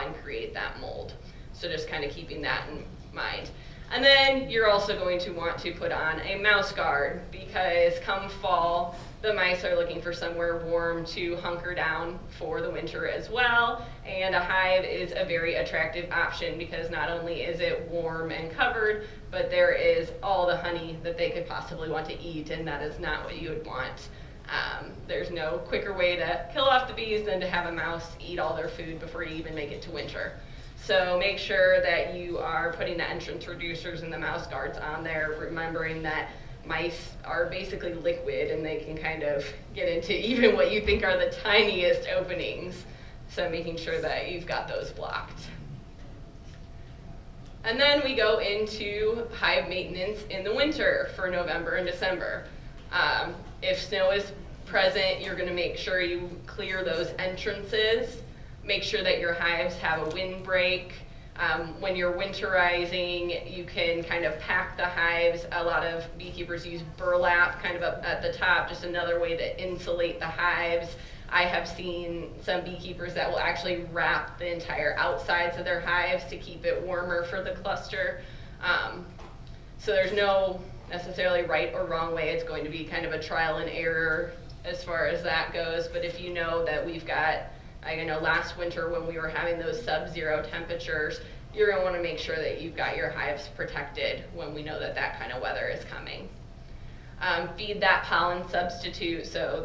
and create that mold. So just kind of keeping that in mind. And then you're also going to want to put on a mouse guard, because come fall, the mice are looking for somewhere warm to hunker down for the winter as well. And a hive is a very attractive option because not only is it warm and covered, but there is all the honey that they could possibly want to eat, and that is not what you would want There's no quicker way to kill off the bees than to have a mouse eat all their food before you even make it to winter. So make sure that you are putting the entrance reducers and the mouse guards on there, remembering that mice are basically liquid and they can kind of get into even what you think are the tiniest openings. So making sure that you've got those blocked. And then we go into hive maintenance in the winter for November and December. If snow is present, you're gonna make sure you clear those entrances. Make sure that your hives have a windbreak. When you're winterizing, you can kind of pack the hives. A lot of beekeepers use burlap kind of up at the top, just another way to insulate the hives. I have seen some beekeepers that will actually wrap the entire outsides of their hives to keep it warmer for the cluster. So there's no necessarily right or wrong way. It's going to be kind of a trial and error as far as that goes. But if you know that we've got, I know last winter when we were having those sub-zero temperatures, you're going to want to make sure that you've got your hives protected when we know that that kind of weather is coming. Feed that pollen substitute, so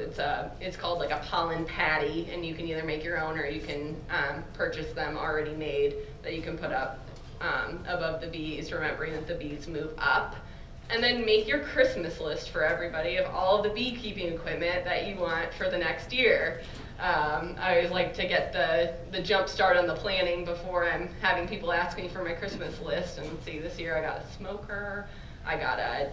it's called like a pollen patty, and you can either make your own or you can purchase them already made that you can put up above the bees, remembering that the bees move up. And then make your Christmas list for everybody of all of the beekeeping equipment that you want for the next year. I always like to get the jump start on the planning before I'm having people ask me for my Christmas list. And see, this year I got a smoker, I got a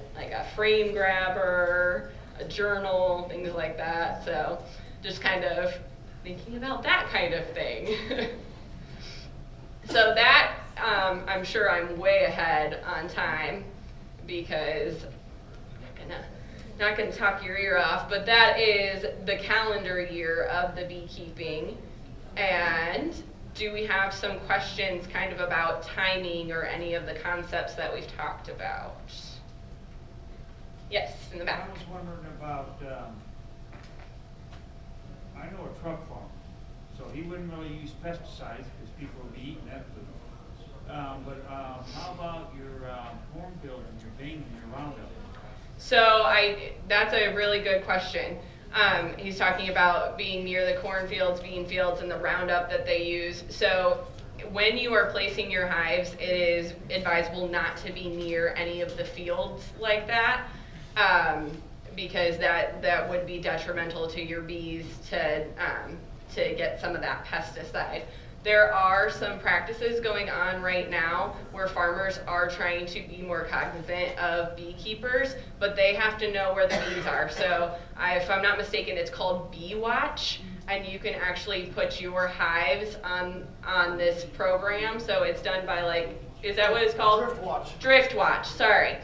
frame grabber, a journal, things like that. So just kind of thinking about that kind of thing. So that, I'm sure I'm way ahead on time because I'm not gonna talk your ear off, but that is the calendar year of the beekeeping. And do we have some questions kind of about timing or any of the concepts that we've talked about? Yes, in the back. I was wondering about, I know a truck farmer, so he wouldn't really use pesticides because people would be eating that food. But how about your cornfield and your Bing and your Roundup? So that's a really good question. He's talking about being near the cornfields, bean fields, and the Roundup that they use. So when you are placing your hives, it is advisable not to be near any of the fields like that, because that would be detrimental to your bees to get some of that pesticide. There are some practices going on right now where farmers are trying to be more cognizant of beekeepers, but they have to know where the bees are. So if I'm not mistaken, it's called Bee Watch, and you can actually put your hives on this program. So it's done by, like, is that what it's called? Drift Watch. Drift Watch, sorry.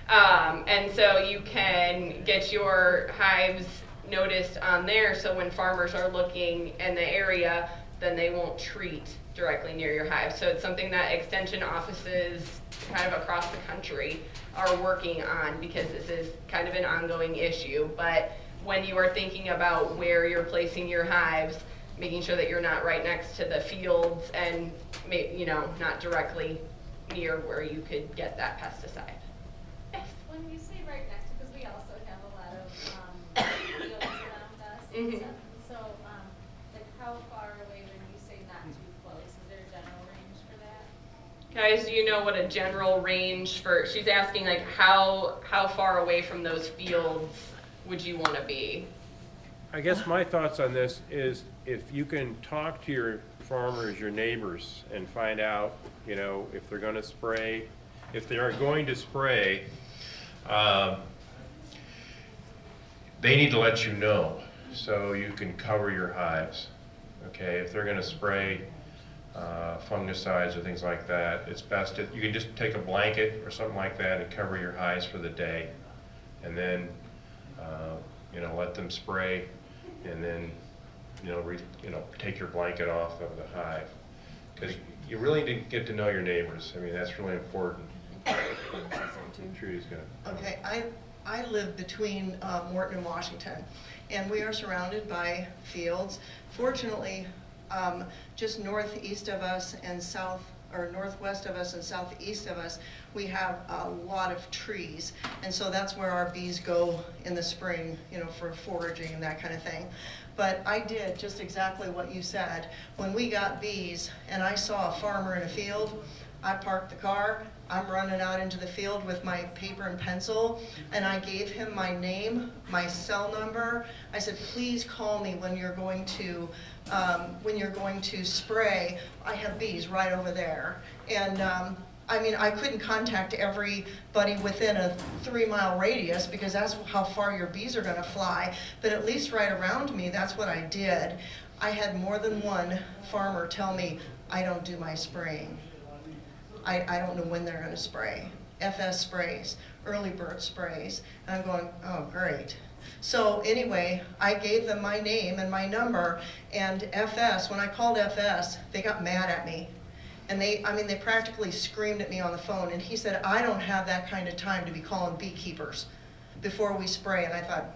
And so you can get your hives noticed on there, so when farmers are looking in the area, then they won't treat directly near your hive. So it's something that extension offices kind of across the country are working on, because this is kind of an ongoing issue. But when you are thinking about where you're placing your hives, making sure that you're not right next to the fields and not directly near where you could get that pesticide. Yes? When you say right next to, because we also have a lot of fields around us and Mhm. stuff. So, like how far away when you say not too close? Is there a general range for that? Guys, do you know what a general range for, she's asking like how far away from those fields would you want to be? I guess my thoughts on this is if you can talk to your farmers, your neighbors, and find out, if they're going to spray, if they are going to spray, they need to let you know so you can cover your hives. Okay, if they're going to spray fungicides or things like that, it's best you can just take a blanket or something like that and cover your hives for the day, and then let them spray, and then take your blanket off of the hive, because you really need to get to know your neighbors. I mean, that's really important. Trudy's gonna. Okay, I live between Morton and Washington, and we are surrounded by fields. Fortunately, just northeast of us and south or northwest of us and southeast of us, we have a lot of trees. And so that's where our bees go in the spring, you know, for foraging and that kind of thing. But I did just exactly what you said. When we got bees and I saw a farmer in a field, I parked the car, I'm running out into the field with my paper and pencil, and I gave him my name, my cell number. I said, please call me when you're going to spray. I have bees right over there. And I mean, I couldn't contact everybody within a 3-mile radius because that's how far your bees are gonna fly, but at least right around me, that's what I did. I had more than one farmer tell me, I don't do my spraying. I don't know when they're gonna spray. FS sprays, early bird sprays, and I'm going, oh great. So anyway, I gave them my name and my number, and FS, when I called FS, they got mad at me. And they practically screamed at me on the phone, and he said, I don't have that kind of time to be calling beekeepers before we spray. And I thought,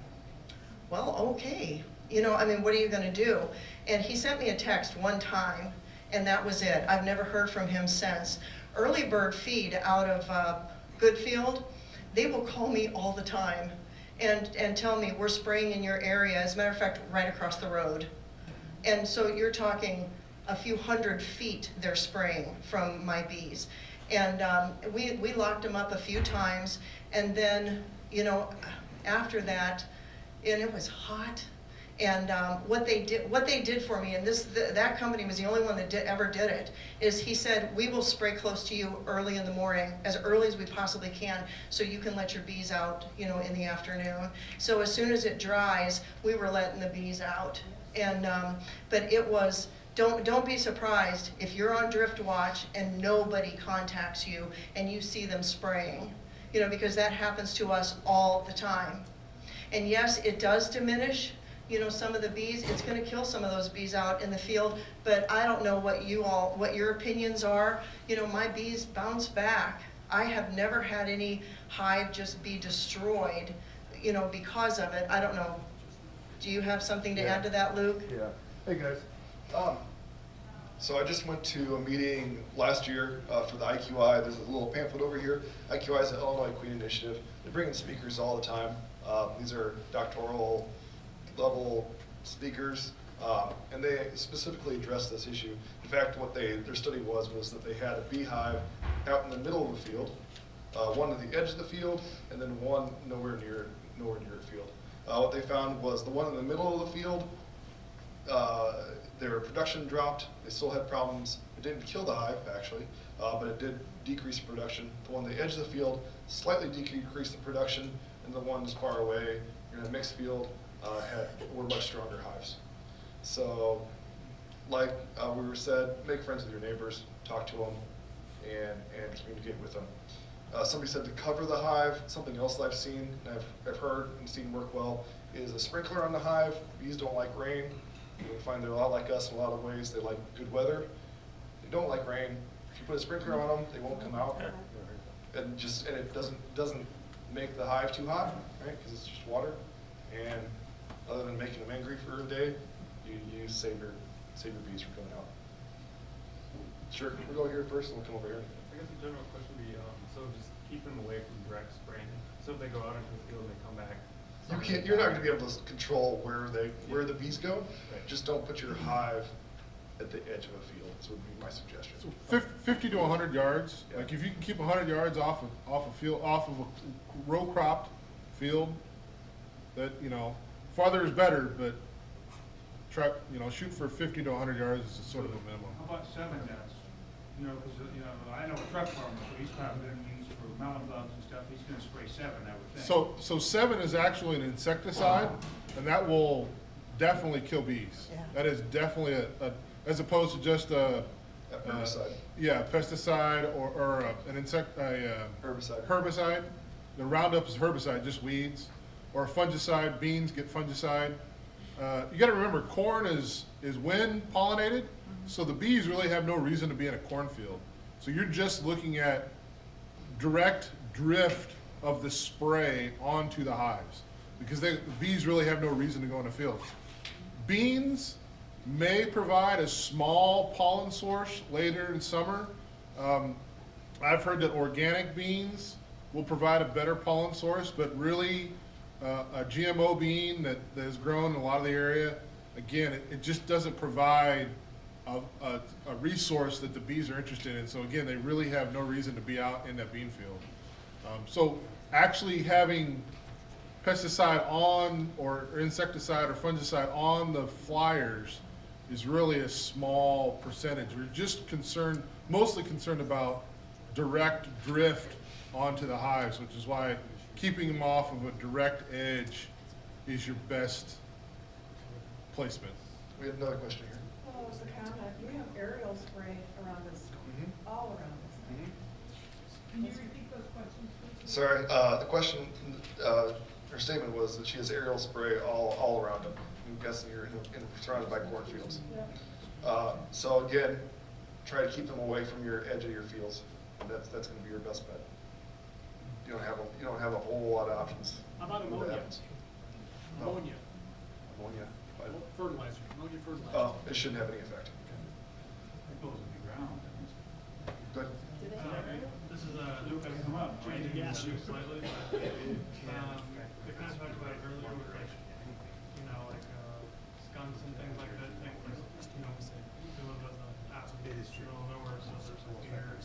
well, okay. You know, I mean, what are you gonna do? And he sent me a text one time, and that was it. I've never heard from him since. Early bird feed out of Goodfield, they will call me all the time and tell me we're spraying in your area. As a matter of fact, right across the road. And so you're talking a few hundred feet they're spraying from my bees. And we locked them up a few times, and then, you know, after that, and it was hot. And what they did for me, and that company was the only one that ever did it, is he said, we will spray close to you early in the morning, as early as we possibly can, so you can let your bees out, you know, in the afternoon. So as soon as it dries, we were letting the bees out. And but it was, don't be surprised if you're on drift watch and nobody contacts you and you see them spraying, you know, because that happens to us all the time. And yes, it does diminish, you know, some of the bees. It's going to kill some of those bees out in the field, but I don't know what your opinions are. You know, my bees bounce back. I have never had any hive just be destroyed, you know, because of it. I don't know. Do you have something to add to that, Luke? Yeah. Hey guys. So I just went to a meeting last year for the IQI. There's a little pamphlet over here. IQI is the Illinois Queen Initiative. They bring in speakers all the time. These are doctoral level speakers, and they specifically address this issue. In fact, what their study was that they had a beehive out in the middle of the field, one at the edge of the field, and then one nowhere near the field. What they found was the one in the middle of the field, their production dropped. They still had problems. It didn't kill the hive, actually, but it did decrease production. The one at the edge of the field slightly decreased the production, and the ones far away in a mixed field were much stronger hives. So, like we were said, make friends with your neighbors, talk to them, and communicate with them. Somebody said to cover the hive. Something else that I've seen, and I've heard and seen work well, is a sprinkler on the hive. Bees don't like rain. You find they're a lot like us in a lot of ways. They like good weather. They don't like rain. If you put a sprinkler on them, they won't come out. And it doesn't make the hive too hot, right? Because it's just water. And other than making them angry for a day, you save your bees from coming out. Sure, we'll go here first and we'll come over here. I guess the general question would be, so just keep them away from direct spraying. So if they go out into the field and they come back. You're not going to be able to control where the bees go. Right. Just don't put your hive at the edge of a field. This would be my suggestion. So 50 to 100 yards. Yeah. Like if you can keep 100 yards off of a row cropped field, that, you know, farther is better, but try, you know, shoot for 50 to 100 yards is sort of a minimum. How about 7 nets? You know, because, you know, I know a truck farmer, so he's probably going to use for mountain bugs and stuff, he's going to spray 7, I would think. So 7 is actually an insecticide, and that will definitely kill bees. Yeah. That is definitely as opposed to just a herbicide. Yeah, pesticide or an herbicide. The Roundup is herbicide, just weeds. Or fungicide, beans get fungicide. You got to remember, corn is wind pollinated, so the bees really have no reason to be in a cornfield. So you're just looking at direct drift of the spray onto the hives, because the bees really have no reason to go in a field. Beans may provide a small pollen source later in summer, I've heard that organic beans will provide a better pollen source, but really a GMO bean that is grown in a lot of the area, again, it just doesn't provide a resource that the bees are interested in. So again, they really have no reason to be out in that bean field. So actually having pesticide on or insecticide or fungicide on the flyers is really a small percentage. We're just mostly concerned about direct drift onto the hives, which is why keeping them off of a direct edge is your best placement. We have another question here. Well, it was a comment. You have aerial spray around this, all around this. Can you repeat those questions, please? Sorry, the question, her statement was that she has aerial spray all around them. I'm guessing you're surrounded by cornfields. Yeah. So again, try to keep them away from your edge of your fields. That's going to be your best bet. You don't have a whole lot of options. How about when that ammonia? happens. Ammonia. Ammonia. Fertilizer, ammonia fertilizer. Oh, it shouldn't have any effect. It goes in the ground. Good. This is changing the subject slightly, but we kind of talked about it earlier with like skunks and things like that. Who doesn't ask me to know nowhere, so there's some deer,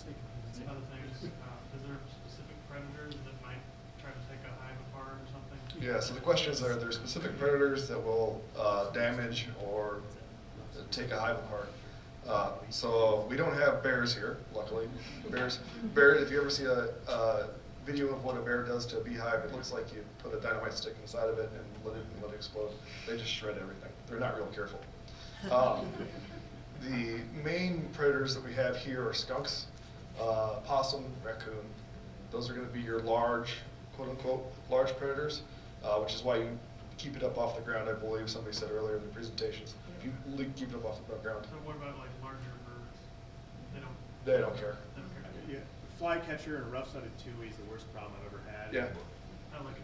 other things. Is there specific predators that might try to take a hive apart or something? Yeah, so the question is, are there specific predators that will damage or take a hive apart? So we don't have bears here, luckily. Bear. If you ever see a video of what a bear does to a beehive, it looks like you put a dynamite stick inside of it and let it explode. They just shred everything. They're not real careful. The main predators that we have here are skunks, possum, raccoon. Those are going to be your large, quote unquote, large predators, which is why you keep it up off the ground. I believe somebody said earlier in the presentations. If you keep it up off the ground. So what about like larger birds? They don't care. Yeah, flycatcher and rough-sided tui is the worst problem I've ever had. Yeah. Not like an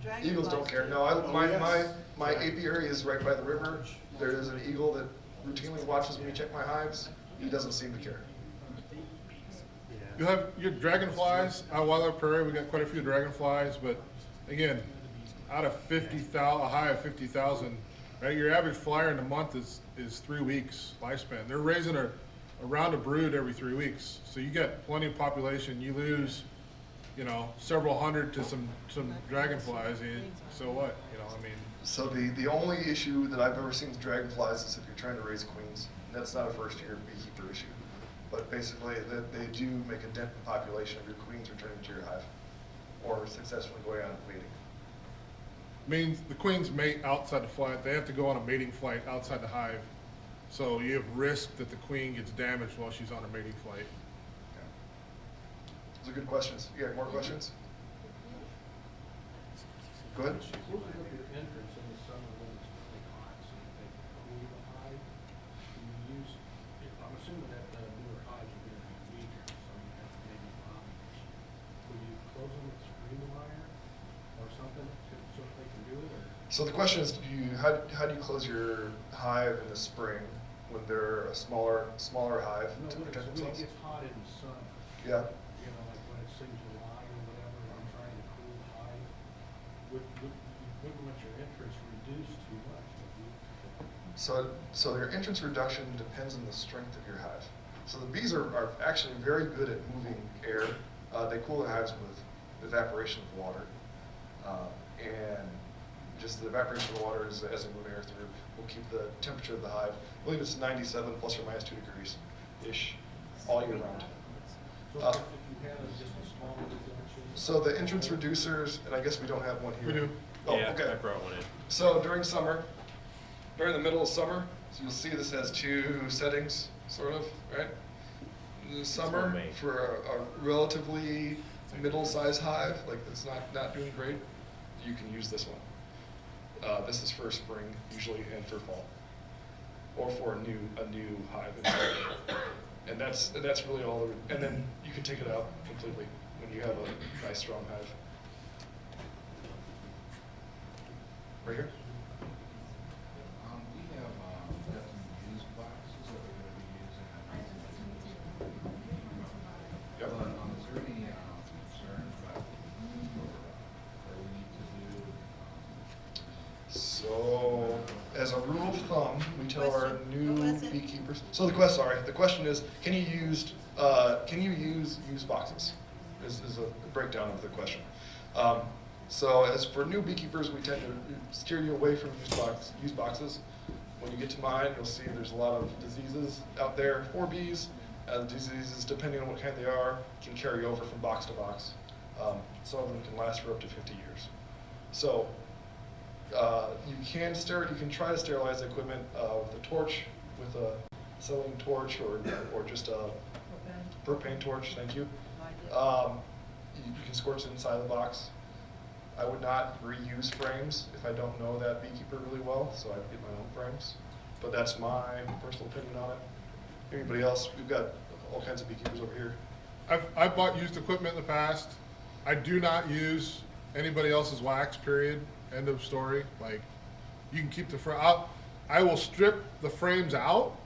eagle or Eagles don't care. No, my apiary is right by the river. There is an eagle that routinely watches me check my hives. He doesn't seem to care. You have your dragonflies out Wildlife Prairie. We got quite a few dragonflies, but again, out of 50,000, a high of 50,000, right? Your average flyer in a month is 3 weeks lifespan. They're raising around a brood every 3 weeks, so you get plenty of population. You lose, several hundred to some dragonflies. So what? I mean. So the only issue that I've ever seen with dragonflies is if you're trying to raise queens. That's not a first-year beekeeper issue. But basically, they do make a dent in the population of your queens returning to your hive or successfully going on mating. Means the queens mate outside the flight. They have to go on a mating flight outside the hive. So you have risk that the queen gets damaged while she's on a mating flight. Okay. Those are good questions. You got more questions? Go ahead. I'm assuming that the newer hives are going to be weaker, so you have to maybe will you close them with screen wire or something so that they can do it? Or? So the question is, how do you close your hive in the spring when they're a smaller hive to protect themselves? When it gets hot in the sun. Yeah. Like when it's in July or whatever, I'm trying to cool the hive. Wouldn't let your entrance reduce too much. So your entrance reduction depends on the strength of your hive. So the bees are actually very good at moving air. They cool their hives with evaporation of water. And just the evaporation of the water as they move air through will keep the temperature of the hive, I believe it's 97 plus or minus 2 degrees-ish all year round. So the entrance reducers, and I guess we don't have one here. We do. Oh, yeah, okay. I brought one in. So during the middle of summer, so you'll see this has 2 settings, sort of, right? In the summer, for a relatively middle-sized hive, like that's not doing great, you can use this one. This is for spring, usually, and for fall, or for a new hive. And that's really all. And then you can take it out completely when you have a nice strong hive. Right here. We have used boxes that we're going to be using. beekeepers. So the question is, can you use used boxes? Is a breakdown of the question. So as for new beekeepers, we tend to steer you away from used boxes. When you get to mine, you'll see there's a lot of diseases out there for bees. Diseases, depending on what kind they are, can carry over from box to box. Some of them can last for up to 50 years. So you can try to sterilize the equipment with a torch, with a acetylene torch, or just a propane torch. Thank you. You can scorch it inside the box. I would not reuse frames if I don't know that beekeeper really well, so I get my own frames. But that's my personal opinion on it. Anybody else? We've got all kinds of beekeepers over here. I've bought used equipment in the past. I do not use anybody else's wax, period. End of story. Like, you can keep the frame out. I will strip the frames out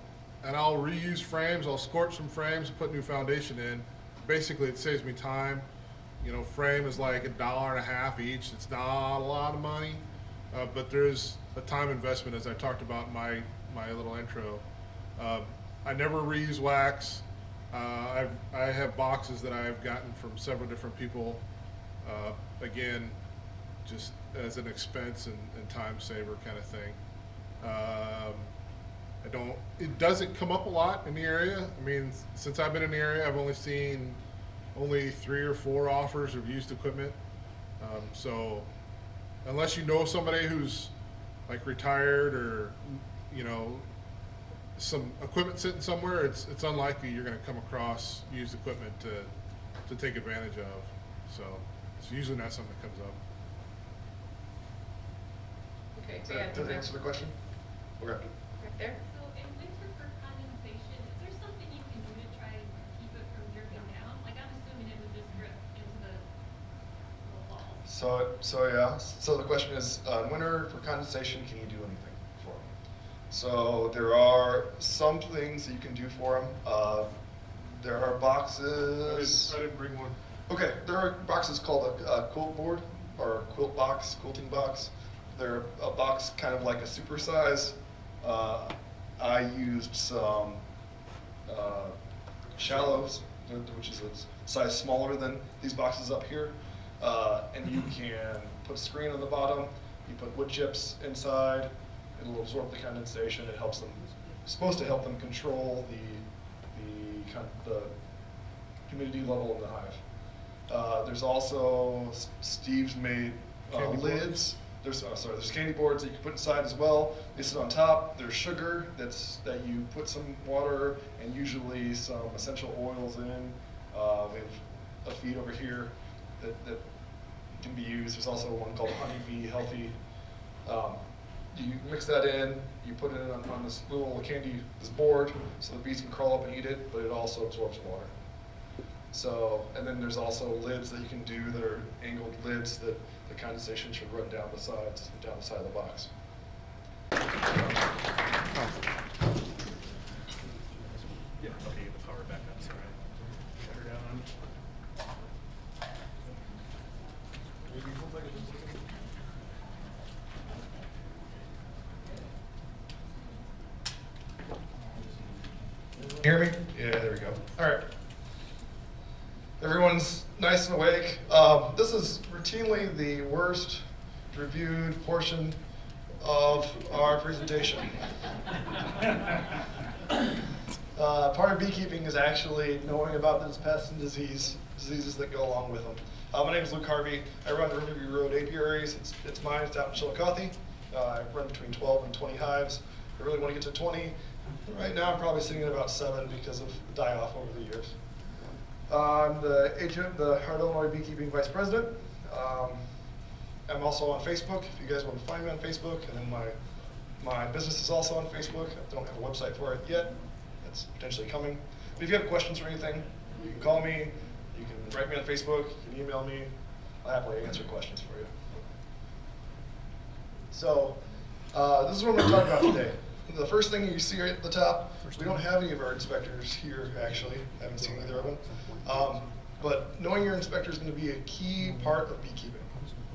and I'll reuse frames. I'll scorch some frames, put new foundation in. Basically, it saves me time. You know, frame is like $1.50 each. It's not a lot of money, but there's a time investment, as I talked about in my little intro. I never reuse wax. I have boxes that I've gotten from several different people. Again, just as an expense and time saver kind of thing. It doesn't come up a lot in the area. I mean, since I've been in the area, I've only seen 3 or 4 offers of used equipment. So unless you know somebody who's like retired or, you know, some equipment sitting somewhere, it's unlikely you're going to come across used equipment to take advantage of. So it's usually not something that comes up. Okay, Does that answer the question? Okay. Right there. So in winter for condensation, is there something you can do to try and keep it from dripping down? Like, I'm assuming it would just drip into the little walls. So the question is, in winter for condensation, can you do anything for them? So there are some things that you can do for them. There are boxes. I didn't bring one. Okay, there are boxes called a quilt board or quilt box, quilting box. They're a box kind of like a super size. I used some shallows, which is a size smaller than these boxes up here. And you can put a screen on the bottom. You put wood chips inside. It'll absorb the condensation. It helps them. It's supposed to help them control the humidity level in the hive. There's also Steve's made lids. There's candy boards that you can put inside as well. They sit on top. There's sugar that you put some water and usually some essential oils in. We have a feed over here that can be used. There's also one called Honeybee Healthy. You mix that in. You put it on this little this board, so the bees can crawl up and eat it, but it also absorbs water. So, and then there's also lids that you can do that are angled lids that the condensation should run down the side of the box. Yeah, okay, get the power back up, sorry. Shut her down. Hear me? Yeah, there we go. All right. Everyone's nice and awake. This is routinely the worst reviewed portion of our presentation. Part of beekeeping is actually knowing about these pests and diseases that go along with them. My name is Luke Harvey. I run the Riverview Road apiaries. It's mine. It's out in Chillicothe. I run between 12 and 20 hives. I really want to get to 20. Right now, I'm probably sitting at about 7 because of the die-off over the years. I'm the Heart Illinois Beekeeping Vice President. I'm also on Facebook, if you guys want to find me on Facebook. And then my business is also on Facebook. I don't have a website for it yet. That's potentially coming. But if you have questions or anything, you can call me, you can write me on Facebook, you can email me. I'll happily answer questions for you. So, this is what we're going to talk about today. The first thing you see right at the top, we don't have any of our inspectors here, actually. I haven't seen either of them. But knowing your inspector is going to be a key part of beekeeping.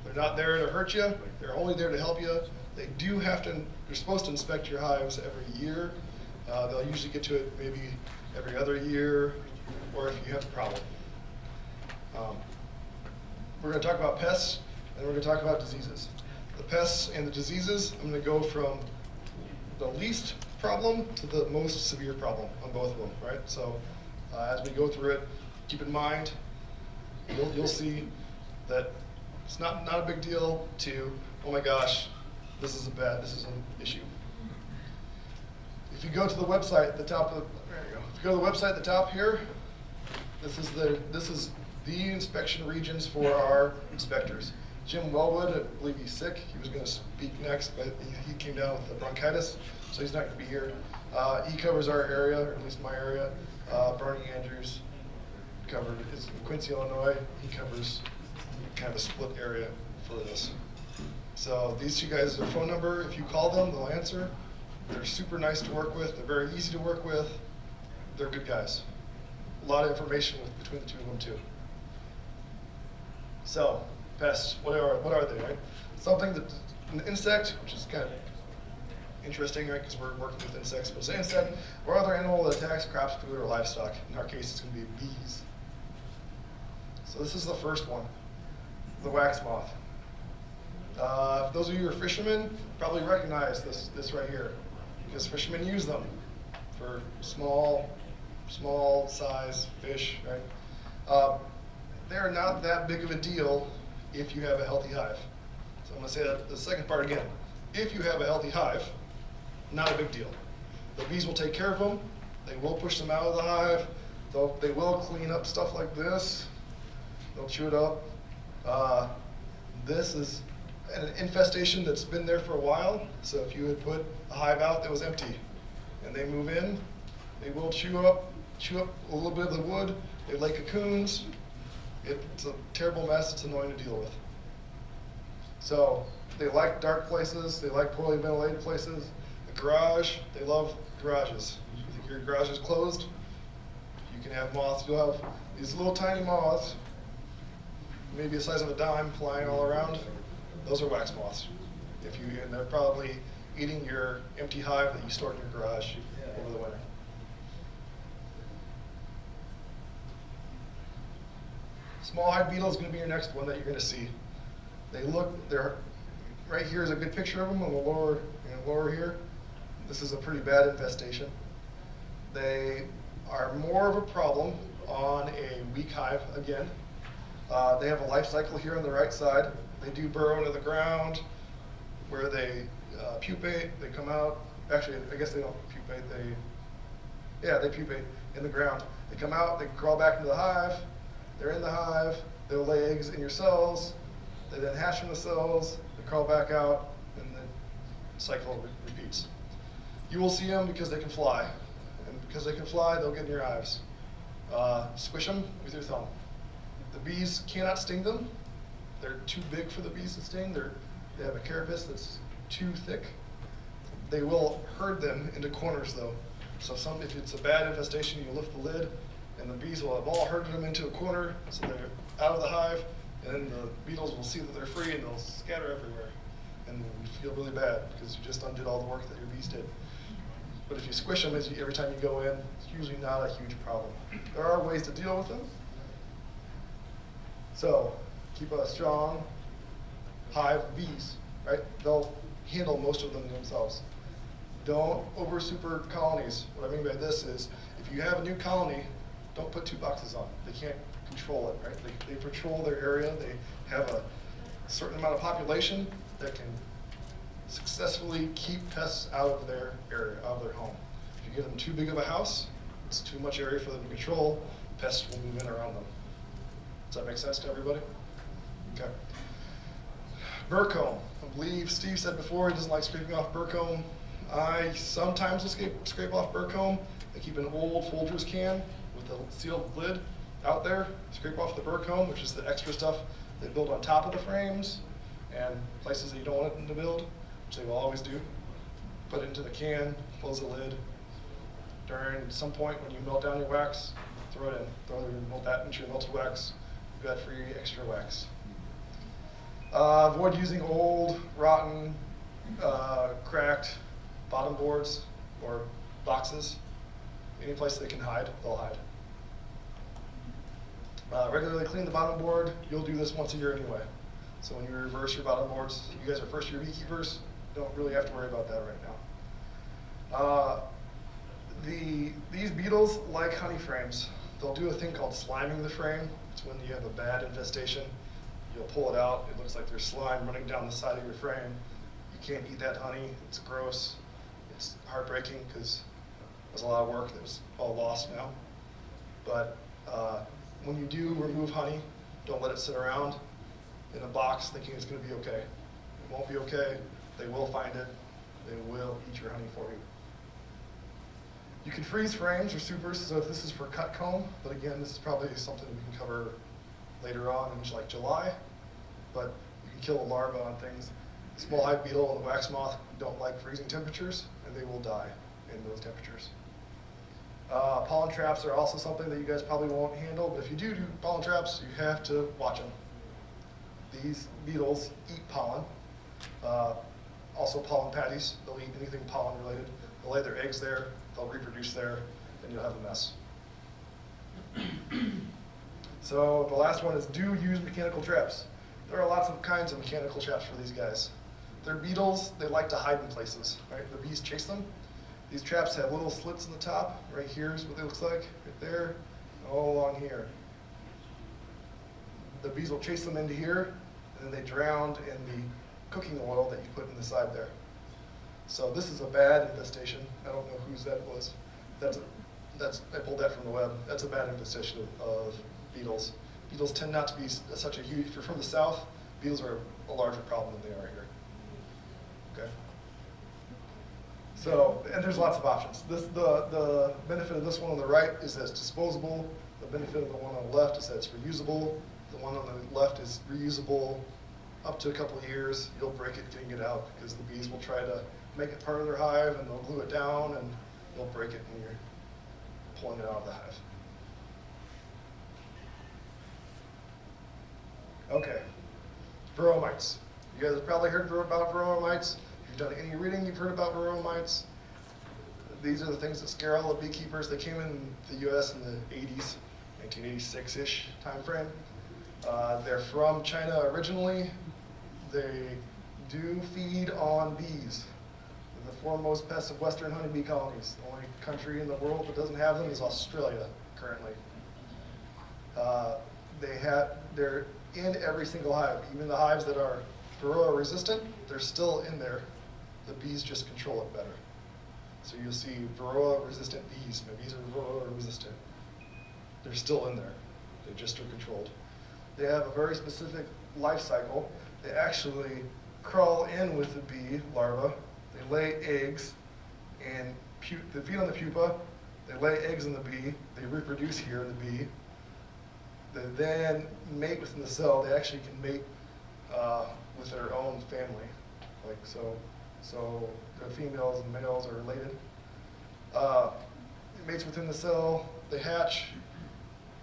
They're not there to hurt you. They're only there to help you. They're supposed to inspect your hives every year. They'll usually get to it maybe every other year, or if you have a problem. We're going to talk about pests, and we're going to talk about diseases. The pests and the diseases, I'm going to go from the least problem to the most severe problem on both of them, right? So as we go through it, keep in mind, you'll see that it's not a big deal to, oh my gosh, this is an issue. If you go to the website at the top of there you go. If you go to the website at the top here, this is the inspection regions for our inspectors. Jim Wellwood, I believe he's sick. He was going to speak next, but he came down with bronchitis, so he's not going to be here. He covers our area, or at least my area. Bernie Andrews is in Quincy, Illinois. He covers kind of a split area for this. So these two guys, their phone number, if you call them, they'll answer. They're super nice to work with. They're very easy to work with. They're good guys. A lot of information between the two of them too. So, pests, what are they, right? Something that, an insect, which is kind of interesting, right, because we're working with insects, but it's an insect or other animal that attacks crops, food, or livestock. In our case, it's going to be bees. So this is the first one, the wax moth. Those of you who are fishermen probably recognize this right here, because fishermen use them for small size fish, right? They're not that big of a deal if you have a healthy hive. So I'm going to say that the second part again. If you have a healthy hive, not a big deal. The bees will take care of them. They will push them out of the hive. They will clean up stuff like this. They'll chew it up. This is an infestation that's been there for a while. So if you had put a hive out that was empty and they move in, they will chew up a little bit of the wood. They lay cocoons. It's a terrible mess. It's annoying to deal with. So they like dark places. They like poorly ventilated places. The garage, they love garages. If your garage is closed, you can have moths. You'll have these little tiny moths, maybe the size of a dime, flying all around. Those are wax moths. And they're probably eating your empty hive that you stored in your garage over the winter. Small hive beetle is going to be your next one that you're going to see. They're right here is a good picture of them on the lower here. This is a pretty bad infestation. They are more of a problem on a weak hive again. They have a life cycle here on the right side. They do burrow into the ground where they pupate. They come out. Actually, I guess they don't pupate. They pupate in the ground. They come out. They crawl back into the hive. They're in the hive. They'll lay eggs in your cells. They then hatch from the cells. They crawl back out, and the cycle repeats. You will see them because they can fly. And because they can fly, they'll get in your hives. Squish them with your thumb. The bees cannot sting them. They're too big for the bees to sting. They have a carapace that's too thick. They will herd them into corners though. So if it's a bad infestation, you lift the lid, and the bees will have all herded them into a corner, so they're out of the hive, and then the beetles will see that they're free and they'll scatter everywhere. And you feel really bad because you just undid all the work that your bees did. But if you squish them every time you go in, it's usually not a huge problem. There are ways to deal with them. So keep a strong hive of bees, right? They'll handle most of them themselves. Don't over super colonies. What I mean by this is, if you have a new colony, don't put 2 boxes on. They can't control it, right? They patrol their area. They have a certain amount of population that can successfully keep pests out of their area, out of their home. If you give them too big of a house, it's too much area for them to control, pests will move in around them. Does that make sense to everybody? Okay. Burr comb. I believe Steve said before he doesn't like scraping off burr comb. I sometimes will scrape off burr comb. I keep an old Folgers can with a sealed lid out there, scrape off the burr comb, which is the extra stuff they build on top of the frames and places that you don't want them to build, which they will always do. Put it into the can, close the lid. During some point when you melt down your wax, throw it in. Melt that into your melted wax. You got free extra wax. Avoid using old, rotten, cracked bottom boards or boxes, any place they can hide, they'll hide. Regularly clean the bottom board. You'll do this once a year anyway. So when you reverse your bottom boards, you guys are first year beekeepers, don't really have to worry about that right now. These beetles like honey frames. They'll do a thing called sliming the frame. It's when you have a bad infestation. You'll pull it out. It looks like there's slime running down the side of your frame. You can't eat that honey. It's gross. It's heartbreaking because there's a lot of work that was all lost now. But when you do remove honey, don't let it sit around in a box thinking it's going to be okay. It won't be okay. They will find it. They will eat your honey for you. You can freeze frames or supers, so if this is for cut comb, but again, this is probably something we can cover later on in like July, but you can kill a larva on things. The small hive beetle and the wax moth don't like freezing temperatures, and they will die in those temperatures. Pollen traps are also something that you guys probably won't handle, but if you do pollen traps, you have to watch them. These beetles eat pollen, also pollen patties. They'll eat anything pollen related. They'll lay their eggs there, they'll reproduce there, and you'll have a mess. So the last one is do use mechanical traps. There are lots of kinds of mechanical traps for these guys. They're beetles, they like to hide in places, right? The bees chase them. These traps have little slits in the top. Right here is what they look like, right there, all along here. The bees will chase them into here, and then they drown in the cooking oil that you put in the side there. So this is a bad infestation. I don't know whose that was. I pulled that from the web. That's a bad infestation of beetles. Beetles tend not to be such a huge, if you're from the south, beetles are a larger problem than they are here. Okay. So, and there's lots of options. The benefit of this one on the right is that it's disposable. The benefit of the one on the left is that it's reusable. The one on the left is reusable up to a couple of years. You'll break it getting it out because the bees will try to make it part of their hive and they'll glue it down and they'll break it when you're pulling it out of the hive. Okay, varroa mites. You guys have probably heard about varroa mites. If you've done any reading, you've heard about varroa mites. These are the things that scare all the beekeepers. They came in the US in the 80s, 1986-ish time frame. They're from China originally. They do feed on bees. They're the foremost pests of Western honeybee colonies. The only country in the world that doesn't have them is Australia currently. They're in every single hive. Even the hives that are varroa resistant, they're still in there. The bees just control it better. So you'll see varroa resistant bees. My bees are varroa resistant. They're still in there. They just are controlled. They have a very specific life cycle. They actually crawl in with the bee larva. They lay eggs and they feed on the pupa. They lay eggs in the bee. They reproduce here in the bee. They then mate within the cell. They actually can mate with their own family. Like so the females and males are related. It mates within the cell. They hatch.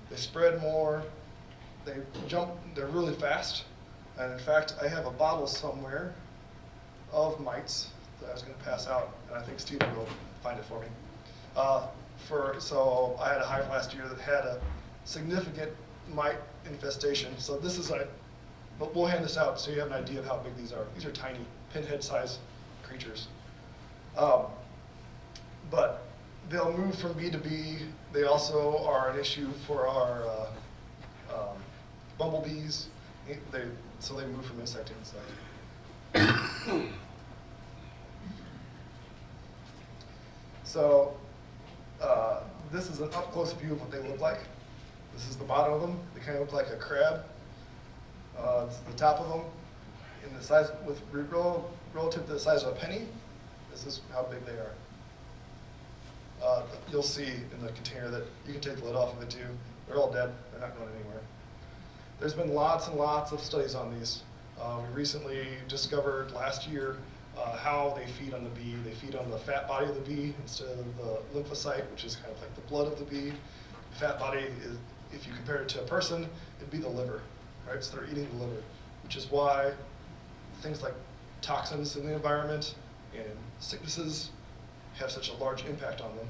They spread more. They jump. They're really fast. And in fact, I have a bottle somewhere of mites that I was going to pass out, and I think Steve will find it for me. So I had a hive last year that had a significant mite infestation. So this is but we'll hand this out so you have an idea of how big these are. These are tiny, pinhead-sized creatures. But they'll move from bee to bee. They also are an issue for our bumblebees. So they move from insect to insect. So this is an up-close view of what they look like. This is the bottom of them. They kind of look like a crab. This is the top of them. In the size, relative to the size of a penny, this is how big they are. You'll see in the container that you can take the lid off of it too. They're all dead. They're not going anywhere. There's been lots and lots of studies on these. We recently discovered last year how they feed on the bee. They feed on the fat body of the bee instead of the lymphocyte, which is kind of like the blood of the bee. The fat body, if you compare it to a person, it'd be the liver, right? So they're eating the liver, which is why things like toxins in the environment and sicknesses have such a large impact on them,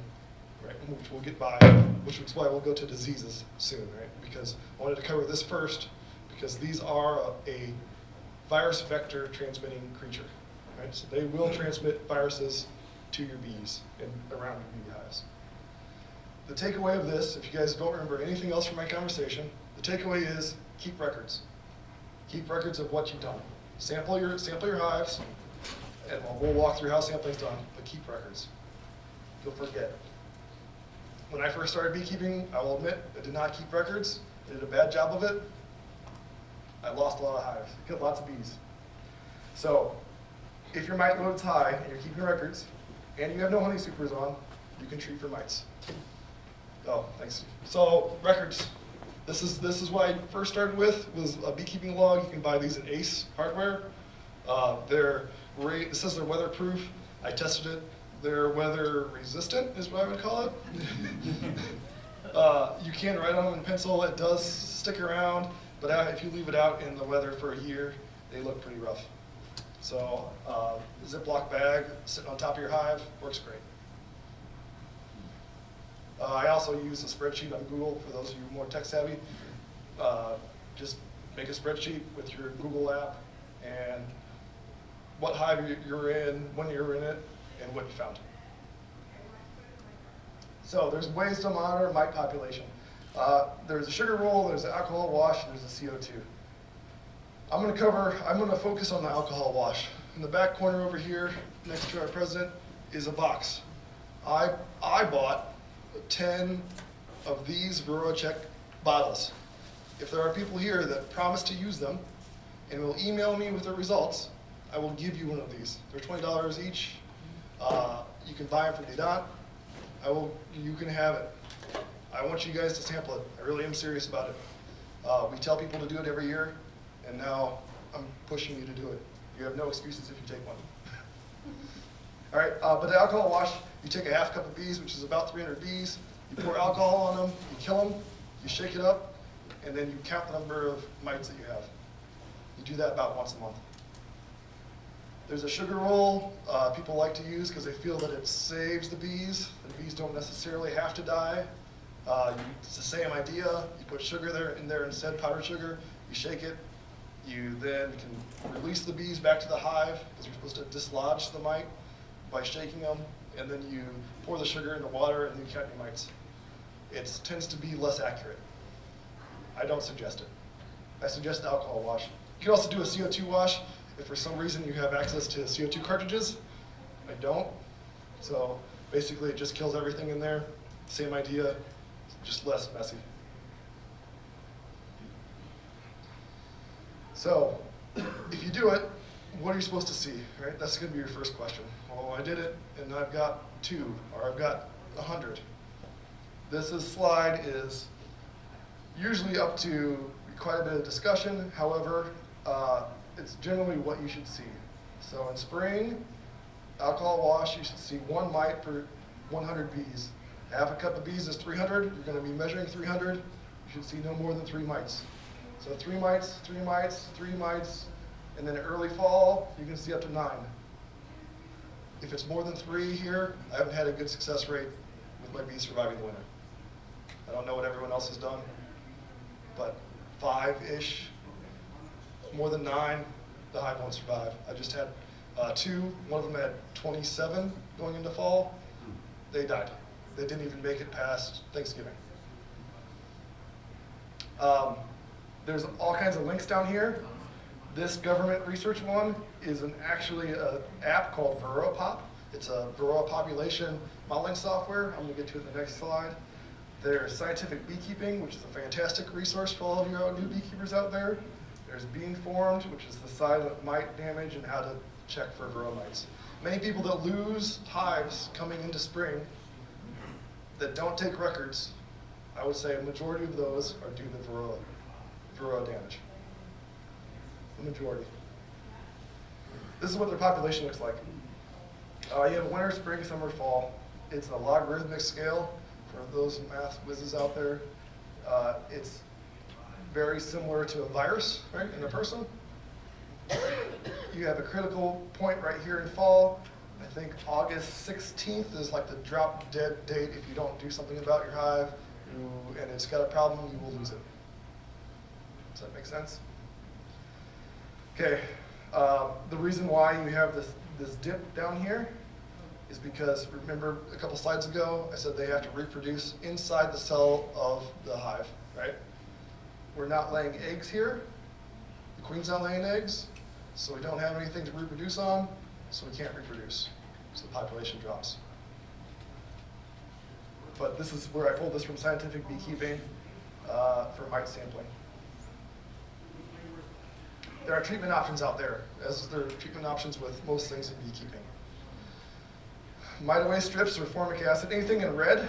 right? Which we'll get by, which is why we'll go to diseases soon, right? Because I wanted to cover this first, because these are a virus vector transmitting creature, right? So they will transmit viruses to your bees and around your bee hives. The takeaway of this, if you guys don't remember anything else from my conversation, the takeaway is keep records. Keep records of what you've done. Sample your hives, and we'll walk through how sampling's done, but keep records. You'll forget. When I first started beekeeping, I will admit, I did not keep records. I did a bad job of it. I lost a lot of hives, killed lots of bees. So, if your mite load's high and you're keeping records, and you have no honey supers on, you can treat for mites. Oh, thanks. So, records. This is what I first started with, was a beekeeping log. You can buy these in Ace hardware. This says they're weatherproof. I tested it. They're weather resistant, is what I would call it. You can write on them in pencil. It does stick around, but if you leave it out in the weather for a year, they look pretty rough. So, Ziploc bag sitting on top of your hive works great. I also use a spreadsheet on Google for those of you more tech savvy. Just make a spreadsheet with your Google app and what hive you're in, when you're in it, and what you found. So there's ways to monitor mite population. There's a sugar roll, there's an alcohol wash, and there's a CO2. I'm going to focus on the alcohol wash. In the back corner over here, next to our president, is a box. I bought 10 of these Varroa Check bottles. If there are people here that promise to use them and will email me with their results, I will give you one of these. They're $20 each. You can buy them from Dedant. You can have it. I want you guys to sample it. I really am serious about it. We tell people to do it every year, and now I'm pushing you to do it. You have no excuses if you take one. All right, but the alcohol wash, you take a half cup of bees, which is about 300 bees, you pour alcohol on them, you kill them, you shake it up, and then you count the number of mites that you have. You do that about once a month. There's a sugar roll people like to use because they feel that it saves the bees. The bees don't necessarily have to die. It's the same idea. You put sugar in there instead, powdered sugar, you shake it, you then can release the bees back to the hive because you're supposed to dislodge the mite by shaking them, and then you pour the sugar into water and you count your mites. It tends to be less accurate. I don't suggest it. I suggest the alcohol wash. You can also do a CO2 wash if for some reason you have access to CO2 cartridges. I don't. So basically it just kills everything in there. Same idea, just less messy. So if you do it, what are you supposed to see, right? That's going to be your first question. Well, I did it, and I've got 2, or I've got 100. This slide is usually up to quite a bit of discussion. However, it's generally what you should see. So in spring, alcohol wash, you should see 1 mite per 100 bees. Half a cup of bees is 300. You're going to be measuring 300. You should see no more than 3 mites. So 3 mites, 3 mites, 3 mites. And then early fall, you can see up to 9. If it's more than 3 here, I haven't had a good success rate with my bees surviving the winter. I don't know what everyone else has done, but 5-ish, more than 9, the hive won't survive. I just had 2, one of them had 27 going into fall. They died. They didn't even make it past Thanksgiving. There's all kinds of links down here. This government research one is actually an app called Varroa Pop. It's a Varroa population modeling software. I'm going to get to it in the next slide. There's Scientific Beekeeping, which is a fantastic resource for all of you new beekeepers out there. There's Being Formed, which is the silent mite damage and how to check for Varroa mites. Many people that lose hives coming into spring that don't take records, I would say a majority of those are due to Varroa damage. The majority. This is what their population looks like. You have winter, spring, summer, fall. It's a logarithmic scale for those math whizzes out there. It's very similar to a virus, right, in a person. You have a critical point right here in fall. I think August 16th is like the drop dead date. If you don't do something about your hive and it's got a problem, you will lose it. Does that make sense? Okay, the reason why you have this dip down here is because, remember a couple slides ago, I said they have to reproduce inside the cell of the hive, right? We're not laying eggs here. The queen's not laying eggs, so we don't have anything to reproduce on, so we can't reproduce. So the population drops. But this is where I pulled this from Scientific Beekeeping for mite sampling. There are treatment options out there, as there are treatment options with most things in beekeeping. Mite away strips or formic acid, anything in red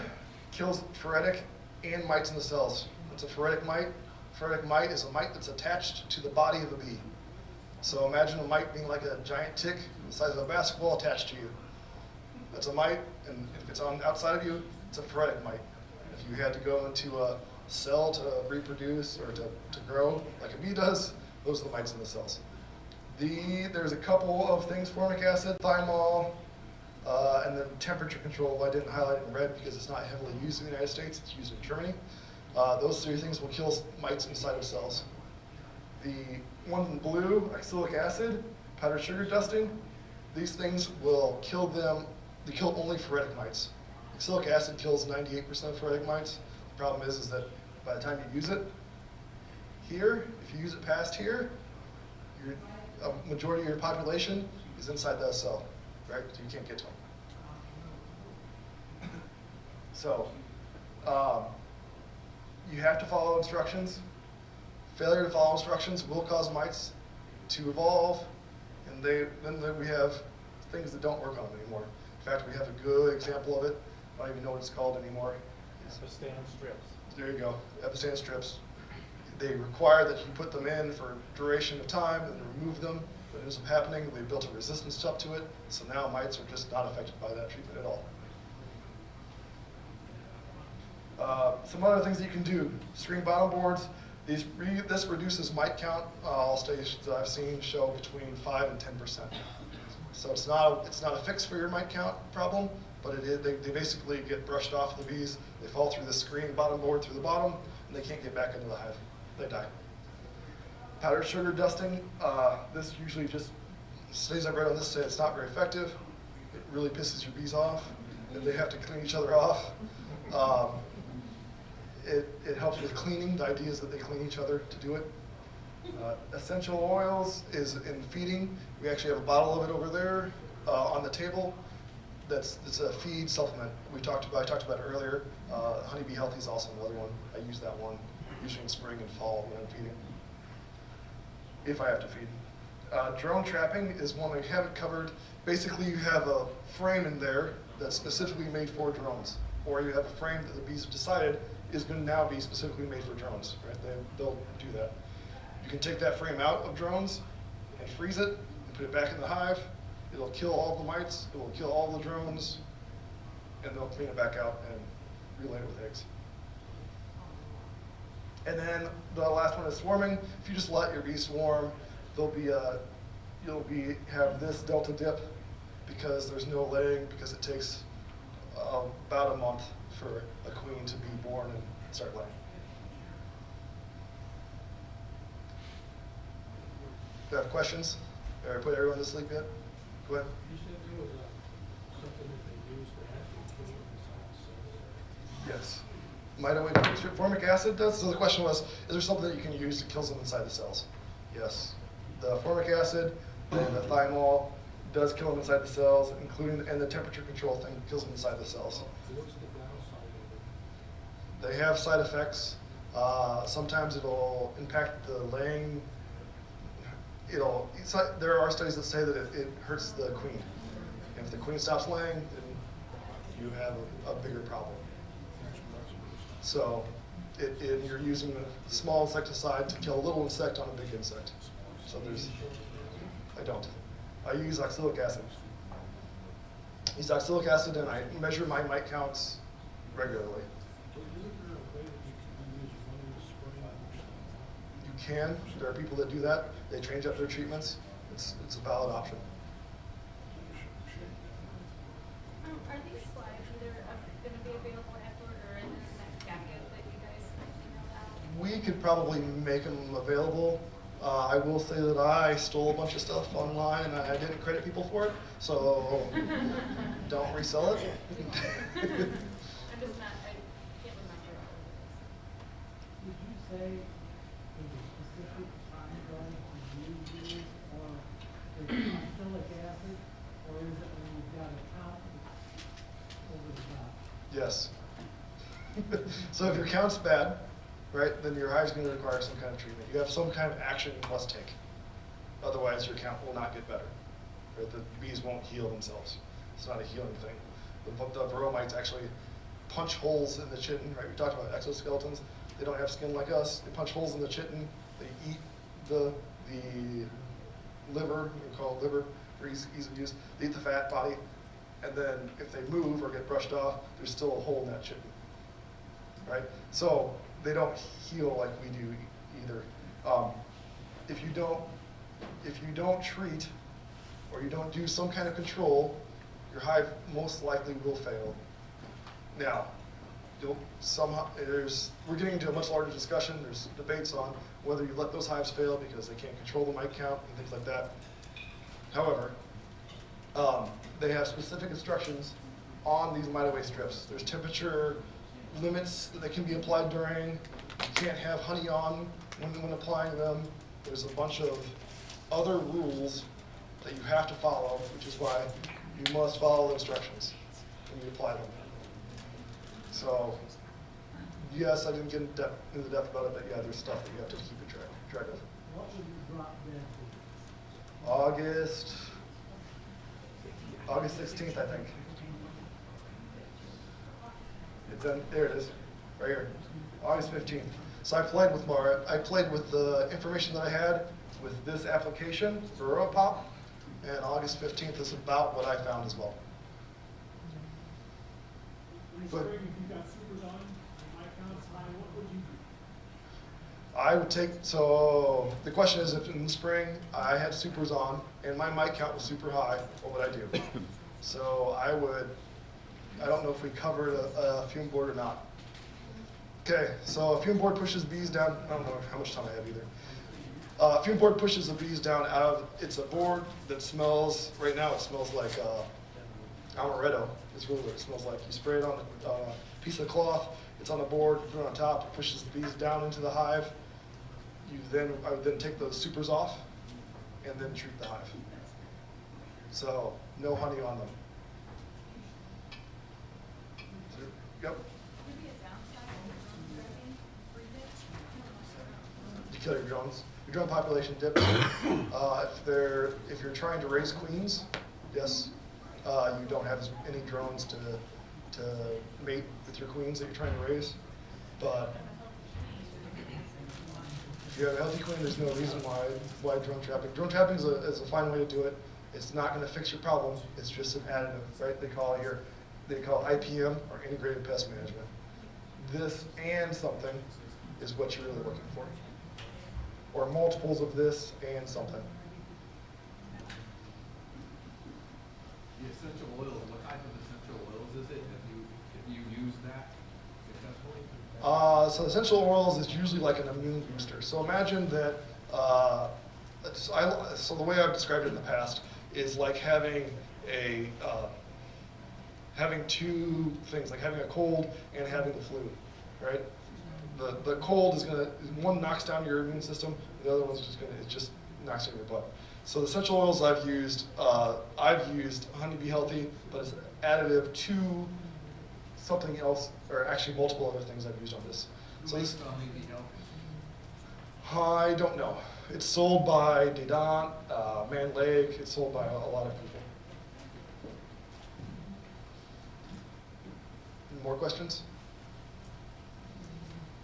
kills phoretic and mites in the cells. It's a phoretic mite. Phoretic mite is a mite that's attached to the body of a bee. So imagine a mite being like a giant tick the size of a basketball attached to you. That's a mite, and if it's on outside of you, it's a phoretic mite. If you had to go into a cell to reproduce or to grow like a bee does, those are the mites in the cells. There's a couple of things, formic acid, thymol, and then temperature control. I didn't highlight it in red because it's not heavily used in the United States, it's used in Germany. Those three things will kill mites inside of cells. The one in blue, oxalic acid, powdered sugar dusting, these things will kill them, they kill only phoretic mites. Oxalic acid kills 98% of phoretic mites. The problem is that by the time you use it, here, if you use it past here, a majority of your population is inside that cell, right? So you can't get to them. So, you have to follow instructions. Failure to follow instructions will cause mites to evolve, and then we have things that don't work on them anymore. In fact, we have a good example of it. I don't even know what it's called anymore. Epistan strips. There you go, Epistan strips. They require that you put them in for duration of time and remove them. What ends up happening, they built a resistance up to it, so now mites are just not affected by that treatment at all. Some other things that you can do, screen bottom boards. This reduces mite count. All stations that I've seen show between 5 and 10%. So it's not a fix for your mite count problem, but it is, they basically get brushed off the bees. They fall through the screen bottom board through the bottom, and they can't get back into the hive. They die. Powdered sugar dusting, this usually just stays I've read on this, it's not very effective. It really pisses your bees off, and they have to clean each other off. It helps with cleaning. The idea is that they clean each other to do it. Essential oils is in feeding. We actually have a bottle of it over there on the table. It's a feed supplement. I talked about it earlier. Honeybee Healthy is also another one. I use that one usually in spring and fall when I'm feeding, if I have to feed. Drone trapping is one we haven't covered. Basically, you have a frame in there that's specifically made for drones, or you have a frame that the bees have decided is going to now be specifically made for drones. Right? They'll do that. You can take that frame out of drones and freeze it and put it back in the hive. It'll kill all the mites, it will kill all the drones, and they'll clean it back out and relay it with eggs. And then the last one is swarming. If you just let your bees swarm, you'll have this delta dip because there's no laying, because it takes about a month for a queen to be born and start laying. Do you have questions? Have I put everyone to sleep yet? Go ahead. You said there was something that they used to actually kill the cells. Yes. Mite away formic acid does. So the question was, is there something that you can use that kills them inside the cells? Yes. The formic acid and the thymol does kill them inside the cells, and the temperature control thing kills them inside the cells. What's the downside of it? They have side effects. Sometimes it'll impact the laying. There are studies that say that it hurts the queen. And if the queen stops laying, then you have a bigger problem. So you're using a small insecticide to kill a little insect on a big insect. So I don't. I use oxalic acid. I use oxalic acid and I measure my mite counts regularly. You can. There are people that do that. They change up their treatments. It's a valid option. Are these slides either going to be available afterward or in the next packet that you guys emailed out? We could probably make them available. I will say that I stole a bunch of stuff online and I didn't credit people for it, so don't resell it. I'm just not, I can't remember all of this. Did you say there's a specific time going to use these, or is it acrylic acid, or is it when you've got a count over the top? Yes. So if your count's bad, right, then your hive's going to require some kind of treatment. You have some kind of action you must take. Otherwise, your count will not get better. Right? The bees won't heal themselves. It's not a healing thing. The varroa mites actually punch holes in the chitin, right? We talked about exoskeletons. They don't have skin like us. They punch holes in the chitin. They eat the liver, we call it liver for ease of use. They eat the fat body. And then if they move or get brushed off, there's still a hole in that chitin, right? So they don't heal like we do either. If you don't treat or you don't do some kind of control, your hive most likely will fail. Now, we're getting into a much larger discussion. There's debates on whether you let those hives fail because they can't control the mite count and things like that. However, they have specific instructions on these mite away strips. There's temperature limits that they can be applied during. You can't have honey on when applying them. There's a bunch of other rules that you have to follow, which is why you must follow the instructions when you apply them. So, yes, I didn't get into depth about it, but yeah, there's stuff that you have to keep track of. What would you drop dead to? August 16th, I think. There it is, right here, August 15th. So I played with the information that I had with this application, Varroa Pop, and August 15th is about what I found as well. Spring, if you got supers on, my count's high, what would you do? I would so the question is, if in the spring I had supers on and my mite count was super high, what would I do? So I don't know if we covered a fume board or not. Okay, so a fume board pushes bees down. I don't know how much time I have either. A fume board pushes the bees down out of, it's a board that smells, right now it smells like amaretto. It's really what it smells like. You spray it on a piece of cloth, it's on the board, you put it on top, it pushes the bees down into the hive. I would then take those supers off and then treat the hive. So no honey on them. Yep. To kill your drones. Your drone population dips. If you're trying to raise queens, yes, you don't have any drones to mate with your queens that you're trying to raise. But if you have a healthy queen, there's no reason why drone trapping. Drone trapping is a fine way to do it. It's not going to fix your problem. It's just an additive, right? They call it IPM, or integrated pest management. This and something is what you're really looking for. Or multiples of this and something. The essential oils, what type of essential oils is it? Have you used that successfully? So essential oils is usually like an immune booster. So imagine that, so the way I've described it in the past is like having having two things, like having a cold and having the flu, right? The cold is one knocks down your immune system, the other one's just knocks down your butt. So the essential oils I've used Honey Bee Healthy, but it's additive to something else, or actually multiple other things I've used on this. So this, I don't know. It's sold by Dedant, Man Lake, it's sold by a lot of people. More questions?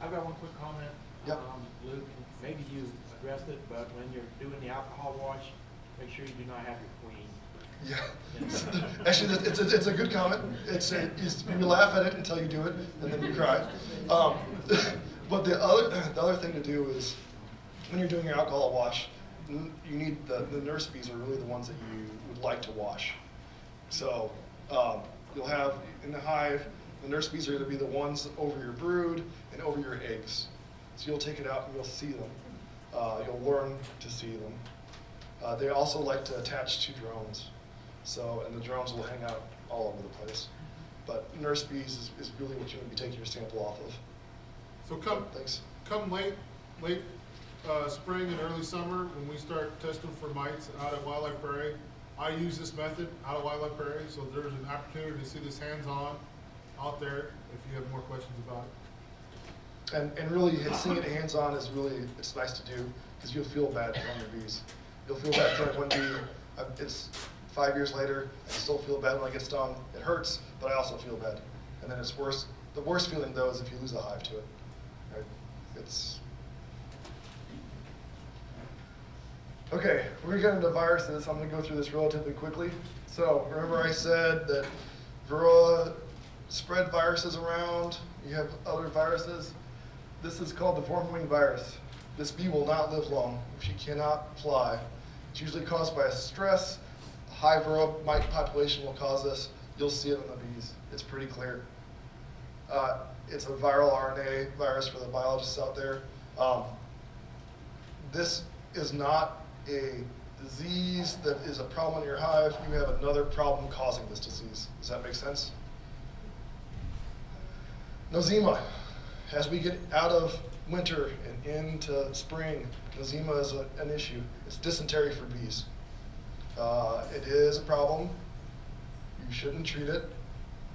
I've got one quick comment. Yep. Luke, maybe you addressed it, but when you're doing the alcohol wash, make sure you do not have your queen. Yeah. Actually, it's a good comment. You laugh at it until you do it, and then you cry. But the other thing to do is, when you're doing your alcohol wash, you need the nurse bees are really the ones that you would like to wash. So you'll have in the hive, the nurse bees are going to be the ones over your brood and over your eggs. So you'll take it out and you'll see them. You'll learn to see them. They also like to attach to drones. So, and the drones will hang out all over the place. But nurse bees is really what you would be taking your sample off of. So come, thanks. Come late spring and early summer, when we start testing for mites out at Wildlife Prairie, I use this method out at Wildlife Prairie, so there's an opportunity to see this hands-on out there if you have more questions about it. And really, seeing it hands-on is really, it's nice to do, because you'll feel bad killing your bees. You'll feel bad killing one bee. It's 5 years later, I still feel bad when I get stung. It hurts, but I also feel bad. And then it's worse. The worst feeling, though, is if you lose a hive to it. Right? It's... Okay, we're going to get into viruses. I'm going to go through this relatively quickly. So remember I said that Varroa spread viruses around. You have other viruses. This is called the deformed wing virus. This bee will not live long if she cannot fly. It's usually caused by a stress. A high Varroa mite population will cause this. You'll see it in the bees. It's pretty clear. It's a viral RNA virus for the biologists out there. This is not a disease that is a problem in your hive. You have another problem causing this disease. Does that make sense? Nosema. As we get out of winter and into spring, nosema is an issue. It's dysentery for bees. It is a problem. You shouldn't treat it.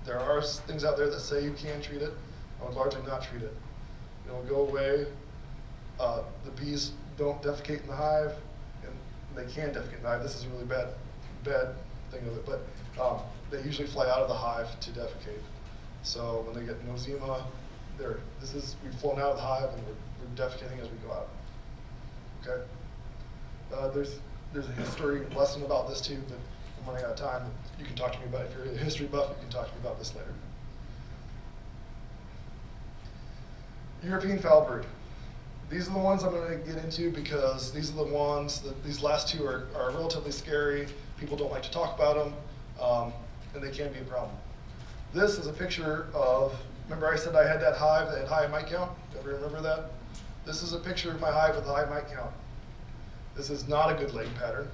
There are things out there that say you can treat it. I would largely not treat it. It'll go away. The bees don't defecate in the hive, and they can defecate in the hive. This is a really bad thing of it, but they usually fly out of the hive to defecate. So when they get nosema, we've flown out of the hive and we're defecating as we go out. Okay. There's a history lesson about this too, but I'm running out of time. You can talk to me about it. If you're a history buff, you can talk to me about this later. European foulbrood. These are the ones I'm going to get into because these are the ones that these last two are relatively scary. People don't like to talk about them, and they can be a problem. This is a picture of, remember I said I had that hive that had high mite count? Everyone remember that? This is a picture of my hive with a high mite count. This is not a good laying pattern.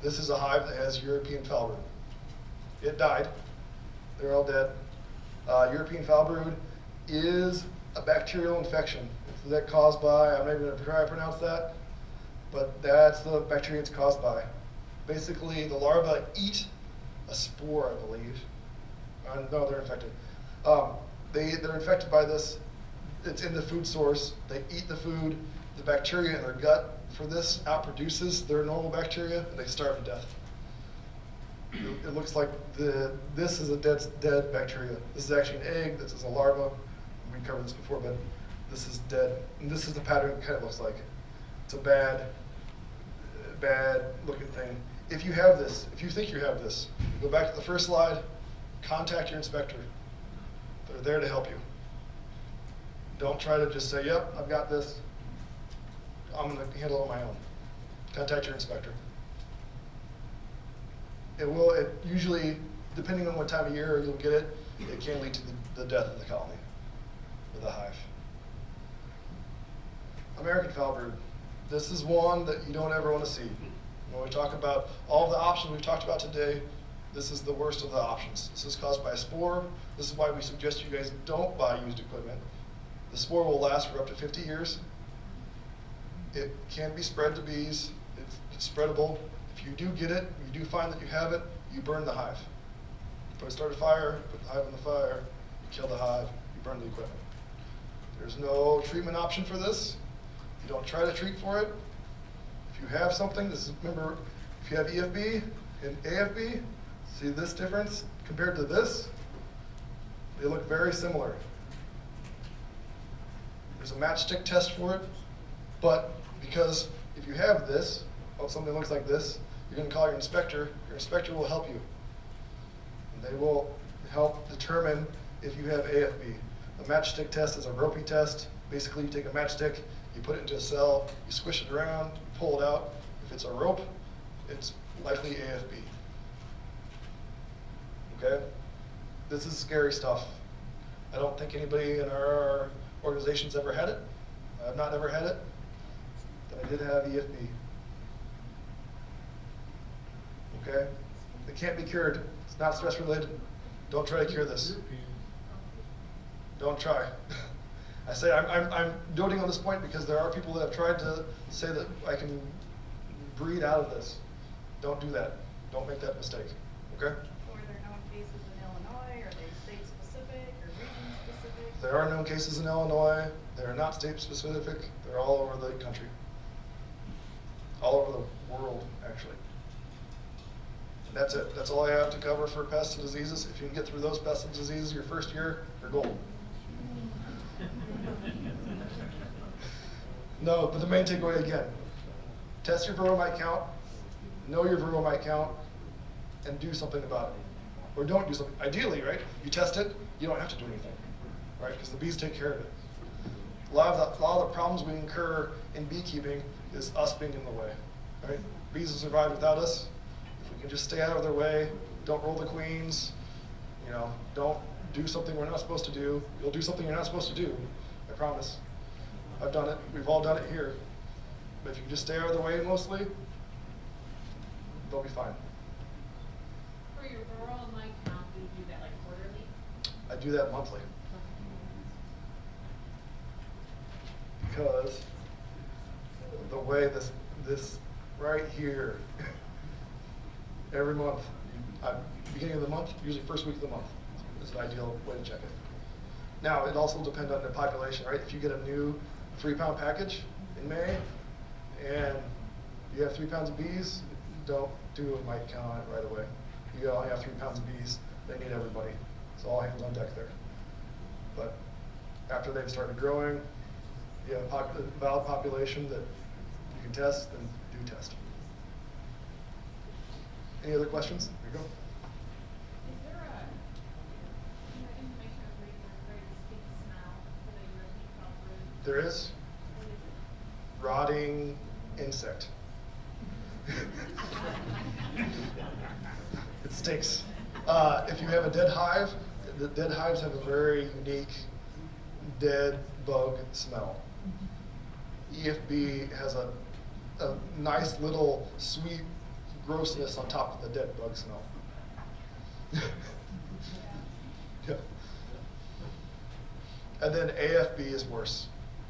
This is a hive that has European foulbrood. It died. They're all dead. European foulbrood is a bacterial infection. Is that caused by, I'm not even going to try to pronounce that, but that's the bacteria it's caused by. Basically, the larvae eat a spore, I believe. No, they're infected. They're infected by this. It's in the food source. They eat the food. The bacteria in their gut for this outproduces their normal bacteria, and they starve to death. It looks like this is a dead bacteria. This is actually an egg. This is a larva. We covered this before, but this is dead. And this is the pattern it kind of looks like. It's a bad looking thing. If you have this, if you think you have this, go back to the first slide, contact your inspector. They're there to help you. Don't try to just say, yep, I've got this. I'm going to handle it on my own. Contact your inspector. It usually, depending on what time of year you'll get it, it can lead to the death of the colony, or the hive. American foulbrood. This is one that you don't ever want to see. When we talk about all of the options we've talked about today, this is the worst of the options. This is caused by a spore. This is why we suggest you guys don't buy used equipment. The spore will last for up to 50 years. It can be spread to bees. It's spreadable. If you do get it, you do find that you have it, you burn the hive. You start a fire, put the hive on the fire, you kill the hive, you burn the equipment. There's no treatment option for this. You don't try to treat for it. If you have something, remember, if you have EFB and AFB, see this difference compared to this? They look very similar. There's a matchstick test for it, but because if you have this, or something that looks like this, you're going to call your inspector. Your inspector will help you. And they will help determine if you have AFB. A matchstick test is a ropey test. Basically, you take a matchstick, you put it into a cell, you squish it around, pull it out. If it's a rope, it's likely AFB. Okay? this is scary stuff. I don't think anybody in our organization's ever had it. I've not ever had it, but I did have EFB. Okay? It can't be cured. It's not stress related. Don't try to cure this. Don't try. I say I'm doting on this point because there are people that have tried to say that I can breed out of this. Don't do that. Don't make that mistake. Okay? Or there known cases in Illinois, are they state specific or region specific? There are known cases in Illinois. They are not state specific. They're all over the country. All over the world, actually. And that's it. That's all I have to cover for pests and diseases. If you can get through those pests and diseases your first year, you're golden. No, but the main takeaway again, test your varroa mite count, know your varroa mite count, and do something about it. Or don't do something. Ideally, right? You test it, you don't have to do anything, right? Because the bees take care of it. A lot of the problems we incur in beekeeping is us being in the way, right? Bees will survive without us. If we can just stay out of their way, don't roll the queens, you know, don't do something we're not supposed to do. You'll do something you're not supposed to do, I promise. I've done it. We've all done it here. But if you just stay out of the way mostly, they'll be fine. For your varroa mite count, do you do that like quarterly? I do that monthly. Because the way this right here, every month, beginning of the month, usually first week of the month, is an ideal way to check it. Now, it also depends on the population, right? If you get a new 3-pound package in May, and you have 3 pounds of bees, don't do a mite count on it right away. You only have 3 pounds of bees, they need everybody. So all hands on deck there. But after they've started growing, you have a valid population that you can test, then do test. Any other questions? There you go. Is there information on where you very distinct smell for the European copper? There is. What is it? Rotting insect. It stinks. If you have a dead hive, the dead hives have a very unique dead bug smell. EFB has a nice little sweet grossness on top of the dead bug smell. Yeah. And then AFB is worse.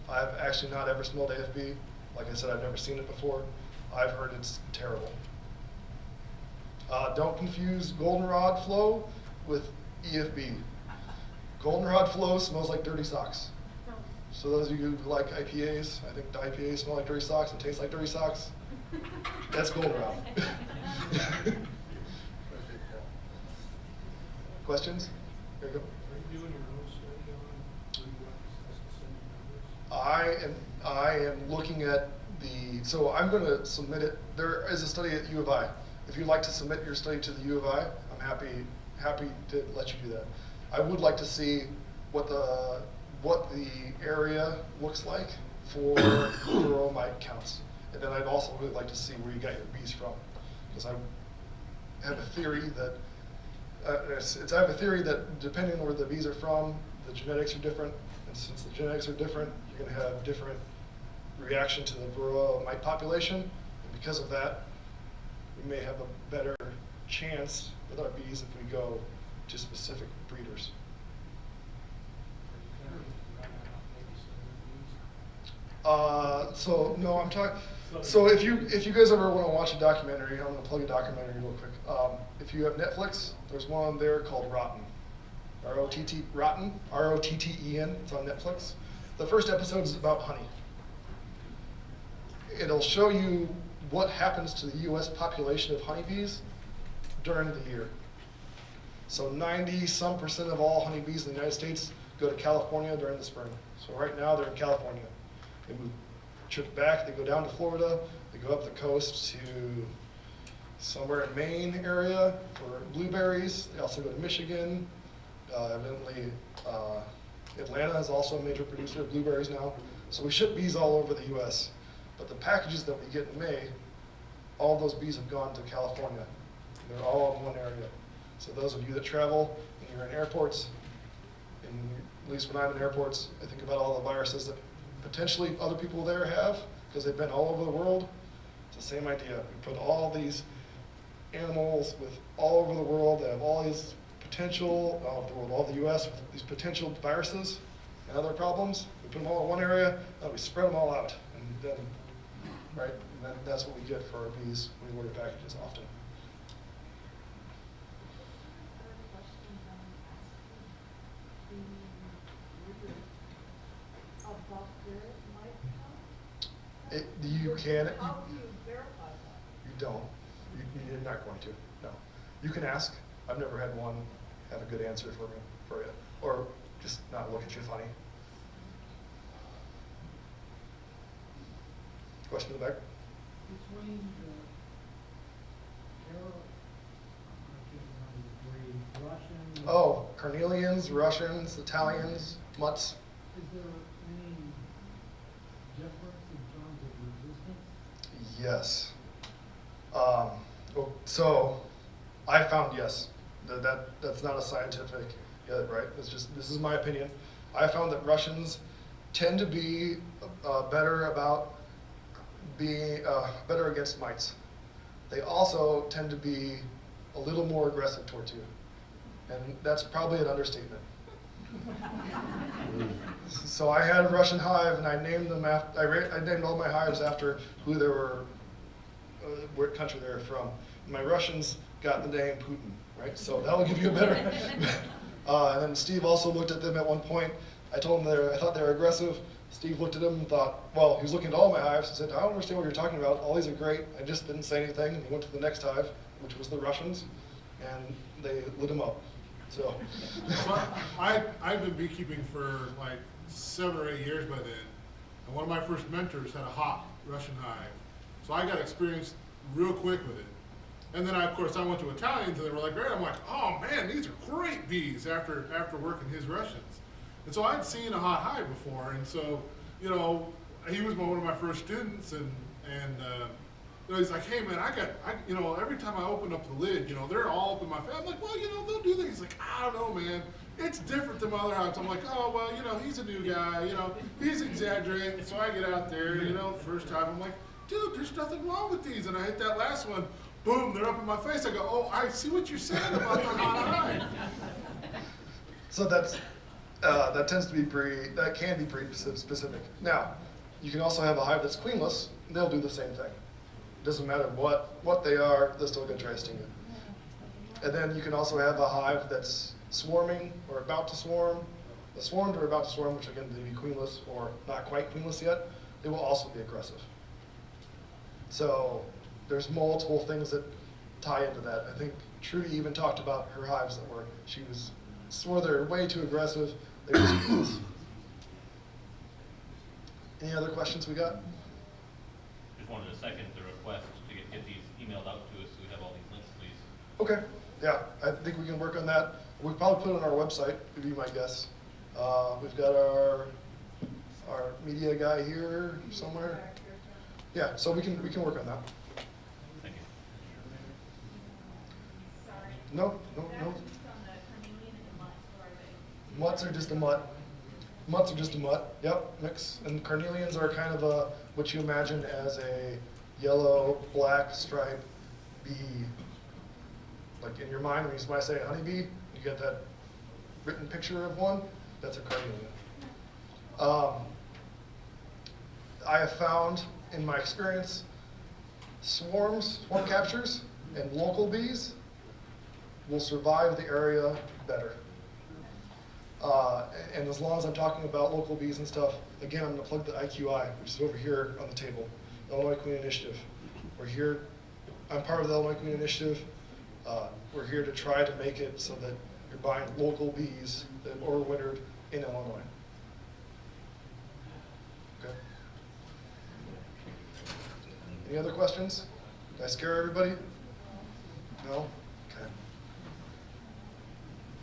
I've actually not ever smelled AFB. Like I said, I've never seen it before. I've heard it's terrible. Don't confuse goldenrod flow with EFB. Goldenrod flow smells like dirty socks. So those of you who like IPAs, I think the IPAs smell like dirty socks and taste like dirty socks. That's goldenrod. Questions? Here you go. Are you doing your own study on I am looking at so I'm going to submit it. There is a study at U of I. If you'd like to submit your study to the U of I, I'm happy to let you do that. I would like to see what the area looks like for varroa mite counts. And then I'd also really like to see where you got your bees from. Because I have a theory that I have a theory that depending on where the bees are from, the genetics are different. And since the genetics are different, you're going to have different reaction to the varroa mite population. And because of that, we may have a better chance with our bees if we go to specific breeders. So no, I'm talking. So if you guys ever want to watch a documentary, I'm going to plug a documentary real quick. If you have Netflix, there's one there called Rotten, Rotten, R-O-T-T-E-N. It's on Netflix. The first episode is about honey. It'll show you what happens to the U.S. population of honeybees during the year. So 90-some% of all honeybees in the United States go to California during the spring. So right now they're in California. They move trip back, they go down to Florida, they go up the coast to somewhere in Maine area for blueberries. They also go to Michigan. Evidently, Atlanta is also a major producer of blueberries now. So we ship bees all over the U.S. But the packages that we get in May, all those bees have gone to California. They're all in one area. So those of you that travel and you're in airports, and at least when I'm in airports, I think about all the viruses that potentially other people there have because they've been all over the world. It's the same idea. We put all these animals with all over the world that have all these potential, all over the world, all the US, with these potential viruses and other problems. We put them all in one area, and we spread them all out. And then, right, and then that's what we get for our bees when we order packages often. You can. How do you verify that? You don't. You're not going to. No. You can ask. I've never had one have a good answer for you, or just not look at you funny. Question in the back. Between the Russian. Oh, carnelians, Russians, Italians, mutts. Is there any difference in terms of resistance? Yes. So I found yes. That's not a scientific, right? It's just, this is my opinion. I found that Russians tend to be better about being better against mites. They also tend to be a little more aggressive towards you, and that's probably an understatement. So I had a Russian hive, and I named them after. I named all my hives after who they were, what country they were from. And my Russians got the name Putin, right? So that will give you a better. And then Steve also looked at them at one point. I told him I thought they were aggressive. Steve looked at them and thought, well, he was looking at all my hives and said, I don't understand what you're talking about. All these are great. I just didn't say anything. And he went to the next hive, which was the Russians, and they lit him up. So I've been beekeeping for like 7 or 8 years by then, and one of my first mentors had a hot Russian hive, so I got experience real quick with it. And then of course I went to Italians, and they were like, great. I'm like, oh man, these are great bees after working his Russians. And so I'd seen a hot hive before, and so he was one of my first students, and he's like, hey man, every time I open up the lid, they're all up in my face. I'm like, well, they'll do things. He's like, I don't know, man. It's different than my other hives. I'm like, oh, well, he's a new guy, he's exaggerating. So I get out there, first time, I'm like, dude, there's nothing wrong with these. And I hit that last one, boom, they're up in my face. I go, oh, I see what you're saying about the hot hive. So that tends to be that can be pretty specific. Now, you can also have a hive that's queenless, and they'll do the same thing. It doesn't matter what they are, they're still going to try to sting you. And then you can also have a hive that's swarming or about to swarm. The swarmed or about to swarm, which again, they be queenless or not quite queenless yet, they will also be aggressive. So there's multiple things that tie into that. I think Trudy even talked about her hives that she swore they're way too aggressive. They were queenless. Any other questions we got? Just wanted to second the request to get these emailed out to us so we have all these links, please. Okay, yeah, I think we can work on that. We'll probably put it on our website, would be my guess. We've got our media guy here somewhere. Yeah, so we can work on that. Thank you. No. Mutts are just a mutt. Mutts are just a mutt, yep, mix. And carnelians are kind of what you imagine as a yellow, black stripe bee. Like in your mind, when I say honeybee, you get that written picture of one, that's a carnelian. I have found, in my experience, swarm captures and local bees will survive the area better. And as long as I'm talking about local bees and stuff, again, I'm going to plug the IQI, which is over here on the table, Illinois Queen Initiative. We're here, I'm part of the Illinois Queen Initiative. We're here to try to make it so that you're buying local bees that overwintered in Illinois. Okay. Any other questions? Did I scare everybody? No? Okay.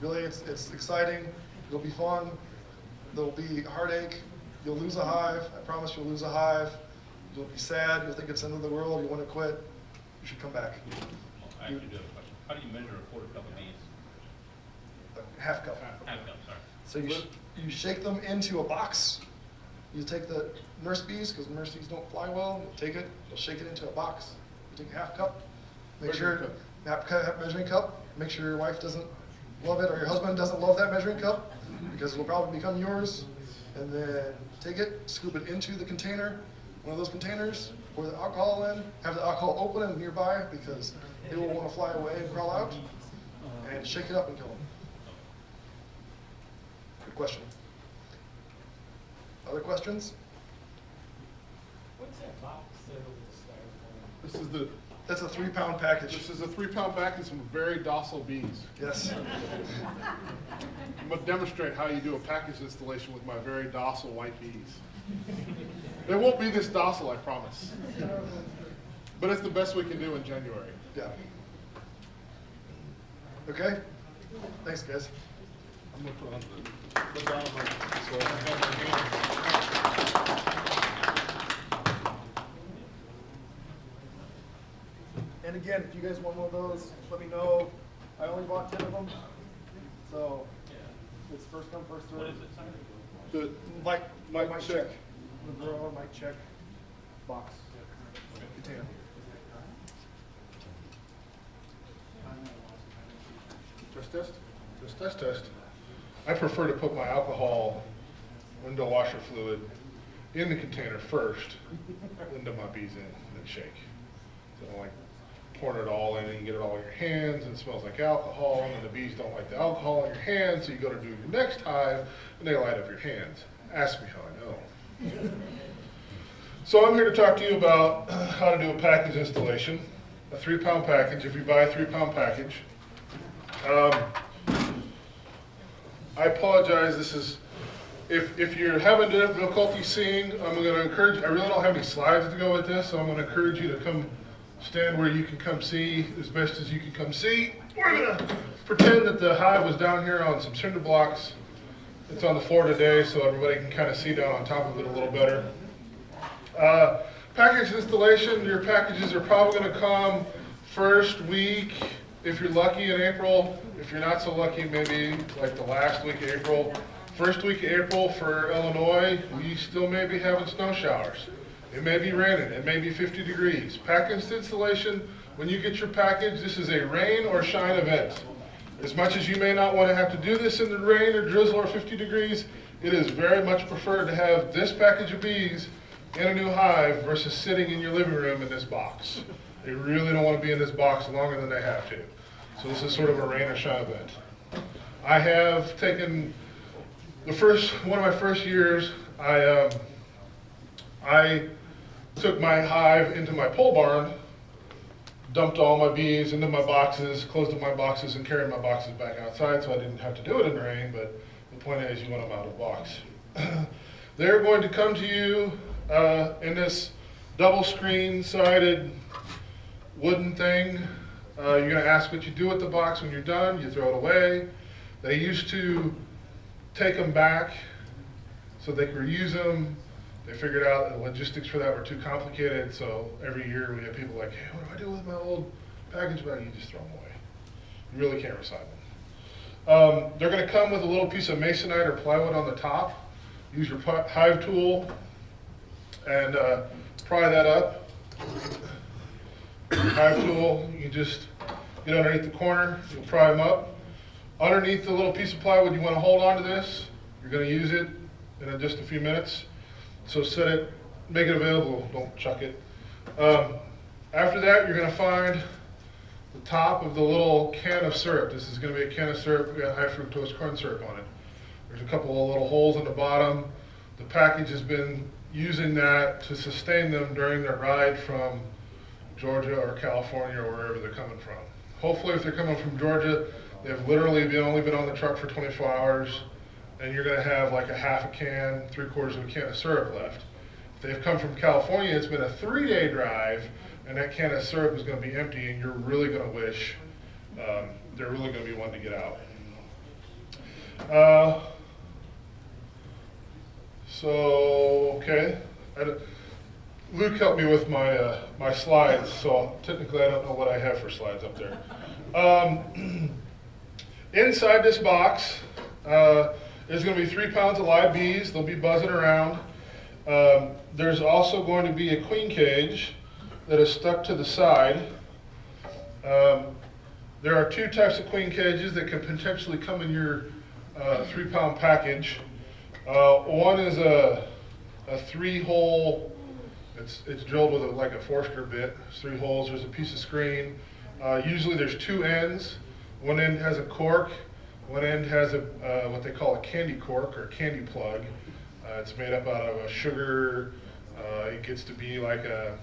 Really, it's exciting. It'll be fun. There'll be heartache. You'll lose a hive. I promise you'll lose a hive. You'll be sad. You'll think it's the end of the world. You want to quit. You should come back. I actually do have a question. How do you measure a quarter cup of bees? Half cup. Half cup, sorry. So you shake them into a box. You take the nurse bees, because nurse bees don't fly well. You'll take it, you'll shake it into a box. You take a half cup. Make sure measuring cup. Make sure your wife doesn't love it or your husband doesn't love that measuring cup, because it'll probably become yours. And then take it, scoop it into the container, one of those containers, pour the alcohol in, have the alcohol open and nearby because they will want to fly away and crawl out, and shake it up and kill them. Good question. Other questions? What's that box there with the styrofoam? This is That's a 3-pound package. This is a 3-pound package from very docile bees. Yes. I'm going to demonstrate how you do a package installation with my very docile white bees. They won't be this docile, I promise. But it's the best we can do in January. Yeah. Okay? Thanks, guys. I'm going to put on the bottom of it so I can have my hand. And again, if you guys want one of those, let me know. I only bought 10 of them. So it's first come, first served. What is it, sorry? The Mike check. The grower Mike check box. Container. Test. I prefer to put my alcohol window washer fluid in the container first, then dump my bees in and shake. So I don't like pouring it all in and you get it all in your hands and it smells like alcohol, and then the bees don't like the alcohol in your hands, so you go to do your next hive and they light up your hands. Ask me how I know. So I'm here to talk to you about how to do a package installation, a 3-pound package. If you buy a 3-pound package, I apologize, this is, if you're having difficulty seeing, I'm going to encourage, I really don't have any slides to go with this, so I'm going to encourage you to come stand where you can come see as best as you can come see. We're going to pretend that the hive was down here on some cinder blocks. It's on the floor today, so everybody can kind of see down on top of it a little better. Package installation, your packages are probably going to come first week, if you're lucky, in April. If you're not so lucky, maybe like the last week of April. First week of April for Illinois, we still may be having snow showers. It may be raining, it may be 50 degrees. Package installation, when you get your package, this is a rain or shine event. As much as you may not want to have to do this in the rain or drizzle or 50 degrees, it is very much preferred to have this package of bees in a new hive versus sitting in your living room in this box. They really don't want to be in this box longer than they have to. So this is sort of a rain or shine event. I have taken one of my first years, I took my hive into my pole barn, dumped all my bees into my boxes, closed up my boxes, and carried my boxes back outside so I didn't have to do it in the rain, but the point is you want them out of the box. They're going to come to you in this double screen sided wooden thing. You're going to ask what you do with the box when you're done. You throw it away. They used to take them back so they could reuse them. They figured out the logistics for that were too complicated, so every year we have people like, hey, what do I do with my old package bag? You just throw them away. You really can't recycle them. They're going to come with a little piece of masonite or plywood on the top. Use your hive tool and pry that up. Hive tool, you just get underneath the corner, you'll pry them up. Underneath the little piece of plywood, you want to hold on to this. You're going to use it in just a few minutes. So set it, make it available, don't chuck it. After that, you're going to find the top of the little can of syrup. This is going to be a can of syrup, we got high fructose corn syrup on it. There's a couple of little holes in the bottom. The package has been using that to sustain them during their ride from Georgia or California or wherever they're coming from. Hopefully if they're coming from Georgia, they've literally only been on the truck for 24 hours, and you're going to have like a half a can, 3/4 of a can of syrup left. If they've come from California, it's been a 3-day drive, and that can of syrup is going to be empty, and you're really going to wish they're really going to be wanting to get out. Luke helped me with my my slides, so technically I don't know what I have for slides up there. Inside this box is going to be 3 pounds of live bees. They'll be buzzing around. There's also going to be a queen cage that is stuck to the side. There are 2 types of queen cages that can potentially come in your 3-pound package. One is a 3-hole. It's drilled with like a Forster bit. It's 3 holes. There's a piece of screen. Usually there's 2 ends. One end has a cork. One end has a what they call a candy cork or candy plug. It's made up out of a sugar. It gets to be like a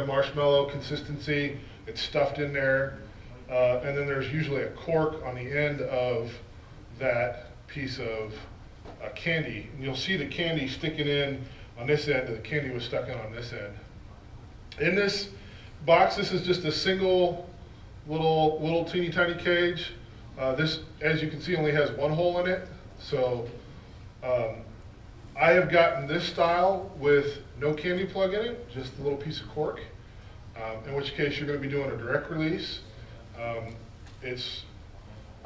marshmallow consistency. It's stuffed in there. And then there's usually a cork on the end of that piece of candy. And you'll see the candy sticking in on this end, and the candy was stuck in on this end. In this box, this is just a single little teeny tiny cage. This, as you can see, only has 1 hole in it. So I have gotten this style with no candy plug in it, just a little piece of cork, in which case you're going to be doing a direct release. I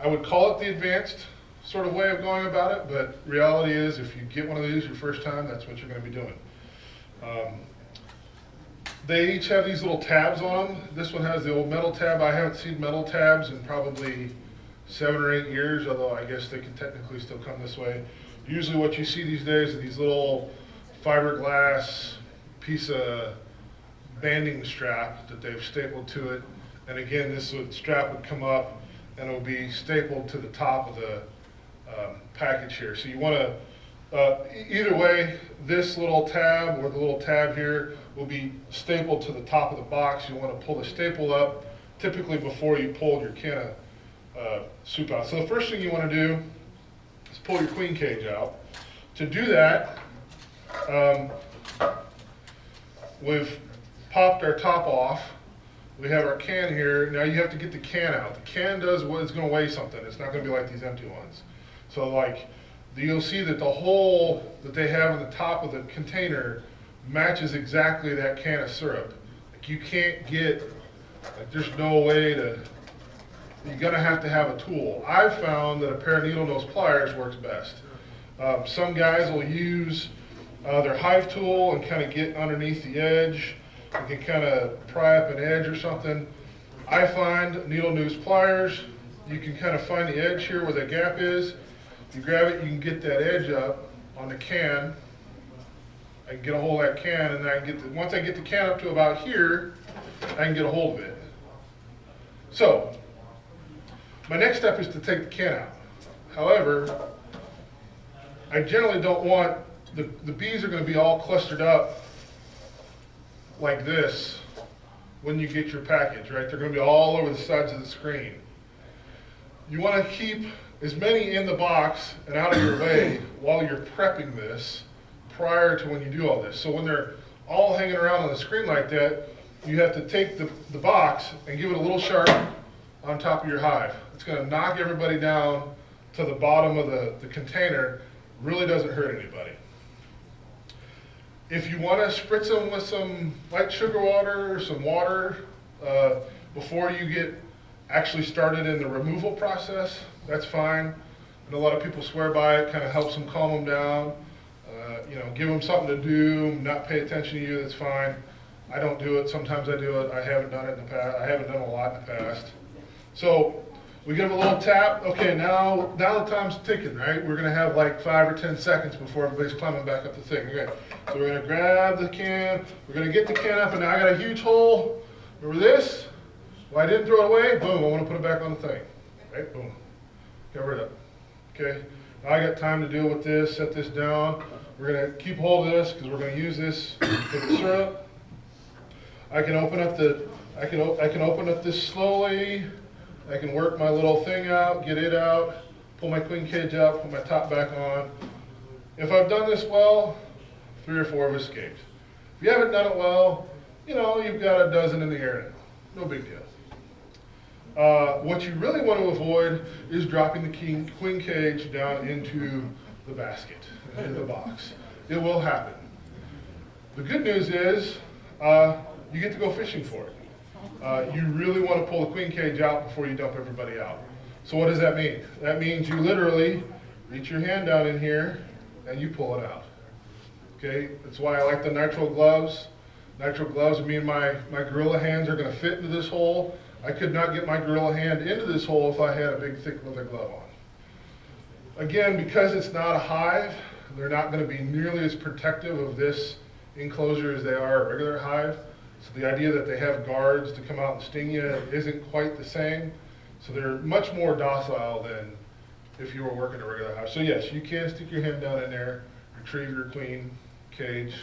would call it the advanced sort of way of going about it, but reality is if you get one of these your first time, that's what you're going to be doing. They each have these little tabs on them. This one has the old metal tab. I haven't seen metal tabs in probably 7 or 8 years, although I guess they can technically still come this way. Usually what you see these days are these little fiberglass piece of banding strap that they've stapled to it. And again, this strap would come up and it will be stapled to the top of the package here. So you want to, either way, this little tab or the little tab here will be stapled to the top of the box. You want to pull the staple up, typically before you pull your can of soup out. So the first thing you want to do is pull your queen cage out. To do that, we've popped our top off. We have our can here. Now you have to get the can out. The can is going to weigh something. It's not going to be like these empty ones. So like, you'll see that the hole that they have in the top of the container matches exactly that can of syrup. Like you can't get, like there's no way to, you're going to have a tool. I've found that a pair of needle nose pliers works best. Some guys will use their hive tool and kind of get underneath the edge. You can kind of pry up an edge or something. I find needle nose pliers, you can kind of find the edge here where the gap is. You grab it, you can get that edge up on the can. I can get a hold of that can, and I can get once I get the can up to about here, I can get a hold of it. So, my next step is to take the can out. However, I generally don't want, the bees are going to be all clustered up like this when you get your package, right? They're going to be all over the sides of the screen. You want to keep as many in the box and out of your way while you're prepping this prior to when you do all this. So when they're all hanging around on the screen like that, you have to take the box and give it a little sharp on top of your hive. It's going to knock everybody down to the bottom of the container. Really doesn't hurt anybody. If you want to spritz them with some light sugar water or some water before you get actually started in the removal process, that's fine. And a lot of people swear by it, kind of helps them calm them down. You know, give them something to do, not pay attention to you, that's fine. I don't do it, sometimes I do it, I haven't done it in the past, I haven't done a lot in the past. So we give a little tap, okay, now the time's ticking, right? We're gonna have like 5 or 10 seconds before everybody's climbing back up the thing. Okay, so we're gonna grab the can, we're gonna get the can up, and now I got a huge hole. Remember this? Well, I didn't throw it away, boom, I wanna put it back on the thing. Right, boom, cover it up. Okay, now I got time to deal with this, set this down. We're gonna keep hold of this because we're gonna use this for the syrup. I can open up I can open up this slowly. I can work my little thing out, get it out, pull my queen cage out, put my top back on. If I've done this well, 3 or 4 have escaped. If you haven't done it well, you know, you've got a dozen in the air now. No big deal. What you really want to avoid is dropping the queen cage down into the basket, into the box. It will happen. The good news is you get to go fishing for it. You really want to pull the queen cage out before you dump everybody out. So what does that mean? That means you literally reach your hand down in here and you pull it out. Okay, that's why I like the nitrile gloves. Nitrile gloves mean my gorilla hands are going to fit into this hole. I could not get my gorilla hand into this hole if I had a big thick leather glove on. Again, because it's not a hive, they're not going to be nearly as protective of this enclosure as they are a regular hive. So the idea that they have guards to come out and sting you isn't quite the same. So they're much more docile than if you were working a regular hive. So yes, you can stick your hand down in there, retrieve your queen cage.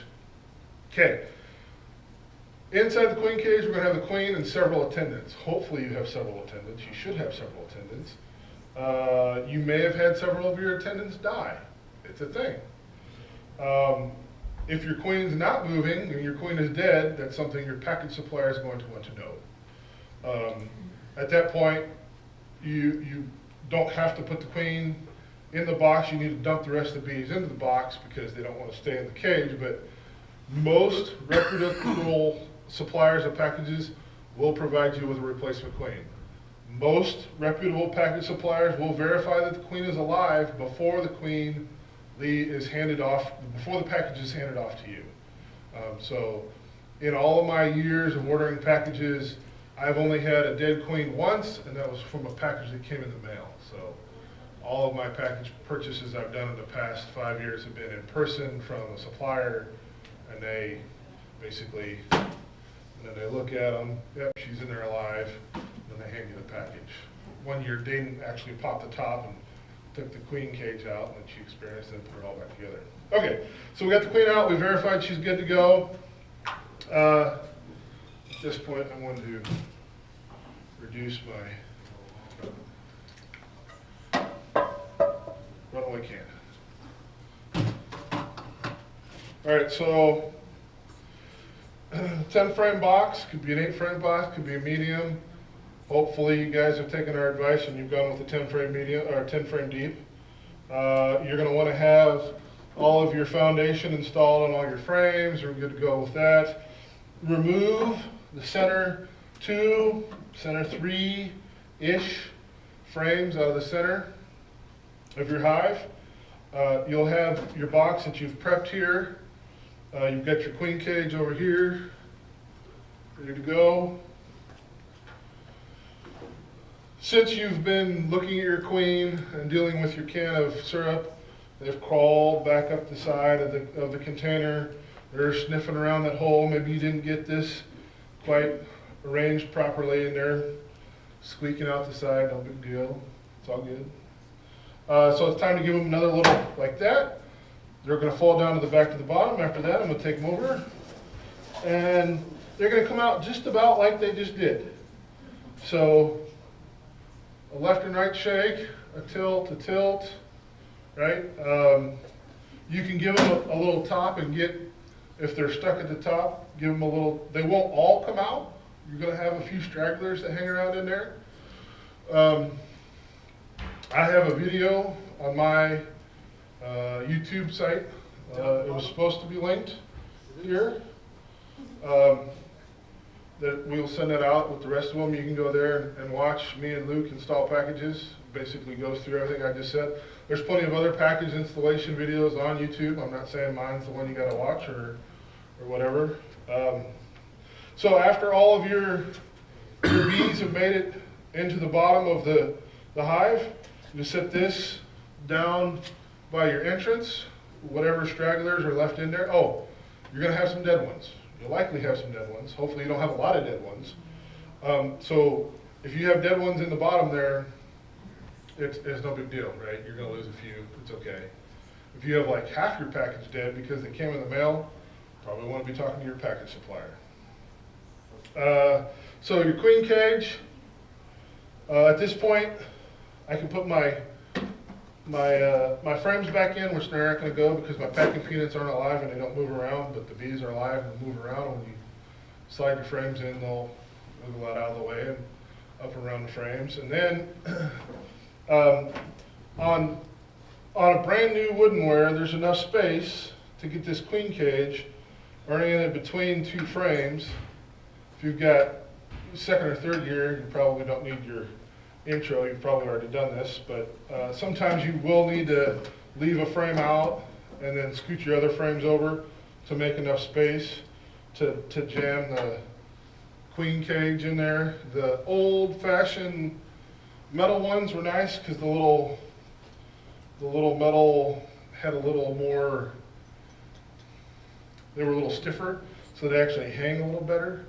Okay. Inside the queen cage, we're going to have the queen and several attendants. Hopefully you have several attendants. You should have several attendants. You may have had several of your attendants die. It's a thing. If your queen's not moving and your queen is dead, that's something your package supplier is going to want to know. At that point, you don't have to put the queen in the box. You need to dump the rest of the bees into the box because they don't want to stay in the cage. But most reputable suppliers of packages will provide you with a replacement queen. Most reputable package suppliers will verify that the queen is alive before the queen is handed off, before the package is handed off to you. So in all of my years of ordering packages, I've only had a dead queen once, and that was from a package that came in the mail. So all of my package purchases I've done in the past 5 years have been in person from a supplier, and they basically, and then they look at them, yep, she's in there alive, and then they hand you the package. 1 year, Dayton actually popped the top and took the queen cage out, and then she experienced it and put it all back together. Okay, so we got the queen out, we verified she's good to go. At this point, I wanted to reduce my runaway can. All right, so 10 frame box, could be an 8 frame box, could be a medium. Hopefully you guys have taken our advice and you've gone with a 10 frame medium or 10 frame deep. You're going to want to have all of your foundation installed on all your frames. We're good to go with that. Remove the center 2, center 3-ish frames out of the center of your hive. You'll have your box that you've prepped here. You've got your queen cage over here, ready to go. Since you've been looking at your queen and dealing with your can of syrup, they've crawled back up the side of the container. They're sniffing around that hole. Maybe you didn't get this quite arranged properly, and they're squeaking out the side. No big deal. It's all good. So it's time to give them another little like that. They're going to fall down to the back to the bottom. After that, I'm going to take them over, and they're going to come out just about like they just did. So a left and right shake, a tilt, right? You can give them a little top and get, if they're stuck at the top, give them a little, they won't all come out. You're going to have a few stragglers that hang around in there. I have a video on my YouTube site. It was supposed to be linked here. That we'll send that out with the rest of them. You can go there and watch me and Luke install packages. Basically goes through everything I just said. There's plenty of other package installation videos on YouTube. I'm not saying mine's the one you got to watch or whatever. So after all of your bees have made it into the bottom of the hive, you set this down by your entrance. Whatever stragglers are left in there. Oh, you're going to have some dead ones. You'll likely have some dead ones. Hopefully you don't have a lot of dead ones. So if you have dead ones in the bottom there, it's no big deal, right? You're going to lose a few. It's okay. If you have like half your package dead because they came in the mail, probably want to be talking to your package supplier. So your queen cage, at this point, I can put my frames back in, which they're not going to go because my packing peanuts aren't alive and they don't move around, but the bees are alive and move around. When you slide your frames in, they'll wiggle out of the way and up around the frames. And then on a brand new woodenware, there's enough space to get this queen cage oriented between two frames. If you've got second or third gear, you probably don't need your intro. You've probably already done this, but sometimes you will need to leave a frame out and then scoot your other frames over to make enough space to jam the queen cage in there. The old-fashioned metal ones were nice because the little metal had a little more, they were a little stiffer, so they actually hang a little better.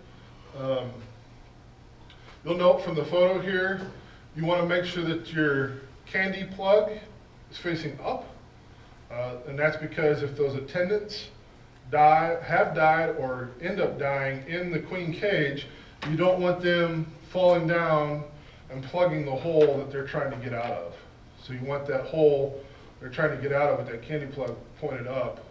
You'll note from the photo here, you want to make sure that your candy plug is facing up, and that's because if those attendants have died or end up dying in the queen cage, you don't want them falling down and plugging the hole that they're trying to get out of. So you want that hole they're trying to get out of with that candy plug pointed up,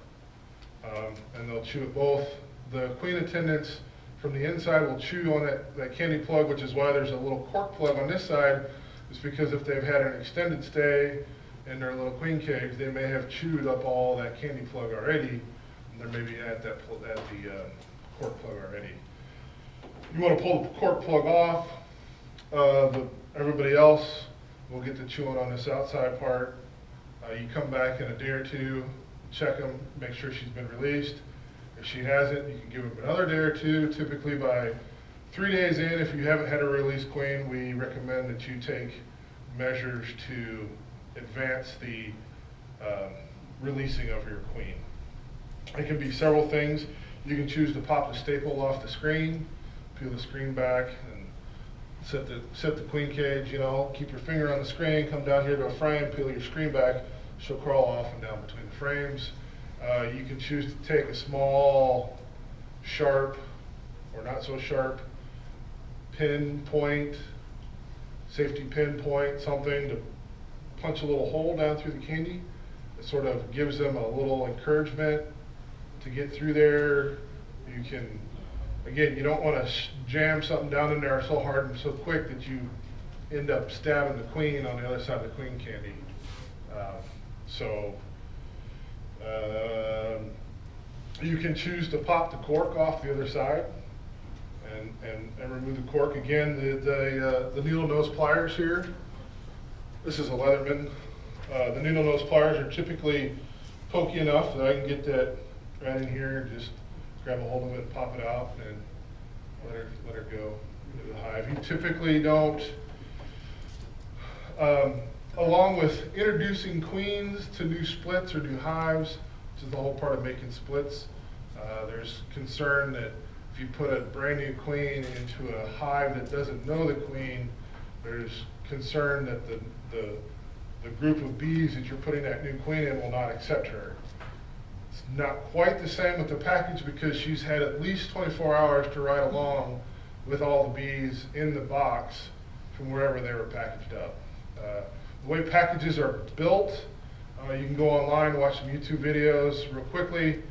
and they'll chew it both. The queen attendants from the inside will chew on that candy plug, which is why there's a little cork plug on this side. It's because if they've had an extended stay in their little queen cage, they may have chewed up all that candy plug already, and they're maybe at the cork plug already. You want to pull the cork plug off. Everybody else will get to chewing on this outside part. You come back in a day or two, check them, make sure she's been released. If she hasn't, you can give them another day or two. Typically by 3 days in, if you haven't had a released queen, we recommend that you take measures to advance the releasing of your queen. It can be several things. You can choose to pop the staple off the screen, peel the screen back, and set the queen cage, you know, keep your finger on the screen, come down here to a frame, peel your screen back, she'll crawl off and down between the frames. You can choose to take a small, sharp, or not so sharp, pinpoint, safety pinpoint, something to punch a little hole down through the candy. It sort of gives them a little encouragement to get through there. You can, again, you don't want to jam something down in there so hard and so quick that you end up stabbing the queen on the other side of the queen candy. You can choose to pop the cork off the other side and remove the cork. Again, the needle nose pliers here, this is a Leatherman. The needle nose pliers are typically pokey enough that I can get that right in here, just grab a hold of it and pop it out and let her go into the hive. You typically don't, along with introducing queens to new splits or new hives, which is the whole part of making splits, there's concern that if you put a brand new queen into a hive that doesn't know the queen, there's concern that the group of bees that you're putting that new queen in will not accept her. It's not quite the same with the package because she's had at least 24 hours to ride along with all the bees in the box from wherever they were packaged up. The way packages are built, you can go online and watch some YouTube videos real quickly.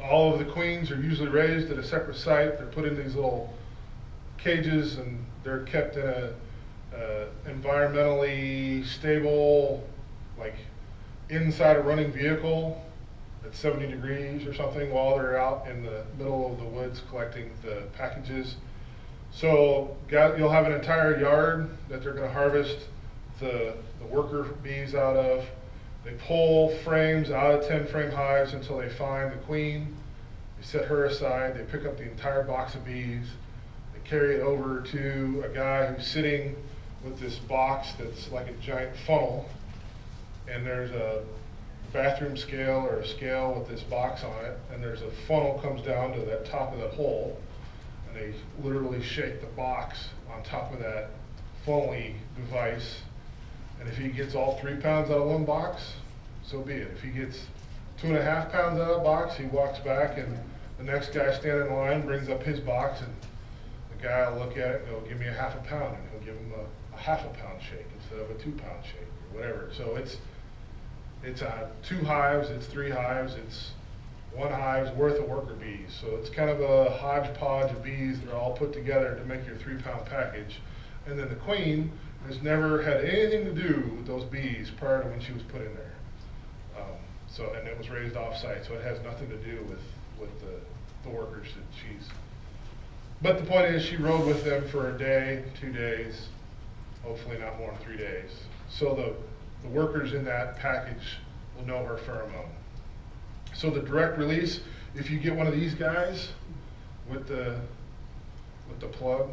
All of the queens are usually raised at a separate site. They're put in these little cages and they're kept in a environmentally stable, like inside a running vehicle at 70 degrees or something while they're out in the middle of the woods collecting the packages. So you'll have an entire yard that they're going to harvest the worker bees out of. They pull frames out of 10-frame hives until they find the queen. They set her aside. They pick up the entire box of bees. They carry it over to a guy who's sitting with this box that's like a giant funnel. And there's a bathroom scale or a scale with this box on it. And there's a funnel comes down to the top of that hole. And they literally shake the box on top of that funnel-y device. And if he gets all 3 pounds out of one box, so be it. If he gets 2.5 pounds out of the box, he walks back and the next guy standing in line brings up his box and the guy will look at it and he'll give me a ½ pound and he'll give him a ½ pound shake instead of a 2 pound shake or whatever. So it's 2 hives, it's 3 hives, it's 1 hive's worth of worker bees. So it's kind of a hodgepodge of bees that are all put together to make your 3 pound package. And then the queen has never had anything to do with those bees prior to when she was put in there. So, and it was raised off-site, so it has nothing to do with the workers that she's. But the point is, she rode with them for a day, 2 days, hopefully not more than 3 days. So the workers in that package will know her pheromone. So the direct release, if you get one of these guys with the plug,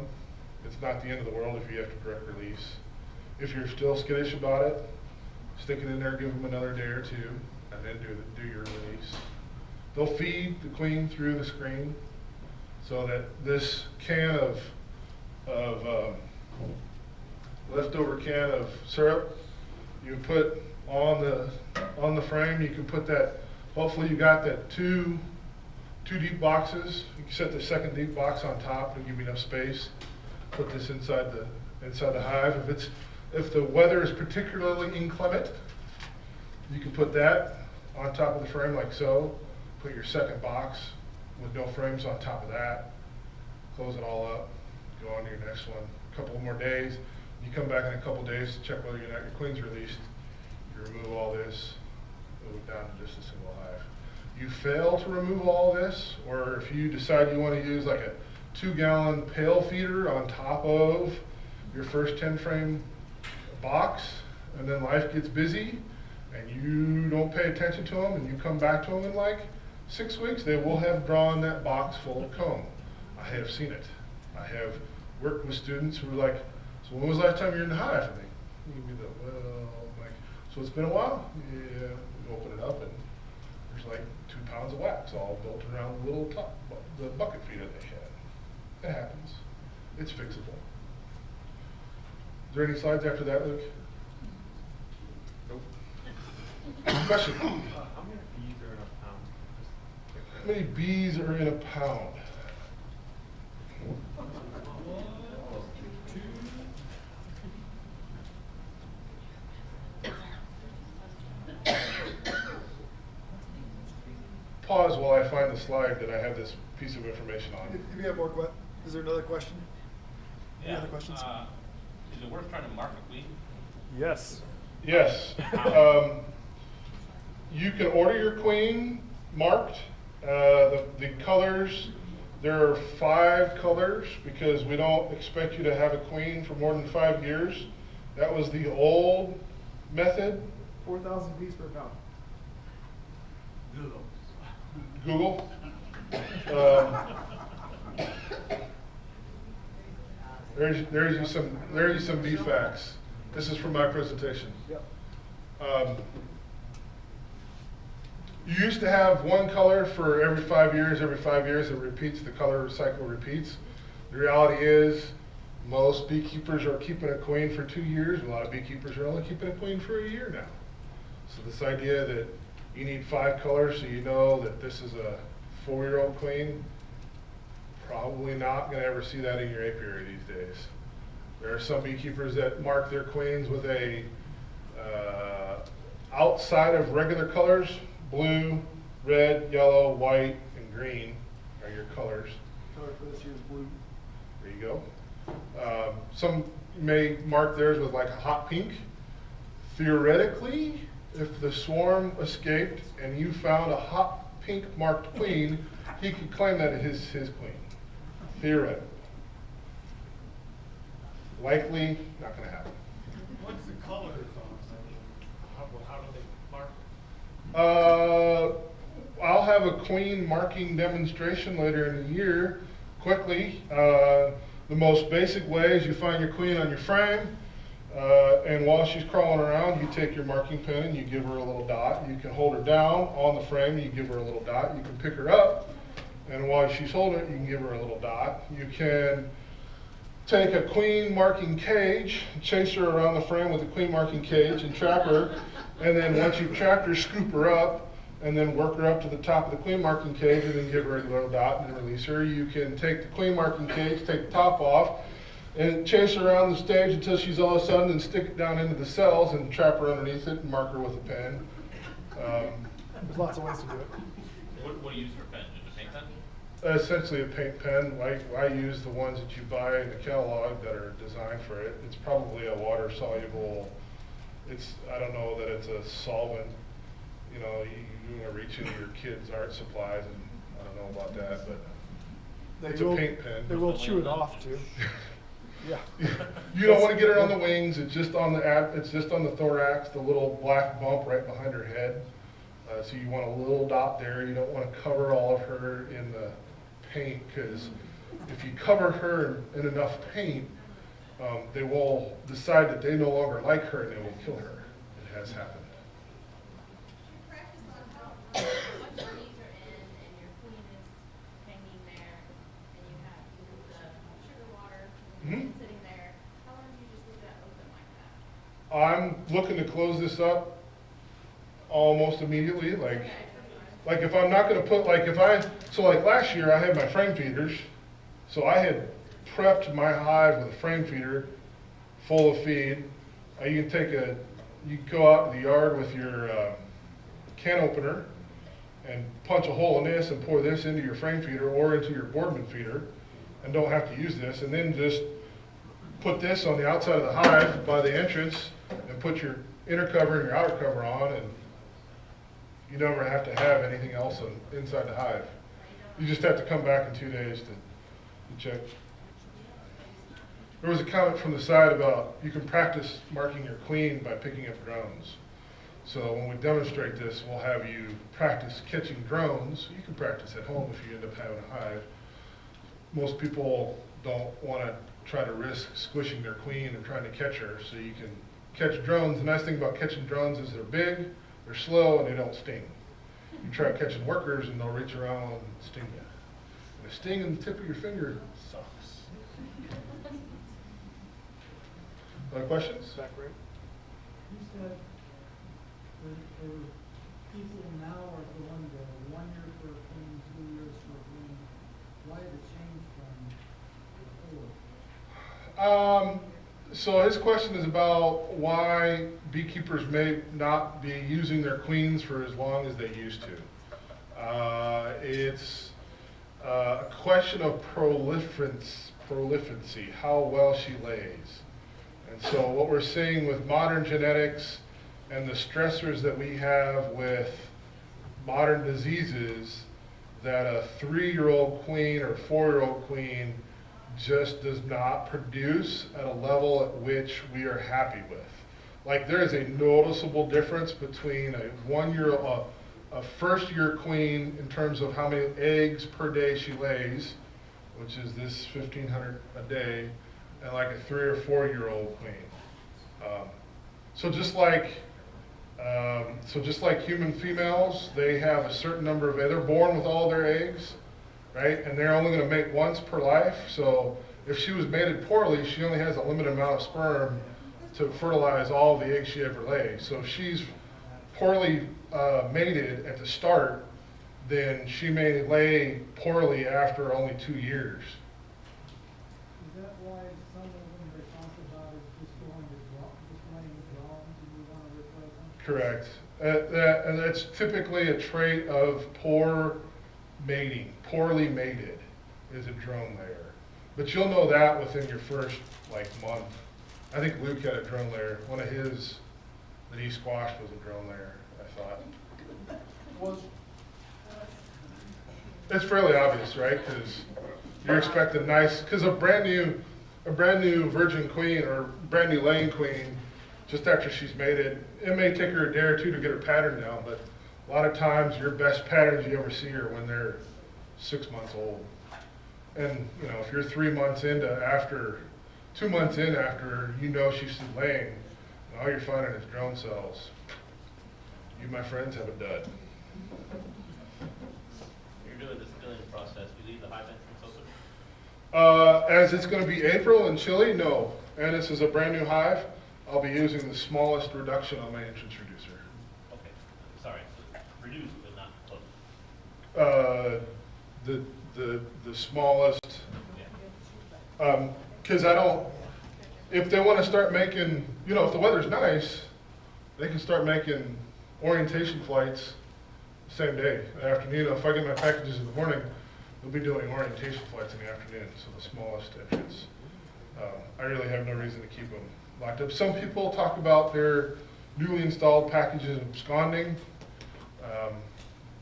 it's not the end of the world if you have to direct release. If you're still skittish about it, stick it in there, give them another day or two, and then do your release. They'll feed the queen through the screen so that this can of leftover can of syrup you put on the frame. You can put that. Hopefully you got that two deep boxes. You can set the second deep box on top and give you enough space. Put this inside the hive. If the weather is particularly inclement, you can put that on top of the frame like so. Put your second box with no frames on top of that. Close it all up. Go on to your next one. A couple more days. You come back in a couple days to check whether your queen's released. You remove all this. Move it down to just a single hive. You fail to remove all this, or if you decide you want to use like a 2-gallon pail feeder on top of your first 10 frame box, and then life gets busy and you don't pay attention to them and you come back to them in like 6 weeks, they will have drawn that box full of comb. I have seen it. I have worked with students who were like, so when was the last time you were in the hive? And they give me so it's been a while? Yeah, we open it up and there's like 2 pounds of wax all built around the little the bucket feeder they had. It happens. It's fixable. Is there any slides after that, Luke? Nope. Question? How many bees are in a pound? How many bees are in a pound? Pause while I find the slide that I have this piece of information on. If you have more questions, is there another question? Any other questions? Is it worth trying to mark a queen? Yes. Yes. You can order your queen marked. The colors, there are 5 colors because we don't expect you to have a queen for more than 5 years. That was the old method. 4,000 bees per pound. Google. There's you some bee facts. This is from my presentation. Yep. You used to have one color for every 5 years. Every 5 years it repeats, the color cycle repeats. The reality is most beekeepers are keeping a queen for 2 years. A lot of beekeepers are only keeping a queen for a year now. So this idea that you need 5 colors so you know that this is a 4-year-old queen, probably not going to ever see that in your apiary these days. There are some beekeepers that mark their queens with a outside of regular colors. Blue, red, yellow, white, and green are your colors. Color for this year is blue. There you go. Some may mark theirs with like a hot pink. Theoretically, if the swarm escaped and you found a hot pink marked queen, he could claim that it is his queen. Theoretically. Likely not going to happen. What's the colors on? How do they mark? I'll have a queen marking demonstration later in the year. Quickly, the most basic way is you find your queen on your frame, and while she's crawling around, you take your marking pen and you give her a little dot. You can hold her down on the frame, you give her a little dot. You can pick her up, and while she's holding it, you can give her a little dot. You can take a queen marking cage, chase her around the frame with a queen marking cage and trap her, and then once you've trapped her, scoop her up, and then work her up to the top of the queen marking cage and then give her a little dot and then release her. You can take the queen marking cage, take the top off, and chase her around the stage until she's all of a sudden and stick it down into the cells and trap her underneath it and mark her with a pen. There's lots of ways to do it. What do you use for pen? Just a paint pen? Essentially a paint pen. I use the ones that you buy in the catalog that are designed for it. It's probably a water soluble, I don't know that it's a solvent. you know, you want to reach into your kids' art supplies, and I don't know about that, but it's a paint pen. They will chew it off too. Yeah. You don't want to get it on the wings. It's just on the thorax, the little black bump right behind her head. So you want a little dot there. You don't want to cover all of her in the paint, because if you cover her in enough paint, they will decide that they no longer like her and they will kill her. It has happened. Practice on how, once your bees are in and your queen is hanging there and you have the sugar water sitting there, how long do you just leave that open like that? I'm looking to close this up almost immediately. Like if I'm not going to put, so like last year I had my frame feeders. So I had prepped my hive with a frame feeder full of feed. You can go out in the yard with your can opener and punch a hole in this and pour this into your frame feeder or into your Boardman feeder, and don't have to use this, and then just put this on the outside of the hive by the entrance and put your inner cover and your outer cover on, and you never have to have anything else inside the hive. You just have to come back in 2 days to check. There was a comment from the side about you can practice marking your queen by picking up drones. So when we demonstrate this, we'll have you practice catching drones. You can practice at home if you end up having a hive. Most people don't want to try to risk squishing their queen and trying to catch her, so you can catch drones. The nice thing about catching drones is they're big, they're slow, and they don't sting. You try catching workers and they'll reach around and sting you. And a sting in the tip of your finger sucks. Other questions? You said for people now are going to 1 year for a queen, 2 years for a queen. Why the change from before? So his question is about why beekeepers may not be using their queens for as long as they used to. It's a question of prolificancy, how well she lays. And so what we're seeing with modern genetics and the stressors that we have with modern diseases, that a 3-year-old queen or 4-year-old queen just does not produce at a level at which we are happy with. Like, there is a noticeable difference between a first-year queen in terms of how many eggs per day she lays, which is this 1,500 a day, and like a 3 or 4-year-old queen. So just like human females, they have a certain number of, they're born with all their eggs, right? And they're only going to mate once per life. So if she was mated poorly, she only has a limited amount of sperm to fertilize all the eggs she ever lays. So if she's poorly mated at the start, then she may lay poorly after only 2 years. Is that why some of them they talk about is just going to drones and we want to replace them? Correct. And that's typically a trait of poor mating. Poorly mated is a drone layer. But you'll know that within your first month. I think Luke had a drone layer. One of his that he squashed was a drone layer, I thought. It's fairly obvious, right? Because you're expecting because a brand new virgin queen or brand new laying queen, just after she's mated, it may take her a day or two to get her pattern down, but a lot of times your best patterns you ever see are when they're 6 months old. And if you're 2 months in after you know she's laying, and all you're finding is drone cells, you, my friends, have a dud. You're doing this filling process, do you leave the hive entrance open? As it's going to be April and chilly, no. And this is a brand new hive. I'll be using the smallest reduction on my entrance reducer. Okay, sorry, reduced but not close. The smallest, because if they want to start making, if the weather's nice, they can start making orientation flights same day, afternoon. If I get my packages in the morning, we'll be doing orientation flights in the afternoon, so the smallest entrance. I really have no reason to keep them locked up. Some people talk about their newly installed packages absconding.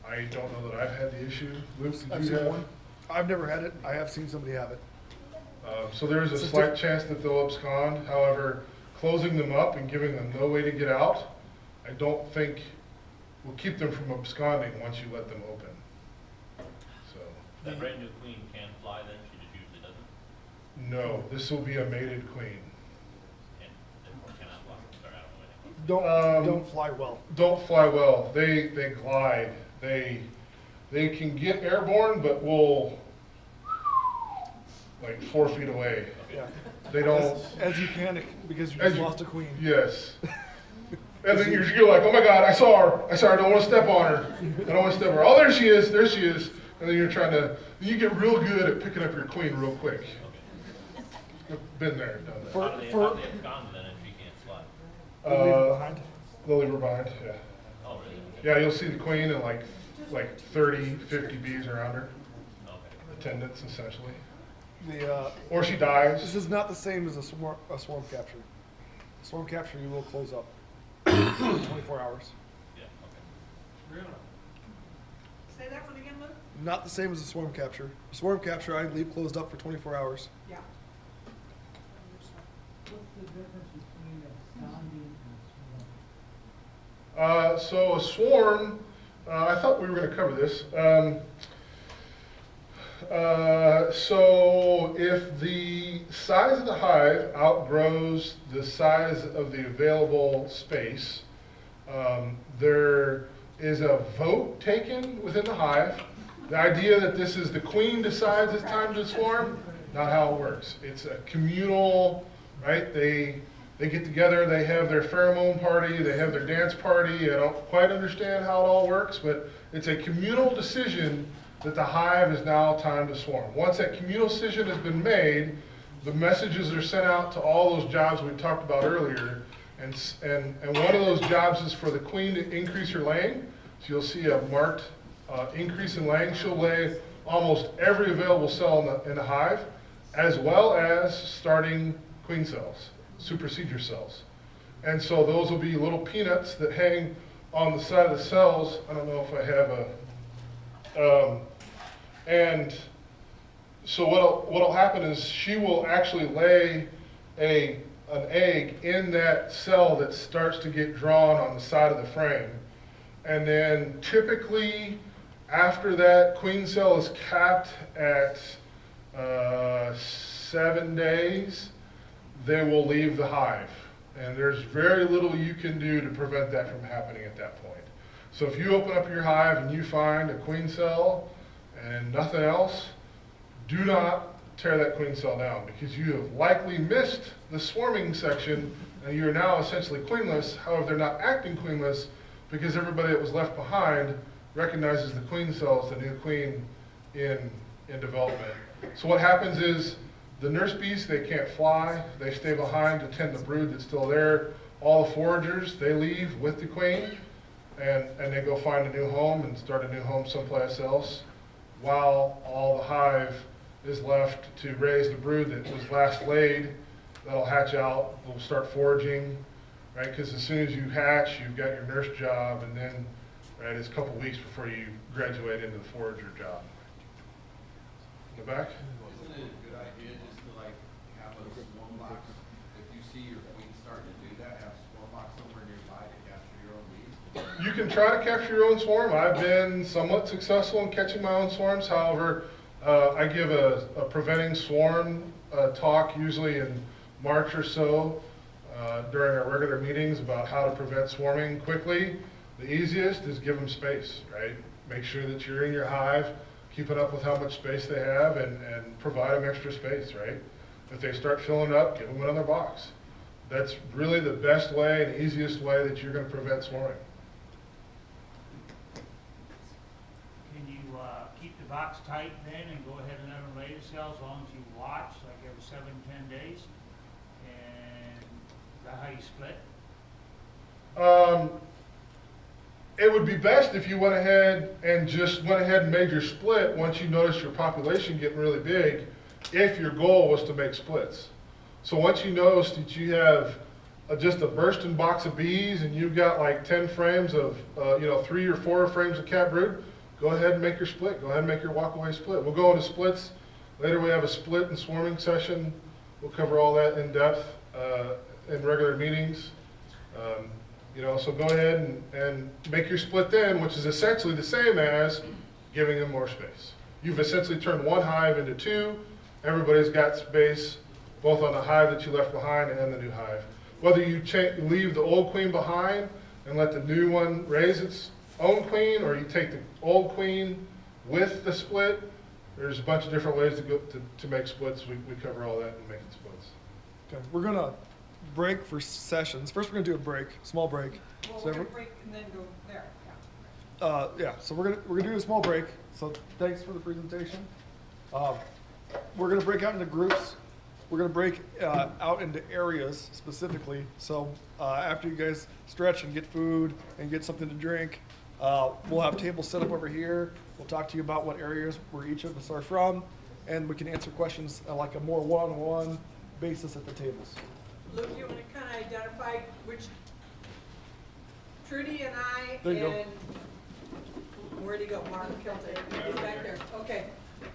I don't know that I've had the issue. Luke, I've did you seen have? one. I've never had it. I have seen somebody have it. So there is a It's a slight chance that they'll abscond. However, closing them up and giving them no way to get out, I don't think will keep them from absconding once you let them open. So. That brand new queen can fly then, she just usually doesn't? No, this will be a mated queen. And therefore cannot fly, sorry, I don't know anything. Don't fly well. Don't fly well. They glide. They can get airborne, but will like 4 feet away. Yeah. They don't. As you panic because you just lost a queen. Yes. And then you're like, oh my God, I saw her. I don't want to step on her. I don't want to step on her. Oh, there she is. There she is. And then you're trying to. You get real good at picking up your queen real quick. I've been there, done that. How do they abscond then if she can't fly? They'll leave her behind? They'll leave her behind. Yeah. Oh, really? Yeah, you'll see the queen and like 30, 50 bees around her. Okay. Attendants, essentially. Or she dies. This is not the same as a swarm capture. Swarm capture, you will close up 24 hours. Yeah, okay. Really? Say that one again, Luke? Not the same as a swarm capture. A swarm capture, I leave closed up for 24 hours. Yeah. What's the difference between absconding and swarm? So a swarm, I thought we were going to cover this. So if the size of the hive outgrows the size of the available space, there is a vote taken within the hive. The idea that this is the queen decides it's time to swarm, not how it works. It's a communal, right? They get together, they have their pheromone party, they have their dance party. I don't quite understand how it all works, but it's a communal decision that the hive is now time to swarm. Once that communal decision has been made, the messages are sent out to all those jobs we talked about earlier, and one of those jobs is for the queen to increase her laying. So you'll see a marked increase in laying. She'll lay almost every available cell in the hive, as well as starting queen cells, supersedure cells. And so those will be little peanuts that hang on the side of the cells. I don't know if I have a, and so what'll happen is she will actually lay an egg in that cell that starts to get drawn on the side of the frame. And then typically after that queen cell is capped at 7 days, they will leave the hive. And there's very little you can do to prevent that from happening at that point. So if you open up your hive and you find a queen cell and nothing else, do not tear that queen cell down, because you have likely missed the swarming section and you are now essentially queenless. However, they're not acting queenless because everybody that was left behind recognizes the queen cell as the new queen in development. So what happens is the nurse bees, they can't fly. They stay behind to tend the brood that's still there. All the foragers, they leave with the queen and they go find a new home and start a new home someplace else, while all the hive is left to raise the brood that was last laid. That'll hatch out, they'll start foraging, right? Because as soon as you hatch, you've got your nurse job, and then, right, it's a couple weeks before you graduate into the forager job. In the back? Isn't it a good idea just to like have a swarm box? If you see your queen starting to do that, have a swarm box somewhere nearby to capture your own bees? You can try to capture your own swarm. I've been somewhat successful in catching my own swarms. However, I give a preventing swarm talk usually in March or so during our regular meetings about how to prevent swarming quickly. The easiest is give them space, right? Make sure that you're in your hive, keeping up with how much space they have, and provide them extra space, right? If they start filling up, give them another box. That's really the best way and easiest way that you're going to prevent swarming. Can you keep the box tight then and go ahead and let them lay the cells as long as you watch, like every 7-10 days? And is that how you split? It would be best if you went ahead and made your split once you notice your population getting really big, if your goal was to make splits. So once you notice that you have just a bursting box of bees and you've got like 10 frames of, 3 or 4 frames of cat brood, go ahead and make your split. Go ahead and make your walk-away split. We'll go into splits. Later we have a split and swarming session. We'll cover all that in depth in regular meetings. So go ahead and make your split then, which is essentially the same as giving them more space. You've essentially turned one hive into 2. Everybody's got space both on the hive that you left behind and the new hive. Whether you leave the old queen behind and let the new one raise its own queen, or you take the old queen with the split, there's a bunch of different ways to make splits. We cover all that in making splits. Okay, we're gonna break for sessions. First, we're gonna do a break, small break. Well, So we're gonna break and then go there, yeah, so we're gonna do a small break. So thanks for the presentation. We're gonna break out into groups. We're gonna break out into areas specifically. So after you guys stretch and get food and get something to drink, we'll have tables set up over here. We'll talk to you about what areas where each of us are from, and we can answer questions like a more one-on-one basis at the tables. Luke, you want to kind of identify which, Trudy and I, There you and where'd he go? Mark Kilton. He's back there. Okay.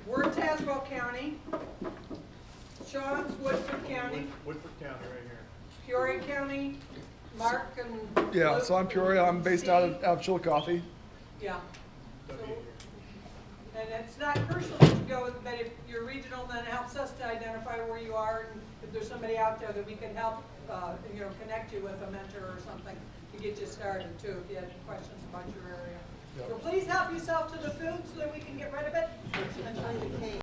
We're in Tazewell County. Sean's Woodford County. Woodford County right here. Peoria County. Mark and Yeah, Luke, so I'm Peoria. I'm based out of Chillicothe. Yeah. So, and it's not crucial that you go, but if you're regional, then it helps us to identify where you are, and if there's somebody out there that we can help, connect you with a mentor or something to get you started too, if you have any questions about your area. Yep. So please help yourself to the food so that we can get rid of it. Especially the cake.